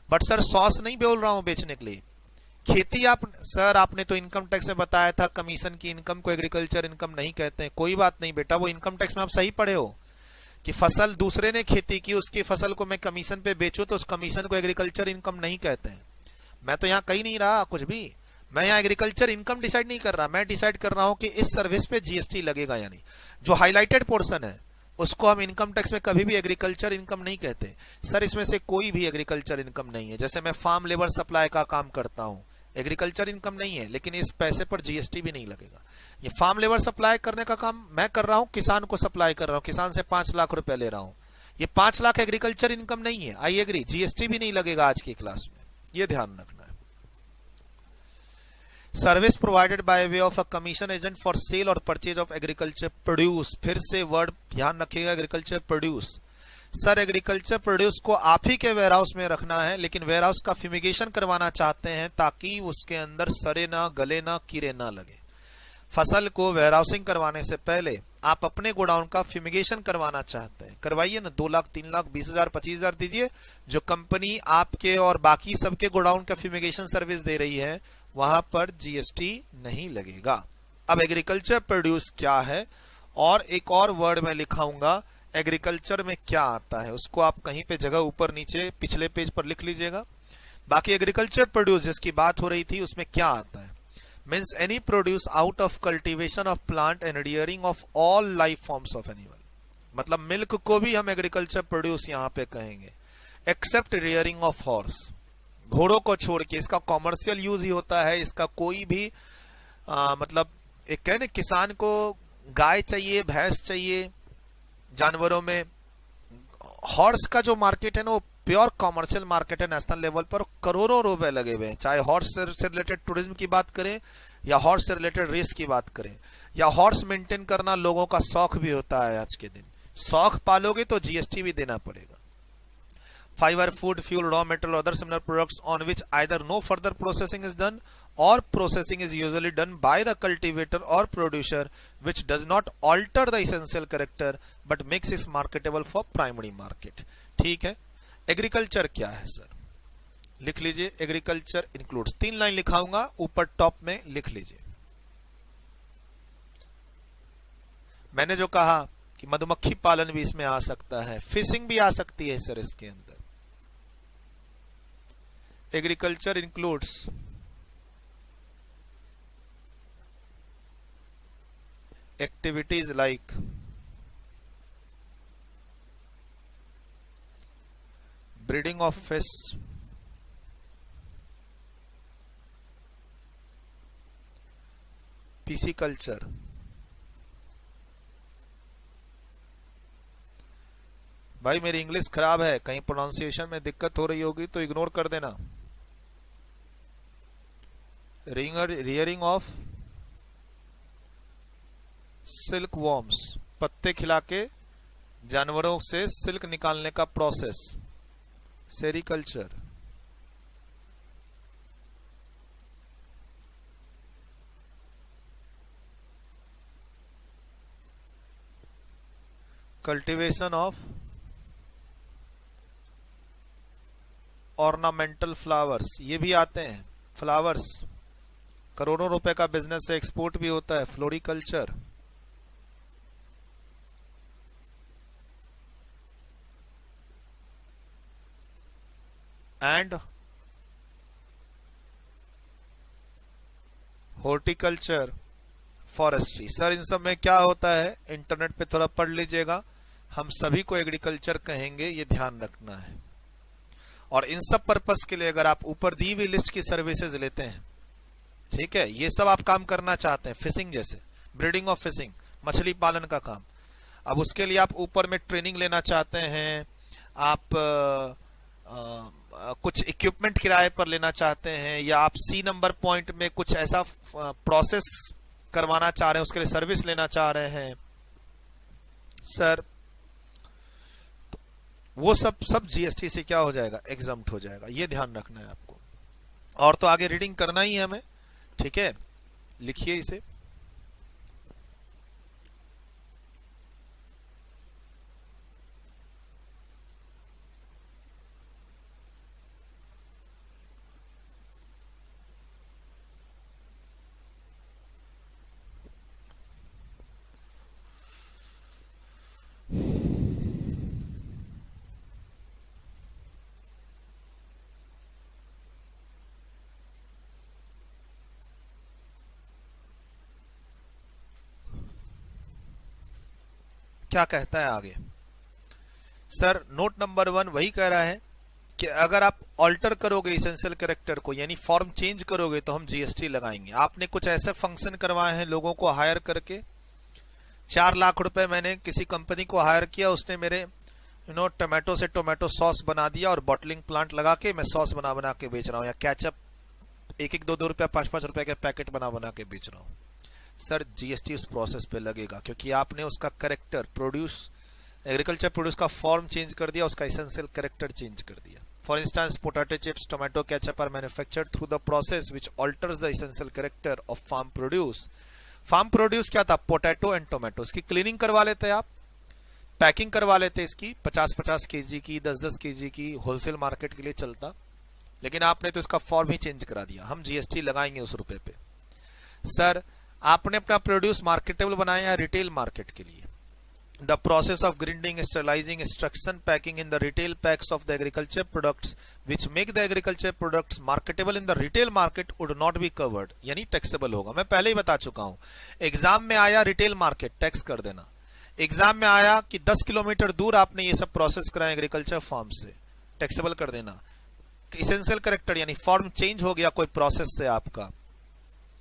Speaker 1: But sir sauce नहीं बोल रहा हूं बेचने के लिए, खेती आप सर आपने तो इनकम टैक्स में बताया था कमीशन की इनकम को एग्रीकल्चर इनकम नहीं कहते हैं। कोई बात नहीं बेटा, वो इनकम टैक्स में आप सही पढ़े हो कि फसल दूसरे ने खेती की, उसकी फसल को मैं कमीशन पे बेचूं तो उस कमीशन को एग्रीकल्चर इनकम नहीं कहते हैं। मैं तो यहाँ कहीं नहीं रहा कुछ भी, मैं यहाँ एग्रीकल्चर इनकम डिसाइड नहीं कर रहा, मैं डिसाइड कर रहा हूं कि इस सर्विस पे जीएसटी लगेगा या नहीं। जो हाईलाइटेड पोर्शन है उसको हम इनकम टैक्स में कभी भी एग्रीकल्चर इनकम नहीं कहते। सर इसमें से कोई भी एग्रीकल्चर इनकम नहीं है। जैसे मैं फार्म लेबर सप्लाई का काम करता हूं, एग्रीकल्चर इनकम नहीं है, लेकिन इस पैसे पर जीएसटी भी नहीं लगेगा। ये फार्म लेबर सप्लाई करने का काम मैं कर रहा हूं, किसान को सप्लाई कर रहा हूं, किसान से 5 लाख रुपए ले रहा हूं, ये 5 लाख एग्रीकल्चर इनकम नहीं है। आई एग्री, जीएसटी भी नहीं लगेगा आज की क्लास में, ये ध्यान रखना है। Service provided by way of a commission agent for sale और परचेज ऑफ एग्रीकल्चर प्रोड्यूस। फिर से वर्ड ध्यान रखिएगा, agriculture produce. Sir agriculture produce को आप ही के वेयर हाउस में रखना है, लेकिन वेयर हाउस का फ्यूमिगेशन करवाना चाहते हैं ताकि उसके अंदर सड़े ना, गले ना, कीड़े ना लगे। फसल को वेयर हाउसिंग करवाने से पहले आप अपने गोडाउन का फ्यूमिगेशन करवाना चाहते हैं, करवाइए ना। 2 लाख, 3 लाख, 20,000, 25,000 दीजिए। जो कंपनी आपके और बाकी सबके गोडाउन का फ्यूमिगेशन सर्विस दे रही है वहां पर जीएसटी नहीं लगेगा। अब एग्रीकल्चर प्रोड्यूस क्या है, और एक और वर्ड मैं लिखाऊंगा एग्रीकल्चर में क्या आता है, उसको आप कहीं पे जगह ऊपर नीचे पिछले पेज पर लिख लीजिएगा। बाकी एग्रीकल्चर प्रोड्यूस जिसकी बात हो रही थी उसमें क्या आता है, means any produce out of cultivation of plant and rearing of all life forms of animal. मतलब मिल्क को भी हम एग्रीकल्चर प्रोड्यूस यहां पे कहेंगे, एक्सेप्ट रियरिंग ऑफ हॉर्स। घोड़ों को छोड़ के, इसका कॉमर्शियल यूज ही होता है, इसका कोई भी मतलब एक कहने किसान को गाय चाहिए, भैंस चाहिए, जानवरों में हॉर्स का जो मार्केट है ना वो प्योर कॉमर्शियल मार्केट है नेशनल लेवल पर। करोड़ों रुपए लगे हुए हैं, चाहे हॉर्स से रिलेटेड टूरिज्म की बात करें या हॉर्स से रिलेटेड रेस की बात करें, या हॉर्स मेंटेन करना लोगों का शौक भी होता है आज के दिन। शौक पालोगे तो जीएसटी भी देना पड़ेगा। Fiber, food, fuel, raw material, other similar products on which either no further processing is done or processing is usually done by the cultivator or producer, which does not alter the essential character but makes it marketable for primary market। ठीक है। Agriculture क्या है sir, लिख लीजिए। Agriculture includes, 3 line लिखाऊंगा, ऊपर top में लिख लीजिए। मैंने जो कहा कि मधुमक्खी पालन भी इसमें आ सकता है, फिशिंग भी आ सकती है सर इसके अंदर। Agriculture includes activities like breeding of fish, pisciculture, भाई मेरी इंग्लिश खराब है, कहीं प्रोनाउंसिएशन में दिक्कत हो रही होगी तो इग्नोर कर देना। रियरिंग ऑफ सिल्क वॉर्म्स, पत्ते खिला के जानवरों से सिल्क निकालने का process, sericulture. Cultivation of ornamental flowers, ये भी आते हैं फ्लावर्स, करोड़ों रुपए का बिजनेस है, एक्सपोर्ट भी होता है। Floriculture, and horticulture, forestry. Sir इन सब में क्या होता है इंटरनेट पे थोड़ा पढ़ लीजिएगा, हम सभी को एग्रीकल्चर कहेंगे, ये ध्यान रखना है। और इन सब पर्पस के लिए अगर आप ऊपर दी हुई लिस्ट की सर्विसेज लेते हैं, ठीक है, ये सब आप काम करना चाहते हैं, फिशिंग जैसे ब्रीडिंग ऑफ फिशिंग, मछली पालन का काम, अब उसके लिए आप ऊपर में ट्रेनिंग लेना चाहते हैं, आप कुछ इक्विपमेंट किराए पर लेना चाहते हैं, या आप सी नंबर पॉइंट में कुछ ऐसा प्रोसेस करवाना चाह रहे हैं, उसके लिए सर्विस लेना चाह रहे हैं सर, तो वो सब जीएसटी से क्या हो जाएगा, एग्जम्प्ट हो जाएगा। ये ध्यान रखना है आपको। और तो आगे रीडिंग करना ही है हमें, ठीक है, लिखिए इसे। क्या कहता है आगे। सर नोट नंबर 1 वही कह रहा है कि अगर आप ऑल्टर करोगे इसेंशियल कैरेक्टर को, यानी फॉर्म चेंज करोगे, तो हम जीएसटी लगाएंगे। आपने कुछ ऐसे फंक्शन करवाए हैं लोगों को हायर करके, 4 लाख रुपए मैंने किसी कंपनी को हायर किया, उसने मेरे टोमेटो से टोमेटो सॉस बना दिया और बॉटलिंग प्लांट लगा के मैं सॉस बना बना के बेच रहा हूँ, या केचप 1-1, 2-2 रुपया 5-5 रुपए के पैकेट बना बना के बेच रहा हूँ। सर जीएसटी उस प्रोसेस पे लगेगा, क्योंकि आपने उसका कैरेक्टर प्रोड्यूस, एग्रीकल्चर प्रोड्यूस का फॉर्म चेंज कर दिया, उसका एसेंशियल कैरेक्टर चेंज कर दिया। For instance potato chips, tomato ketchup are manufactured through the process which alters the essential character of farm produce. Farm produce क्या था? Potato and tomato. इसकी cleaning करवा लेते आप, पैकिंग करवा लेते इसकी 50-50 केजी की, 10-10 केजी की, होलसेल मार्केट के लिए चलता, लेकिन आपने तो इसका फॉर्म ही चेंज करा दिया। हम जीएसटी लगाएंगे उस रुपए पे। सर आपने अपना प्रोड्यूस मार्केटेबल बनाया है रिटेल मार्केट के लिए। The process of grinding, sterilizing, extraction, packing in the retail packs of the agriculture products which make the agriculture products marketable in the retail market would not be covered, यानी taxable होगा। मैं पहले ही बता चुका हूं, exam में आया retail market tax कर देना, एग्जाम में आया कि 10 किलोमीटर दूर आपने ये सब प्रोसेस कराया एग्रीकल्चर फार्म से, टैक्सेबल कर देना। इसेंशियल कैरेक्टर यानी फॉर्म चेंज हो गया कोई प्रोसेस से आपका,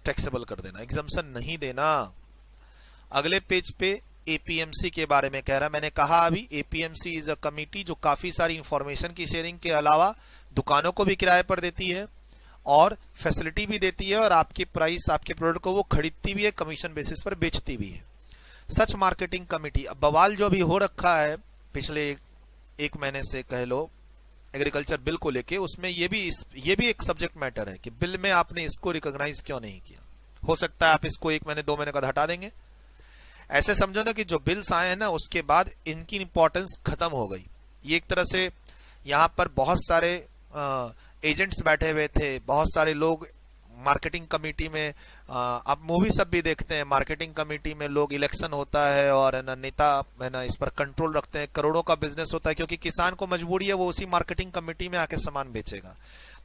Speaker 1: टैक्सेबल कर देना, एग्जाम्पशन नहीं देना। अगले पेज पे एपीएमसी के बारे में कह रहा है। मैंने कहा अभी एपीएमसी इज अ कमिटी जो काफी सारी इंफॉर्मेशन की शेयरिंग के अलावा दुकानों को भी किराए पर देती है और फैसिलिटी भी देती है, और आपके प्राइस, आपके प्रोडक्ट को वो खरीदती भी है, कमीशन बेसिस पर बेचती भी है। सच मार्केटिंग कमिटी। अब बवाल जो भी हो रखा है पिछले 1 महीने से कह लो एग्रीकल्चर बिल को लेके, उसमें ये भी एक सब्जेक्ट मैटर है कि बिल में आपने इसको रिकॉग्नाइज क्यों नहीं किया। हो सकता है आप इसको 1 महीने 2 महीने का हटा देंगे। ऐसे समझो ना कि जो बिल्स आए हैं ना उसके बाद इनकी इंपॉर्टेंस खत्म हो गई। ये एक तरह से यहाँ पर बहुत सारे एजेंट्स बैठे हुए थे, बहुत सारे लोग मार्केटिंग कमेटी में, आप मूवी सब भी देखते हैं, मार्केटिंग कमेटी में लोग, इलेक्शन होता है और ना नेता है ना इस पर कंट्रोल रखते हैं, करोड़ों का बिजनेस होता है, क्योंकि किसान को मजबूरी है वो उसी मार्केटिंग कमेटी में आके सामान बेचेगा।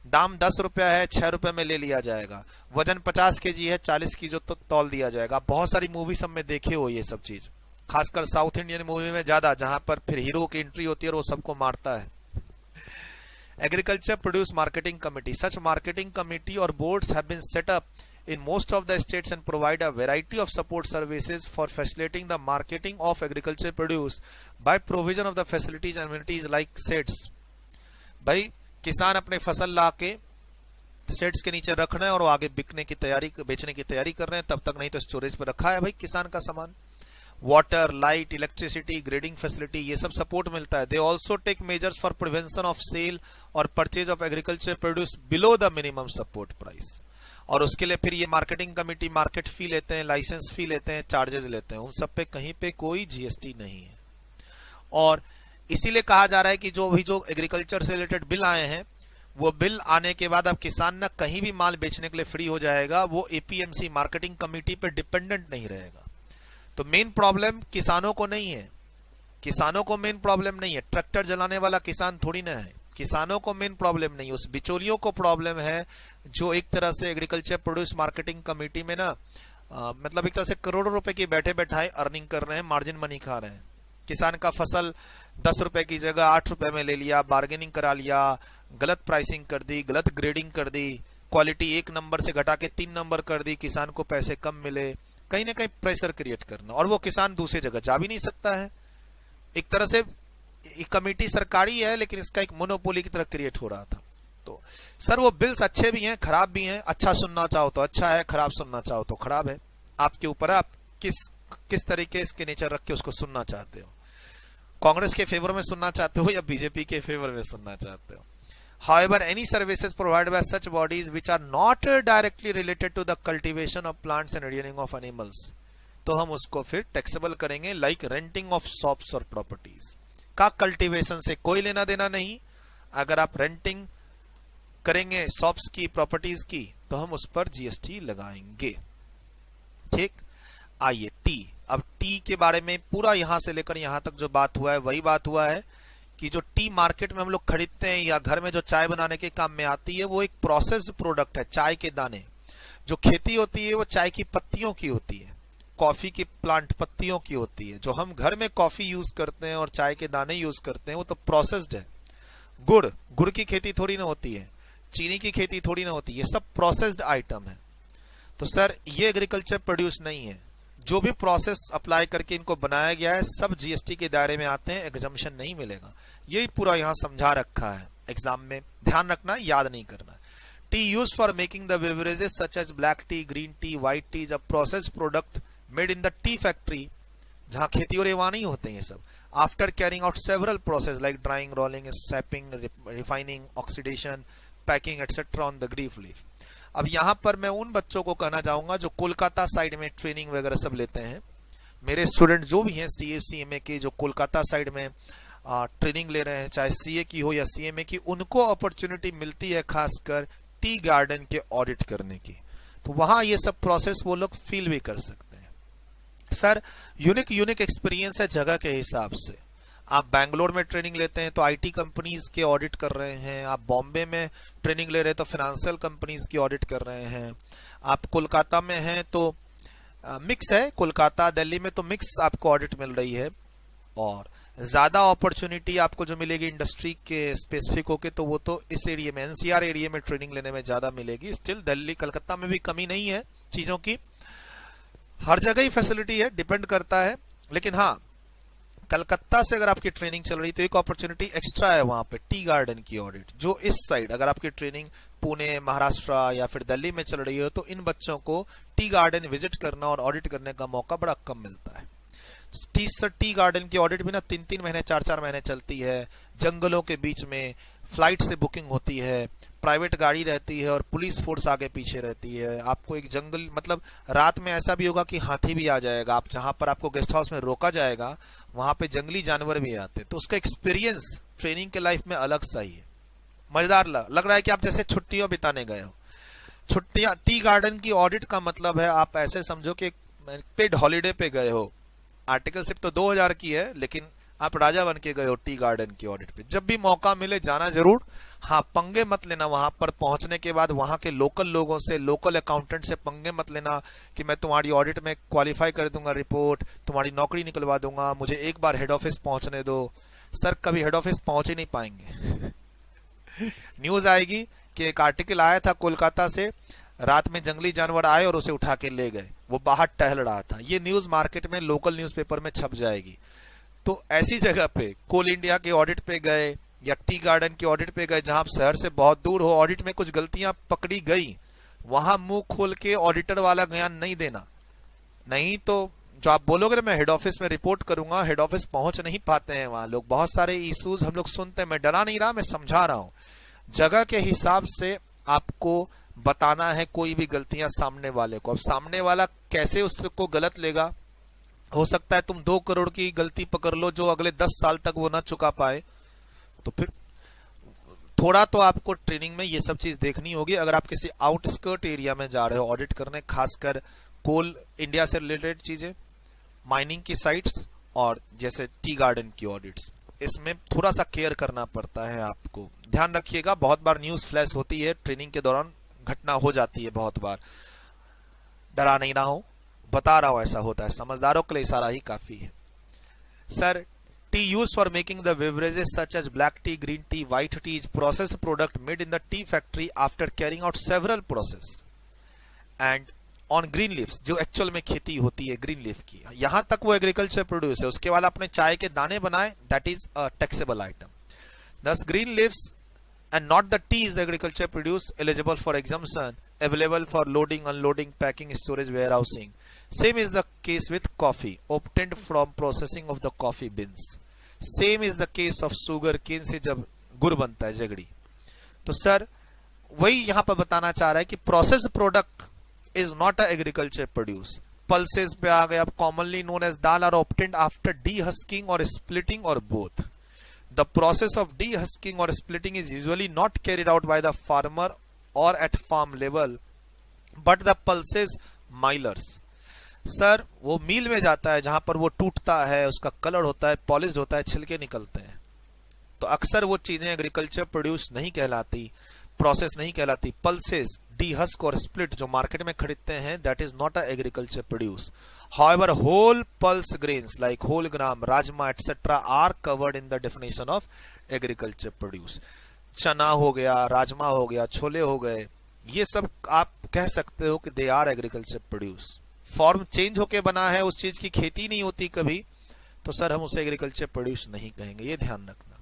Speaker 1: दाम 10 रुपया है, 6 रुपए में ले लिया जाएगा, वजन 50 केजी है, 40 की जो तो तौल दिया जाएगा। बहुत सारी मूवी सब में देखे हो ये सब चीज, खासकर साउथ इंडियन मूवी में ज्यादा, जहां पर फिर हीरो की एंट्री होती है और वो सबको मारता है। Agriculture Produce Marketing Committee. Such marketing committee or boards have been set up in most of the states and provide a variety of support services for facilitating the marketing of agriculture produce by provision of the facilities and amenities like sheds. भाई किसान अपने फसल ला के shades के नीचे रख रहे हैं और वो आगे बिकने की तैयारी, बेचने की तैयारी कर रहे हैं, तब तक नहीं तो स्टोरेज पर रखा है भाई किसान का सामान। Water, light, electricity, grading facility, ये सब सपोर्ट मिलता है। They also take measures for prevention of sale और purchase of agriculture produce below the minimum support price. और उसके लिए फिर ये मार्केटिंग कमेटी मार्केट फी लेते हैं, लाइसेंस फी लेते हैं, चार्जेस लेते हैं, उन सब पे कहीं पे कोई जीएसटी नहीं है। और इसीलिए कहा जा रहा है कि जो एग्रीकल्चर से रिलेटेड बिल आए हैं, वो बिल आने के बाद अब किसान ना कहीं भी माल बेचने के लिए फ्री हो जाएगा, वो एपीएमसी मार्केटिंग कमेटी पे डिपेंडेंट नहीं रहेगा। तो मेन प्रॉब्लम किसानों को नहीं है, किसानों को मेन प्रॉब्लम नहीं है, ट्रैक्टर जलाने वाला किसान थोड़ी ना है, किसानों को मेन प्रॉब्लम नहीं, उस बिचौलियों को प्रॉब्लम है जो एक तरह से एग्रीकल्चर प्रोड्यूस मार्केटिंग कमेटी में ना मतलब एक तरह से करोड़ों रुपए की बैठे बैठाए अर्निंग कर रहे हैं, मार्जिन मनी खा रहे हैं। किसान का फसल 10 रुपए की जगह 8 रुपए में ले लिया, बार्गेनिंग करा लिया, गलत प्राइसिंग कर दी, गलत ग्रेडिंग कर दी, क्वालिटी 1 नंबर से घटा के 3 नंबर कर दी, किसान को पैसे कम मिले, कहीं ना कहीं प्रेशर क्रिएट करना, और वो किसान दूसरी जगह जा भी नहीं सकता है। एक तरह से कमेटी सरकारी है लेकिन इसका एक मोनोपोली की तरह क्रिएट हो रहा था। तो सर वो बिल्स अच्छे भी हैं, खराब भी हैं, अच्छा सुनना चाहो तो अच्छा है, खराब सुनना चाहो तो खराब है, आपके ऊपर है, आप किस तरीके इसके नेचर रख के उसको सुनना चाहते हो। कांग्रेस के फेवर में सुनना चाहते हो या बीजेपी के फेवर में सुनना चाहते हो। However, any services provided by such bodies which are not directly related to the cultivation of plants and rearing of animals, तो हम उसको फिर टैक्सेबल करेंगे, like renting of shops और properties। का कल्टीवेशन से कोई लेना देना नहीं, अगर आप रेंटिंग करेंगे शॉप्स की, प्रॉपर्टीज की, तो हम उस पर जीएसटी लगाएंगे। ठीक, आइए टी। अब टी के बारे में पूरा यहां से लेकर यहां तक जो बात हुआ है वही बात हुआ है कि जो टी मार्केट में हम लोग खरीदते हैं या घर में जो चाय बनाने के काम में आती है, वो एक प्रोसेस्ड प्रोडक्ट है। चाय के दाने, जो खेती होती है वो चाय की पत्तियों की होती है, कॉफी की प्लांट पत्तियों की होती है। जो हम घर में कॉफी यूज करते हैं और चाय के दाने यूज करते हैं वो तो प्रोसेस्ड है। गुड़ की खेती थोड़ी ना होती है, चीनी की खेती थोड़ी ना होती है, ये सब प्रोसेस्ड आइटम है। तो सर ये एग्रीकल्चर प्रोड्यूस नहीं है। जो भी प्रोसेस अप्लाई करके इनको बनाया गया है सब जीएसटी के दायरे में आते हैं, एग्जम्पशन नहीं मिलेगा। यही पूरा यहाँ समझा रखा है, एग्जाम में ध्यान रखना, याद नहीं करना। Tea use for making the beverages such as black tea, green tea, white tea is a process product made in the tea factory, जहां खेती और वहां नहीं होते हैं ये सब। After carrying out several process like drying, rolling, sapping, refining, oxidation, packing etcetera on the green leaf. अब यहां पर मैं उन बच्चों को कहना चाहूंगा जो कोलकाता साइड में ट्रेनिंग वगैरह सब लेते हैं, मेरे स्टूडेंट जो भी हैं सीए सीएमए के, जो कोलकाता साइड में ट्रेनिंग ले रहे हैं, चाहे सीए की हो या सीएमए की, उनको अपॉर्चुनिटी मिलती है खासकर टी गार्डन के ऑडिट करने की। तो वहां ये सब प्रोसेस वो लोग फील भी कर सकते हैं। सर यूनिक एक्सपीरियंस है जगह के हिसाब से। आप बैंगलोर में ट्रेनिंग लेते हैं तो आईटी कंपनीज के ऑडिट कर रहे हैं, आप बॉम्बे में ट्रेनिंग ले रहे हैं तो फाइनेंशियल कंपनीज की ऑडिट कर रहे हैं, आप कोलकाता में हैं तो मिक्स है, कोलकाता दिल्ली में तो मिक्स आपको ऑडिट मिल रही है। और ज्यादा अपॉर्चुनिटी आपको जो मिलेगी इंडस्ट्री के स्पेसिफिक होके तो वो तो इस एरिया में, एनसीआर एरिया में ट्रेनिंग लेने में ज्यादा मिलेगी। स्टिल दिल्ली कलकत्ता में भी कमी नहीं है चीजों की, हर जगह ही फैसिलिटी है, डिपेंड करता है। लेकिन हाँ, कलकत्ता से अगर आपकी ट्रेनिंग चल रही तो एक अपॉर्चुनिटी एक्स्ट्रा है वहां पे टी गार्डन की ऑडिट। जो इस साइड अगर आपकी ट्रेनिंग पुणे, महाराष्ट्र या फिर दिल्ली में चल रही है तो इन बच्चों को टी गार्डन विजिट करना और ऑडिट करने का मौका बड़ा कम मिलता है। टी गार्डन की ऑडिट भी ना 3-3 महीने 4-4 महीने चलती है, जंगलों के बीच में, फ्लाइट से बुकिंग होती है, प्राइवेट गाड़ी रहती है और पुलिस फोर्स आगे पीछे रहती है। आपको एक जंगल, मतलब रात में ऐसा भी होगा कि हाथी भी आ जाएगा, आप जहां पर आपको गेस्ट हाउस में रोका जाएगा वहां पे जंगली जानवर भी आते हैं। तो उसका एक्सपीरियंस ट्रेनिंग के लाइफ में अलग सा ही है, मजेदार लग रहा है कि आप जैसे छुट्टियां बिताने गए हो। छुट्टियां, टी गार्डन की ऑडिट का मतलब है आप ऐसे समझो कि पेड हॉलीडे पे गए हो। आर्टिकलशिप तो 2000 की है लेकिन आप राजा बन के गए हो टी गार्डन की ऑडिट पे। जब भी मौका मिले जाना जरूर। हाँ, पंगे मत लेना वहां पर पहुंचने के बाद, वहां के लोकल लोगों से, लोकल अकाउंटेंट से पंगे मत लेना कि मैं तुम्हारी ऑडिट में क्वालिफाई कर दूंगा रिपोर्ट, तुम्हारी नौकरी निकलवा दूंगा, मुझे एक बार हेड ऑफिस पहुंचने दो। सर कभी हेड ऑफिस पहुंच ही नहीं पाएंगे। न्यूज आएगी कि एक आर्टिकल आया था कोलकाता से, रात में जंगली जानवर आए और उसे उठा के ले गए, वो बाहर टहल रहा था। ये न्यूज मार्केट में लोकल न्यूज़पेपर में छप जाएगी। तो ऐसी जगह पे कोल इंडिया के ऑडिट पे गए या टी गार्डन के ऑडिट पे गए जहां आप शहर से बहुत दूर हो, ऑडिट में कुछ गलतियां पकड़ी गई, वहां मुंह खोल के ऑडिटर वाला बयान नहीं देना। नहीं तो जो आप बोलोगे ना मैं हेड ऑफिस में रिपोर्ट करूंगा, हेड ऑफिस पहुंच नहीं पाते हैं वहां लोग। बहुत सारे इश्यूज हम लोग सुनते हैं। मैं डरा नहीं रहा, मैं समझा रहा हूं। जगह के हिसाब से आपको बताना है कोई भी गलतियां सामने वाले को। अब सामने वाला कैसे उसको गलत लेगा, हो सकता है तुम 2 करोड़ की गलती पकड़ लो जो अगले 10 साल तक वो ना चुका पाए, तो फिर थोड़ा तो आपको ट्रेनिंग में ये सब चीज देखनी होगी। अगर आप किसी आउटस्कर्ट एरिया में जा रहे हो ऑडिट करने, खासकर कोल इंडिया से रिलेटेड चीजें, माइनिंग की साइट्स और जैसे टी गार्डन की ऑडिट्स, इसमें थोड़ा सा केयर करना पड़ता है आपको। ध्यान रखिएगा, बहुत बार न्यूज फ्लैश होती है ट्रेनिंग के दौरान, घटना हो जाती है बहुत बार। डरा नहीं रहा हूं, बता रहा हूं ऐसा होता है। समझदारों के लिए इशारा ही काफी है। Sir tea use for making the beverages such as black tea, green tea, white tea is processed product made in the tea factory after carrying out several process and on green leaves, जो actual में खेती होती है green leaf की, यहां तक वो agriculture produce है। उसके बाद आपने चाय के दाने बनाए, that is a taxable item. This green leaves and not the tea is the agriculture produce eligible for exemption, available for loading, unloading, packing, storage, warehousing. Same is the case with coffee obtained from processing of the coffee beans. Same is the case of sugar cane से जब गुड़ बनता है, जगड़ी। तो sir वही यहां पर बताना चाह रहा है कि process product is not a agriculture produce. Pulses पे आ गए। अब commonly known as dal are obtained after dehusking और स्प्लिटिंग और both. The process of dehusking or splitting is usually not carried out by the farmer or at farm level, but the pulses millers. Sir वो मील में जाता है जहां पर वो टूटता है, उसका कलर होता है, पॉलिश्ड होता है, छिलके निकलते हैं। तो अक्सर वो चीजें एग्रीकल्चर प्रोड्यूस नहीं कहलाती, प्रोसेस नहीं कहलाती, पल्सेस डीहस्क और स्प्लिट जो मार्केट में खरीदते हैं, that is not a agriculture produce. However whole pulse grains like whole gram, rajma etcetera are covered in the definition of agriculture produce. चना हो गया, राजमा हो गया, छोले हो गए, ये सब आप कह सकते हो कि they are agriculture produce. Form change होके बना है, उस चीज की खेती नहीं होती कभी, तो सर हम उसे एग्रीकल्चर प्रोड्यूस नहीं कहेंगे, ये ध्यान रखना।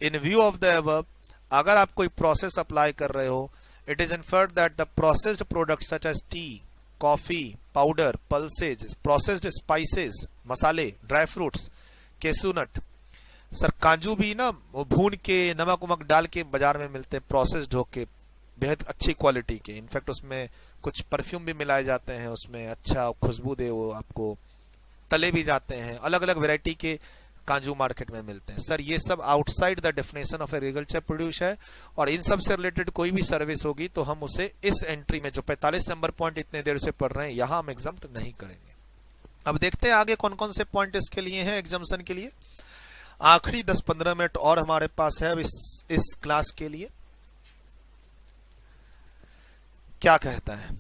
Speaker 1: In view of the above, अगर आप कोई प्रोसेस अप्लाई कर रहे हो, it is inferred that the processed product such as tea, coffee powder, pulses, processed spices, masale, dry fruits, cashew nut, sir काजू भी ना वो भून के नमक वमक डाल के बाजार में मिलते हैं, प्रोसेस्ड होके बेहद अच्छी क्वालिटी के, इनफैक्ट उसमें कुछ परफ्यूम भी मिलाए जाते हैं, उसमें अच्छा खुशबू दे वो आपको, तले भी जाते हैं, अलग अलग वैरायटी के काजू मार्केट में मिलते हैं। सर ये सब outside the definition of agriculture produce है, और इन सब से रिलेटेड कोई भी सर्विस होगी तो हम उसे इस एंट्री में जो 45 नंबर पॉइंट इतने देर से पढ़ रहे हैं यहां हम एग्जाम्प्ट नहीं करेंगे। अब देखते हैं आगे कौन कौन से पॉइंट इसके लिए हैं एग्जाम्शन के लिए। आखिरी 10-15 मिनट और हमारे पास है अब इस क्लास के लिए। क्या कहता है?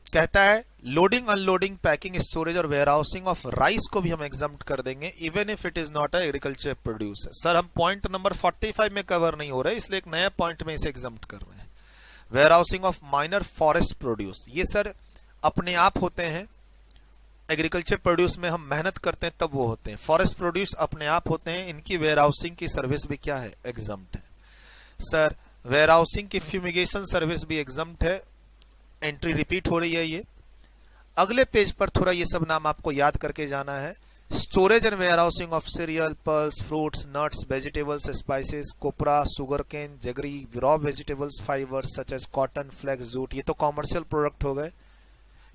Speaker 1: कहता है लोडिंग, अनलोडिंग, पैकिंग, स्टोरेज और वेयरहाउसिंग ऑफ राइस को भी हम एग्जाम्प्ट कर देंगे, even if it is not a agriculture produce. Sir हम पॉइंट नंबर 45 में कवर नहीं हो रहे, इसलिए एक नया पॉइंट में इसे एग्जाम्प्ट कर रहे हैं। Warehousing of minor forest produce, ये सर अपने आप होते हैं, एग्रीकल्चर प्रोड्यूस में हम मेहनत करते हैं तब वो होते हैं, फॉरेस्ट प्रोड्यूस अपने आप होते हैं, इनकी वेयरहाउसिंग की सर्विस भी क्या है? एग्जाम्प्ट है। सर वेयरहाउसिंग की फ्यूमिगेशन सर्विस भी एग्जाम्प्ट है। एंट्री रिपीट हो रही है ये। अगले पेज पर थोड़ा ये सब नाम आपको याद करके जाना है। Storage and warehousing of cereal, pulse, fruits, nuts, vegetables, spices, copra, sugar cane, jaggery, raw vegetables, fibres such as cotton, flax, jute, ये तो कॉमर्शियल प्रोडक्ट हो गए,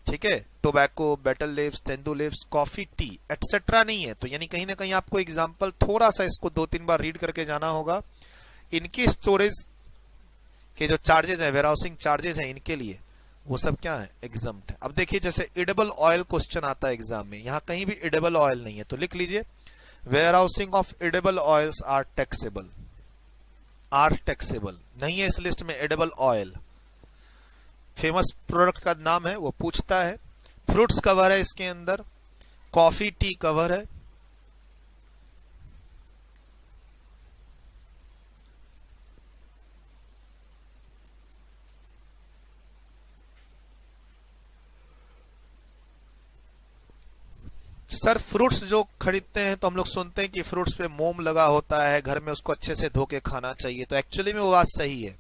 Speaker 1: ठीक है। Tobacco, betel leaves, tendu leaves, coffee, tea etcetera नहीं है, तो यानी कहीं ना कहीं आपको एग्जाम्पल थोड़ा सा इसको 2-3 बार रीड करके जाना होगा। इनकी स्टोरेज के जो चार्जेस है, वेयरहाउसिंग चार्जेस है, इनके लिए वो सब क्या है? एग्जाम्प्ट है। अब देखिए जैसे एडिबल ऑयल क्वेश्चन आता है एग्जाम में, यहां कहीं भी एडिबल ऑयल नहीं है, तो लिख लीजिए warehousing of edible oils are taxable, are taxable नहीं है इस लिस्ट में एडिबल ऑयल। फेमस प्रोडक्ट का नाम है वो पूछता है। फ्रूट्स कवर है इसके अंदर, कॉफी टी कवर है, सर फ्रूट्स जो खरीदते हैं तो हम लोग सुनते हैं कि फ्रूट्स पे मोम लगा होता है, घर में उसको अच्छे से धो के खाना चाहिए, तो एक्चुअली में वो बात सही है।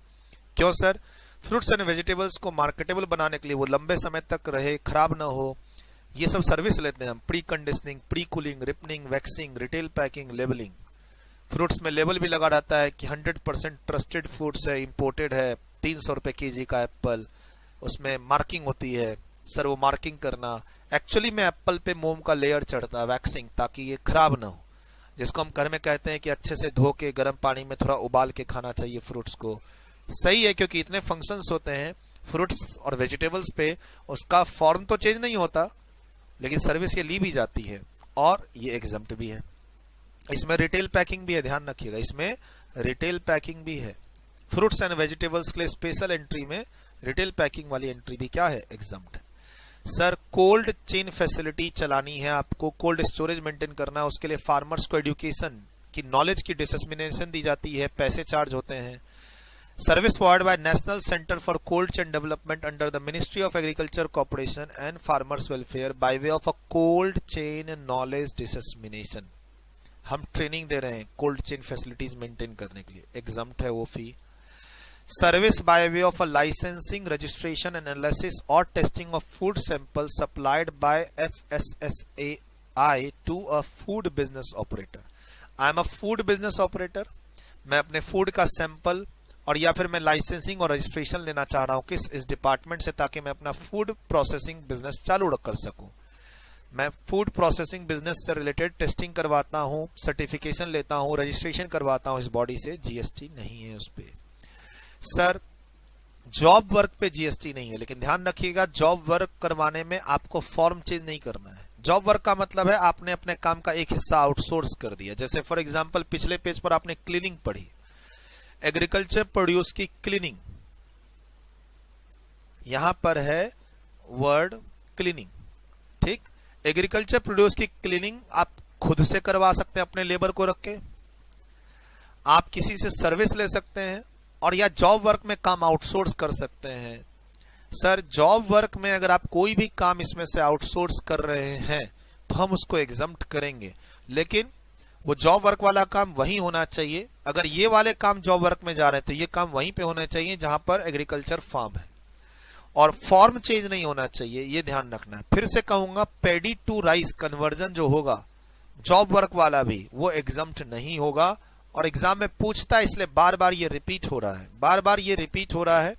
Speaker 1: क्यों सर? फ्रूट्स एंड वेजिटेबल्स को मार्केटेबल बनाने के लिए, वो लंबे समय तक रहे, खराब ना हो, ये सब सर्विस लेते हैं हम। Pre conditioning, pre cooling, ripening, waxing, retail packing, labelling. Fruits में लेबल भी लगा रहता है कि 100% ट्रस्टेड फ्रूट्स है, इंपोर्टेड है, 300 रुपए केजी का एप्पल, उसमें मार्किंग होती है। सर वो मार्किंग करना, एक्चुअली में एप्पल पे मोम का लेयर चढ़ता है, वैक्सिंग, ताकि ये खराब ना हो, जिसको हम घर में कहते हैं कि अच्छे से धो के गर्म पानी में थोड़ा उबाल के खाना चाहिए फ्रूट्स को। सही है, क्योंकि इतने फंक्शंस होते हैं फ्रूट्स और वेजिटेबल्स पे, उसका फॉर्म तो चेंज नहीं होता लेकिन सर्विस ये ली भी जाती है, और ये एग्जम्प्ट भी है। इसमें रिटेल पैकिंग भी है, ध्यान रखिएगा, इसमें रिटेल पैकिंग भी है। फ्रूट्स एंड वेजिटेबल्स के लिए स्पेशल एंट्री में रिटेल पैकिंग वाली एंट्री भी क्या है? एग्जम्प्ट है। सर कोल्ड चेन फैसिलिटी चलानी है आपको, कोल्ड स्टोरेज मेंटेन करना है, उसके लिए फार्मर्स को एजुकेशन की, नॉलेज की डिसमिनेशन दी जाती है, पैसे चार्ज होते हैं। Service provide bye national centre for cold chain development under the ministry of agriculture corporation and farmers welfare bye way of a cold chain knowledge dissemination. हम training दे रहे हैं कोल्ड चेन फैसिलिटीज मेंटेन करने के लिए, exempt है वो fee. Service by way of a licensing, registration and analysis और testing of food sample supplied by FSSAI to a food business operator. I am a food business operator, मैं अपने food का sample और या फिर मैं लाइसेंसिंग और registration लेना चाह रहा हूं किस इस डिपार्टमेंट से, ताकि मैं अपना फूड प्रोसेसिंग बिजनेस चालू कर सकूं। मैं फूड प्रोसेसिंग बिजनेस से रिलेटेड टेस्टिंग करवाता हूं, सर्टिफिकेशन लेता हूं, रजिस्ट्रेशन करवाता हूं, इस बॉडी से जीएसटी नहीं है उस पर। सर जॉब वर्क पे जीएसटी नहीं है, लेकिन ध्यान रखिएगा जॉब वर्क करवाने में आपको फॉर्म चेंज नहीं करना है। जॉब वर्क का मतलब है आपने अपने काम का एक हिस्सा आउटसोर्स कर दिया। जैसे फॉर एग्जांपल पिछले पेज पर आपने क्लीनिंग पढ़ी, एग्रीकल्चर प्रोड्यूस की क्लीनिंग, यहां पर है वर्ड क्लीनिंग। ठीक, एग्रीकल्चर प्रोड्यूस की क्लीनिंग आप खुद से करवा सकते हैं अपने लेबर को रख के, आप किसी से सर्विस ले सकते हैं, और या जॉब वर्क में काम आउटसोर्स कर सकते हैं। सर जॉब वर्क में अगर आप कोई भी काम इसमें से आउटसोर्स कर रहे हैं तो हम उसको एग्जम्प्ट करेंगे, लेकिन वो जॉब वर्क वाला काम वहीं होना चाहिए। अगर ये वाले काम जॉब वर्क में जा रहे हैं तो ये काम वहीं पे होने चाहिए जहां पर एग्रीकल्चर फार्म है, और फॉर्म चेंज नहीं होना चाहिए, ये ध्यान रखना है। फिर से कहूंगा, पैडी टू राइस कन्वर्जन जो होगा जॉब वर्क वाला भी, वो एग्जम्प्ट नहीं होगा, और एग्जाम में पूछता है, इसलिए बार बार ये रिपीट हो रहा है, बार बार ये रिपीट हो रहा है।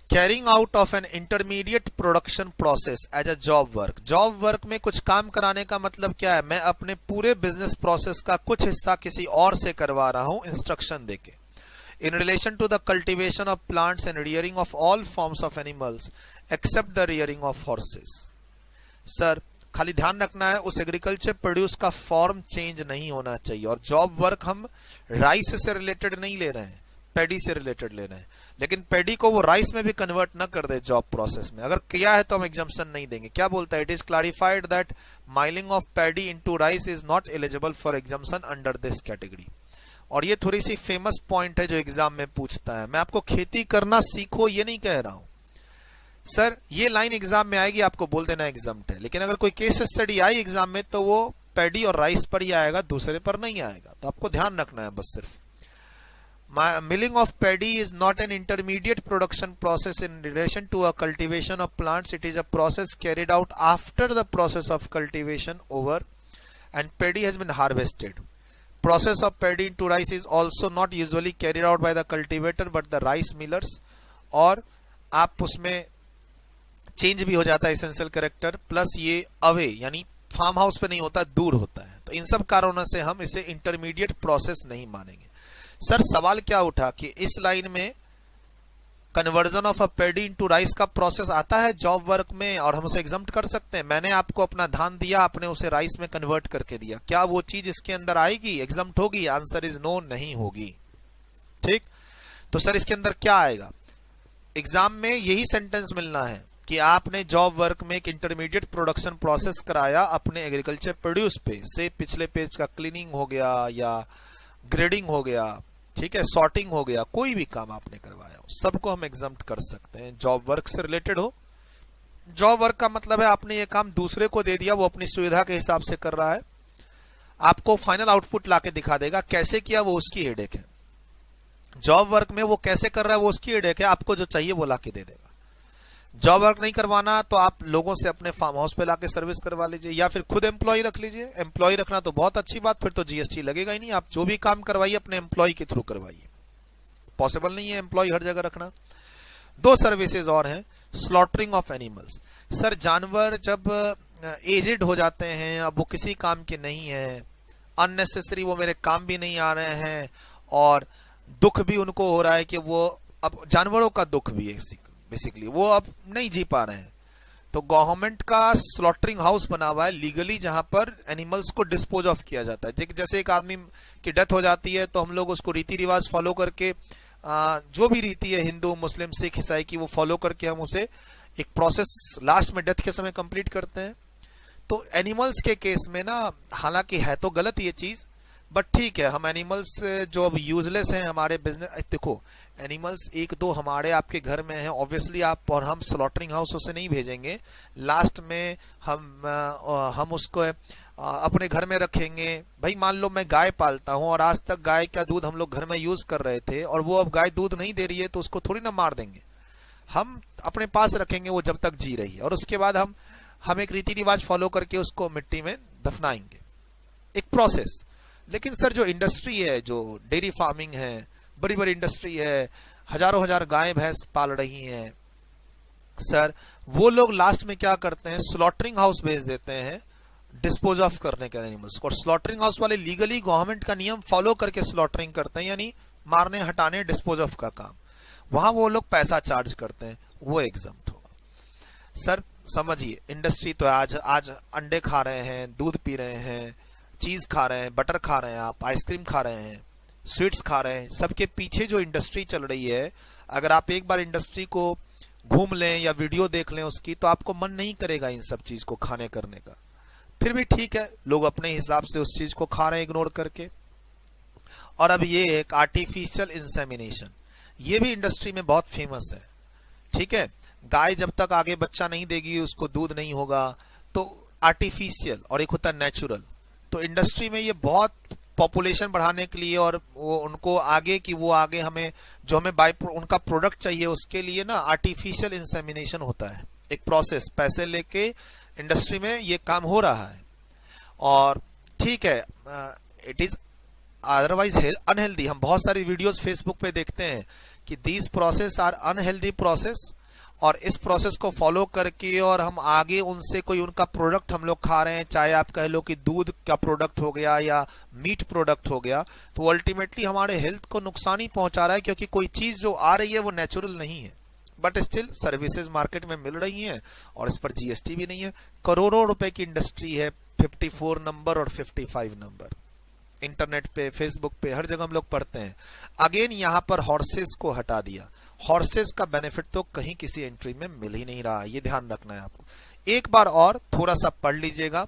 Speaker 1: Carrying out of an intermediate production process as a job work. Job work में कुछ काम कराने का मतलब क्या है, मैं अपने पूरे बिजनेस प्रोसेस का कुछ हिस्सा किसी और से करवा रहा हूं इंस्ट्रक्शन देके। In relation to the cultivation of plants and rearing of all forms of animals except the rearing of horses. Sir खाली ध्यान रखना है, उस एग्रीकल्चर प्रोड्यूस का फॉर्म चेंज नहीं होना चाहिए, और जॉब वर्क हम राइस से रिलेटेड नहीं ले रहे हैं, पैडी से रिलेटेड ले रहे हैं, लेकिन पैडी को वो राइस में भी कन्वर्ट ना कर दे जॉब प्रोसेस में। अगर किया है तो हम एग्जाम्पशन नहीं देंगे। क्या बोलता है, it is clarified that milling of paddy into rice is not eligible for exemption under this category. और ये थोड़ी सी फेमस पॉइंट है जो एग्जाम में पूछता है। मैं आपको खेती करना सीखो ये नहीं कह रहा हूं सर, ये लाइन एग्जाम में आएगी, आपको बोल देना एग्जाम्प्ट है, लेकिन अगर कोई केस स्टडी आई एग्जाम में तो वो पैडी और राइस पर ही आएगा, दूसरे पर नहीं आएगा, तो आपको ध्यान रखना है बस सिर्फ। Milling of paddy is not an intermediate production process in relation to a cultivation of plants. It is a process carried out after the process of cultivation over and paddy has been harvested. Process of paddy into rice is also not usually carried out by the cultivator but the rice millers. और आप उसमें change भी हो जाता है essential character, plus ये away यानी farm house पे नहीं होता, दूर होता है। तो इन सब कारणों से हम इसे इंटरमीडिएट प्रोसेस नहीं मानेंगे। सर सवाल क्या उठा कि इस लाइन में conversion of a paddy into rice का प्रोसेस आता है जॉब वर्क में और हम उसे एग्जम्प्ट कर सकते हैं। मैंने आपको अपना धान दिया, आपने उसे राइस में कन्वर्ट करके दिया, क्या वो चीज इसके अंदर आएगी, एग्जम्प्ट होगी? आंसर इज नो, नहीं होगी। ठीक, तो सर इसके अंदर क्या आएगा? एग्जाम में यही सेंटेंस मिलना है कि आपने जॉब वर्क में एक इंटरमीडिएट प्रोडक्शन प्रोसेस कराया अपने एग्रीकल्चर प्रोड्यूस पे, से पिछले पेज का क्लीनिंग हो गया या ग्रेडिंग हो गया, ठीक है, सॉर्टिंग हो गया, कोई भी काम आपने करवाया हो, सबको हम एग्जम्प्ट कर सकते हैं, जॉब वर्क से रिलेटेड हो। जॉब वर्क का मतलब है आपने ये काम दूसरे को दे दिया, वो अपनी सुविधा के हिसाब से कर रहा है, आपको फाइनल आउटपुट लाके दिखा देगा, कैसे किया वो उसकी हेडेक है। जॉब वर्क में वो कैसे कर रहा है वो उसकी हेडेक है, आपको जो चाहिए वो लाके दे देगा। जॉब वर्क नहीं करवाना तो आप लोगों से अपने फार्म हाउस पे लाके सर्विस करवा लीजिए या फिर खुद एम्प्लॉय रख लीजिए। एम्प्लॉय रखना तो बहुत अच्छी बात, फिर तो जीएसटी लगेगा ही नहीं। आप जो भी काम करवाइए अपने एम्प्लॉय के थ्रू करवाइए, पॉसिबल नहीं है एम्प्लॉय हर जगह रखना। दो सर्विसेज और हैं, स्लॉटरिंग ऑफ एनिमल्स। सर जानवर जब एजेड हो जाते हैं, अब वो किसी काम के नहीं है, अननेसेसरी वो मेरे काम भी नहीं आ रहे हैं और दुख भी उनको हो रहा है कि वो, अब जानवरों का दुख भी है बेसिकली, वो अब नहीं जी पा रहे हैं, तो गवर्नमेंट का स्लॉटरिंग हाउस बना हुआ है लीगली जहां पर एनिमल्स को डिस्पोज ऑफ किया जाता है। जैसे एक आदमी की डेथ हो जाती है तो हम लोग उसको रीति रिवाज फॉलो करके, जो भी रीति है हिंदू मुस्लिम सिख ईसाई की, वो फॉलो करके हम उसे एक प्रोसेस लास्ट में डेथ के समय कंप्लीट करते हैं। तो एनिमल्स के केस में ना, हालांकि है तो गलत ये चीज, बट ठीक है, हम एनिमल्स जो अब यूजलेस हैं हमारे बिजनेस, देखो एनिमल्स एक दो हमारे आपके घर में हैं, ऑब्वियसली आप और हम स्लॉटरिंग हाउसों से नहीं भेजेंगे, लास्ट में हम उसको अपने घर में रखेंगे। भाई मान लो मैं गाय पालता हूं और आज तक गाय का दूध हम लोग घर में यूज कर रहे थे और वो अब गाय दूध नहीं दे रही है, तो उसको थोड़ी ना मार देंगे, हम अपने पास रखेंगे वो जब तक जी रही है, और उसके बाद हम एक रीति रिवाज फॉलो करके उसको मिट्टी में दफनाएंगे, एक प्रोसेस। लेकिन सर जो इंडस्ट्री है, जो डेयरी फार्मिंग है, बड़ी बड़ी इंडस्ट्री है, हजारों हजार गाय भैंस पाल रही हैं, सर वो लोग लास्ट में क्या करते हैं, स्लॉटरिंग हाउस भेज देते हैं डिस्पोज ऑफ करने के एनिमल्स को। और स्लॉटरिंग हाउस वाले लीगली गवर्नमेंट का नियम फॉलो करके स्लॉटरिंग करते हैं, यानी मारने हटाने डिस्पोज ऑफ का काम, वहां वो लोग पैसा चार्ज करते हैं, वो एग्जम्प्ट होगा। सर समझिए, इंडस्ट्री तो आज अंडे खा रहे हैं, दूध पी रहे हैं, चीज खा रहे हैं, बटर खा रहे हैं, आप आइसक्रीम खा रहे हैं, स्वीट्स खा रहे हैं, सबके पीछे जो इंडस्ट्री चल रही है, अगर आप एक बार इंडस्ट्री को घूम लें या वीडियो देख लें उसकी, तो आपको मन नहीं करेगा इन सब चीज को खाने करने का। फिर भी ठीक है, लोग अपने हिसाब से उस चीज को खा रहे हैं इग्नोर करके। और अब ये एक आर्टिफिशियल इंसेमिनेशन, ये भी इंडस्ट्री में बहुत फेमस है। ठीक है, गाय जब तक आगे बच्चा नहीं देगी, उसको दूध नहीं होगा, तो आर्टिफिशियल और एक होता है नेचुरल। तो इंडस्ट्री में ये बहुत पॉपुलेशन बढ़ाने के लिए और वो उनको आगे की वो आगे हमें जो हमें उनका प्रोडक्ट चाहिए उसके लिए ना आर्टिफिशियल इंसेमिनेशन होता है, एक प्रोसेस, पैसे लेके इंडस्ट्री में ये काम हो रहा है। और ठीक है, इट इज अदरवाइज अनहेल्दी। हम बहुत सारी वीडियोस फेसबुक पे देखते हैं कि these process are unhealthy process, और इस प्रोसेस को फॉलो करके और हम आगे उनसे कोई उनका प्रोडक्ट हम लोग खा रहे हैं, चाहे आप कह लो कि दूध का प्रोडक्ट हो गया या मीट प्रोडक्ट हो गया, तो अल्टीमेटली हमारे हेल्थ को नुकसान ही पहुंचा रहा है, क्योंकि कोई चीज जो आ रही है वो नेचुरल नहीं है, बट स्टिल सर्विसेज मार्केट में मिल रही हैं और इस पर जीएसटी भी नहीं है। करोड़ों रुपए की इंडस्ट्री है, 54 नंबर और 55 नंबर इंटरनेट पे, फेसबुक पे, हर जगह हम लोग पढ़ते हैं। अगेन यहाँ पर हॉर्सेस को हटा दिया। हॉर्सेस का बेनिफिट तो कहीं किसी एंट्री में मिल ही नहीं रहा, ये ध्यान रखना है आपको। एक बार और थोड़ा सा पढ़ लीजिएगा।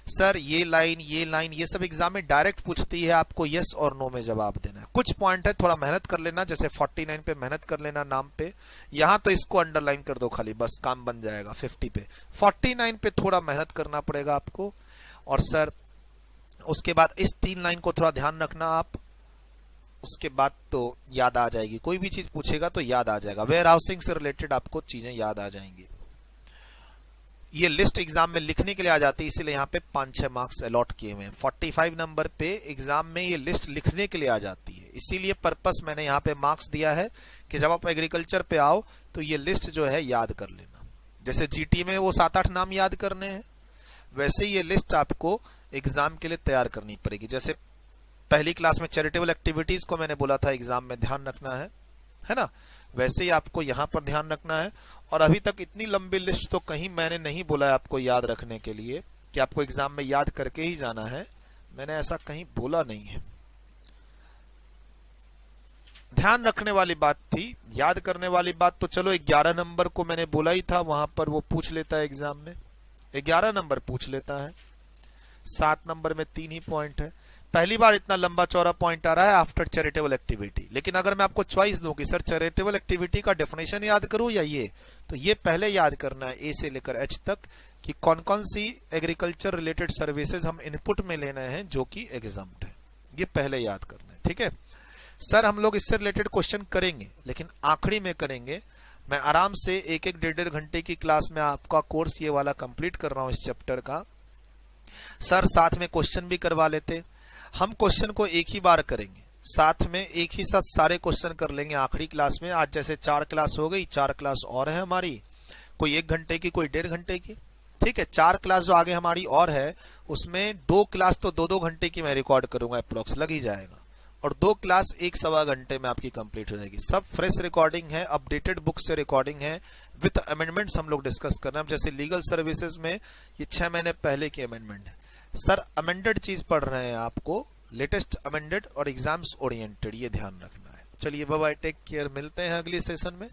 Speaker 1: सर ये लाइन ये सब एग्जाम में डायरेक्ट पूछती है, आपको यस और नो में जवाब देना है। कुछ पॉइंट है, थोड़ा मेहनत कर लेना, जैसे 49 पे मेहनत कर लेना नाम पे, यहां तो इसको अंडरलाइन कर दो खाली, बस काम बन जाएगा। 50 पे, 49 पे थोड़ा मेहनत करना पड़ेगा आपको। और सर उसके बाद इस 3 लाइन को थोड़ा ध्यान रखना आप, उसके बाद तो याद आ जाएगी, कोई भी चीज पूछेगा तो याद आ जाएगा, वेयर हाउसिंग से रिलेटेड आपको चीजें याद आ जाएंगी। ये लिस्ट एग्जाम में लिखने के लिए आ जाती है, इसीलिए यहाँ पे 5-6 मार्क्स अलॉट किए हुए हैं। 45 नंबर पे एग्जाम में ये लिस्ट लिखने के लिए आ जाती है, इसीलिए पर्पस मैंने यहाँ पे मार्क्स दिया है कि जब आप एग्रीकल्चर पे आओ तो ये लिस्ट जो है याद कर लेना। जैसे जीटी में वो 7-8 नाम याद करने हैं, वैसे ये लिस्ट आपको एग्जाम के लिए तैयार करनी पड़ेगी। जैसे पहली क्लास में चैरिटेबल एक्टिविटीज को मैंने बोला था एग्जाम में ध्यान रखना है ना, वैसे ही आपको यहाँ पर ध्यान रखना है। और अभी तक इतनी लंबी लिस्ट तो कहीं मैंने नहीं बोला है आपको याद रखने के लिए कि आपको एग्जाम में याद करके ही जाना है, मैंने ऐसा कहीं बोला नहीं है। ध्यान रखने वाली बात थी, याद करने वाली बात तो चलो 11 नंबर को मैंने बोला ही था, वहां पर वो पूछ लेता है एग्जाम में, 11 नंबर पूछ लेता है। 7 नंबर में 3 ही पॉइंट है, पहली बार इतना लंबा चौड़ा पॉइंट आ रहा है आफ्टर चैरिटेबल एक्टिविटी। लेकिन अगर मैं आपको चॉइस दूं कि सर चैरिटेबल एक्टिविटी का डेफिनेशन याद करूं या ये, तो ये पहले याद करना है ए से लेकर एच तक कि कौन कौन सी एग्रीकल्चर रिलेटेड सर्विसेज हम इनपुट में लेना है जो कि एग्जाम्प्ट है, ये पहले याद करना है। ठीक है सर, हम लोग इससे रिलेटेड क्वेश्चन करेंगे लेकिन आखिरी में करेंगे। मैं आराम से 1-1 घंटे की क्लास में आपका कोर्स ये वाला कंप्लीट कर रहा हूं इस चैप्टर का। सर साथ में क्वेश्चन भी करवा लेते, हम क्वेश्चन को एक ही बार करेंगे, साथ में एक ही साथ सारे क्वेश्चन कर लेंगे आखिरी क्लास में। आज जैसे 4 क्लास हो गई, 4 क्लास और है हमारी, कोई 1 घंटे की, कोई 1.5 घंटे की। ठीक है, 4 क्लास जो आगे हमारी और है उसमें 2 क्लास तो 2-2 घंटे की मैं रिकॉर्ड करूंगा, अप्रोक्स लग ही जाएगा, और 2 क्लास 1-1.25 घंटे में आपकी कंप्लीट हो जाएगी। सब फ्रेश रिकॉर्डिंग है, अपडेटेड बुक से रिकॉर्डिंग है, विद अमेंडमेंट्स हम लोग डिस्कस कर रहे हैं। जैसे लीगल सर्विसेज में ये 6 महीने पहले की अमेंडमेंट है। सर अमेंडेड चीज पढ़ रहे हैं आपको, लेटेस्ट अमेंडेड और एग्जाम्स ओरिएंटेड, ये ध्यान रखना है। चलिए बाय बाय, टेक केयर, मिलते हैं अगली सेशन में।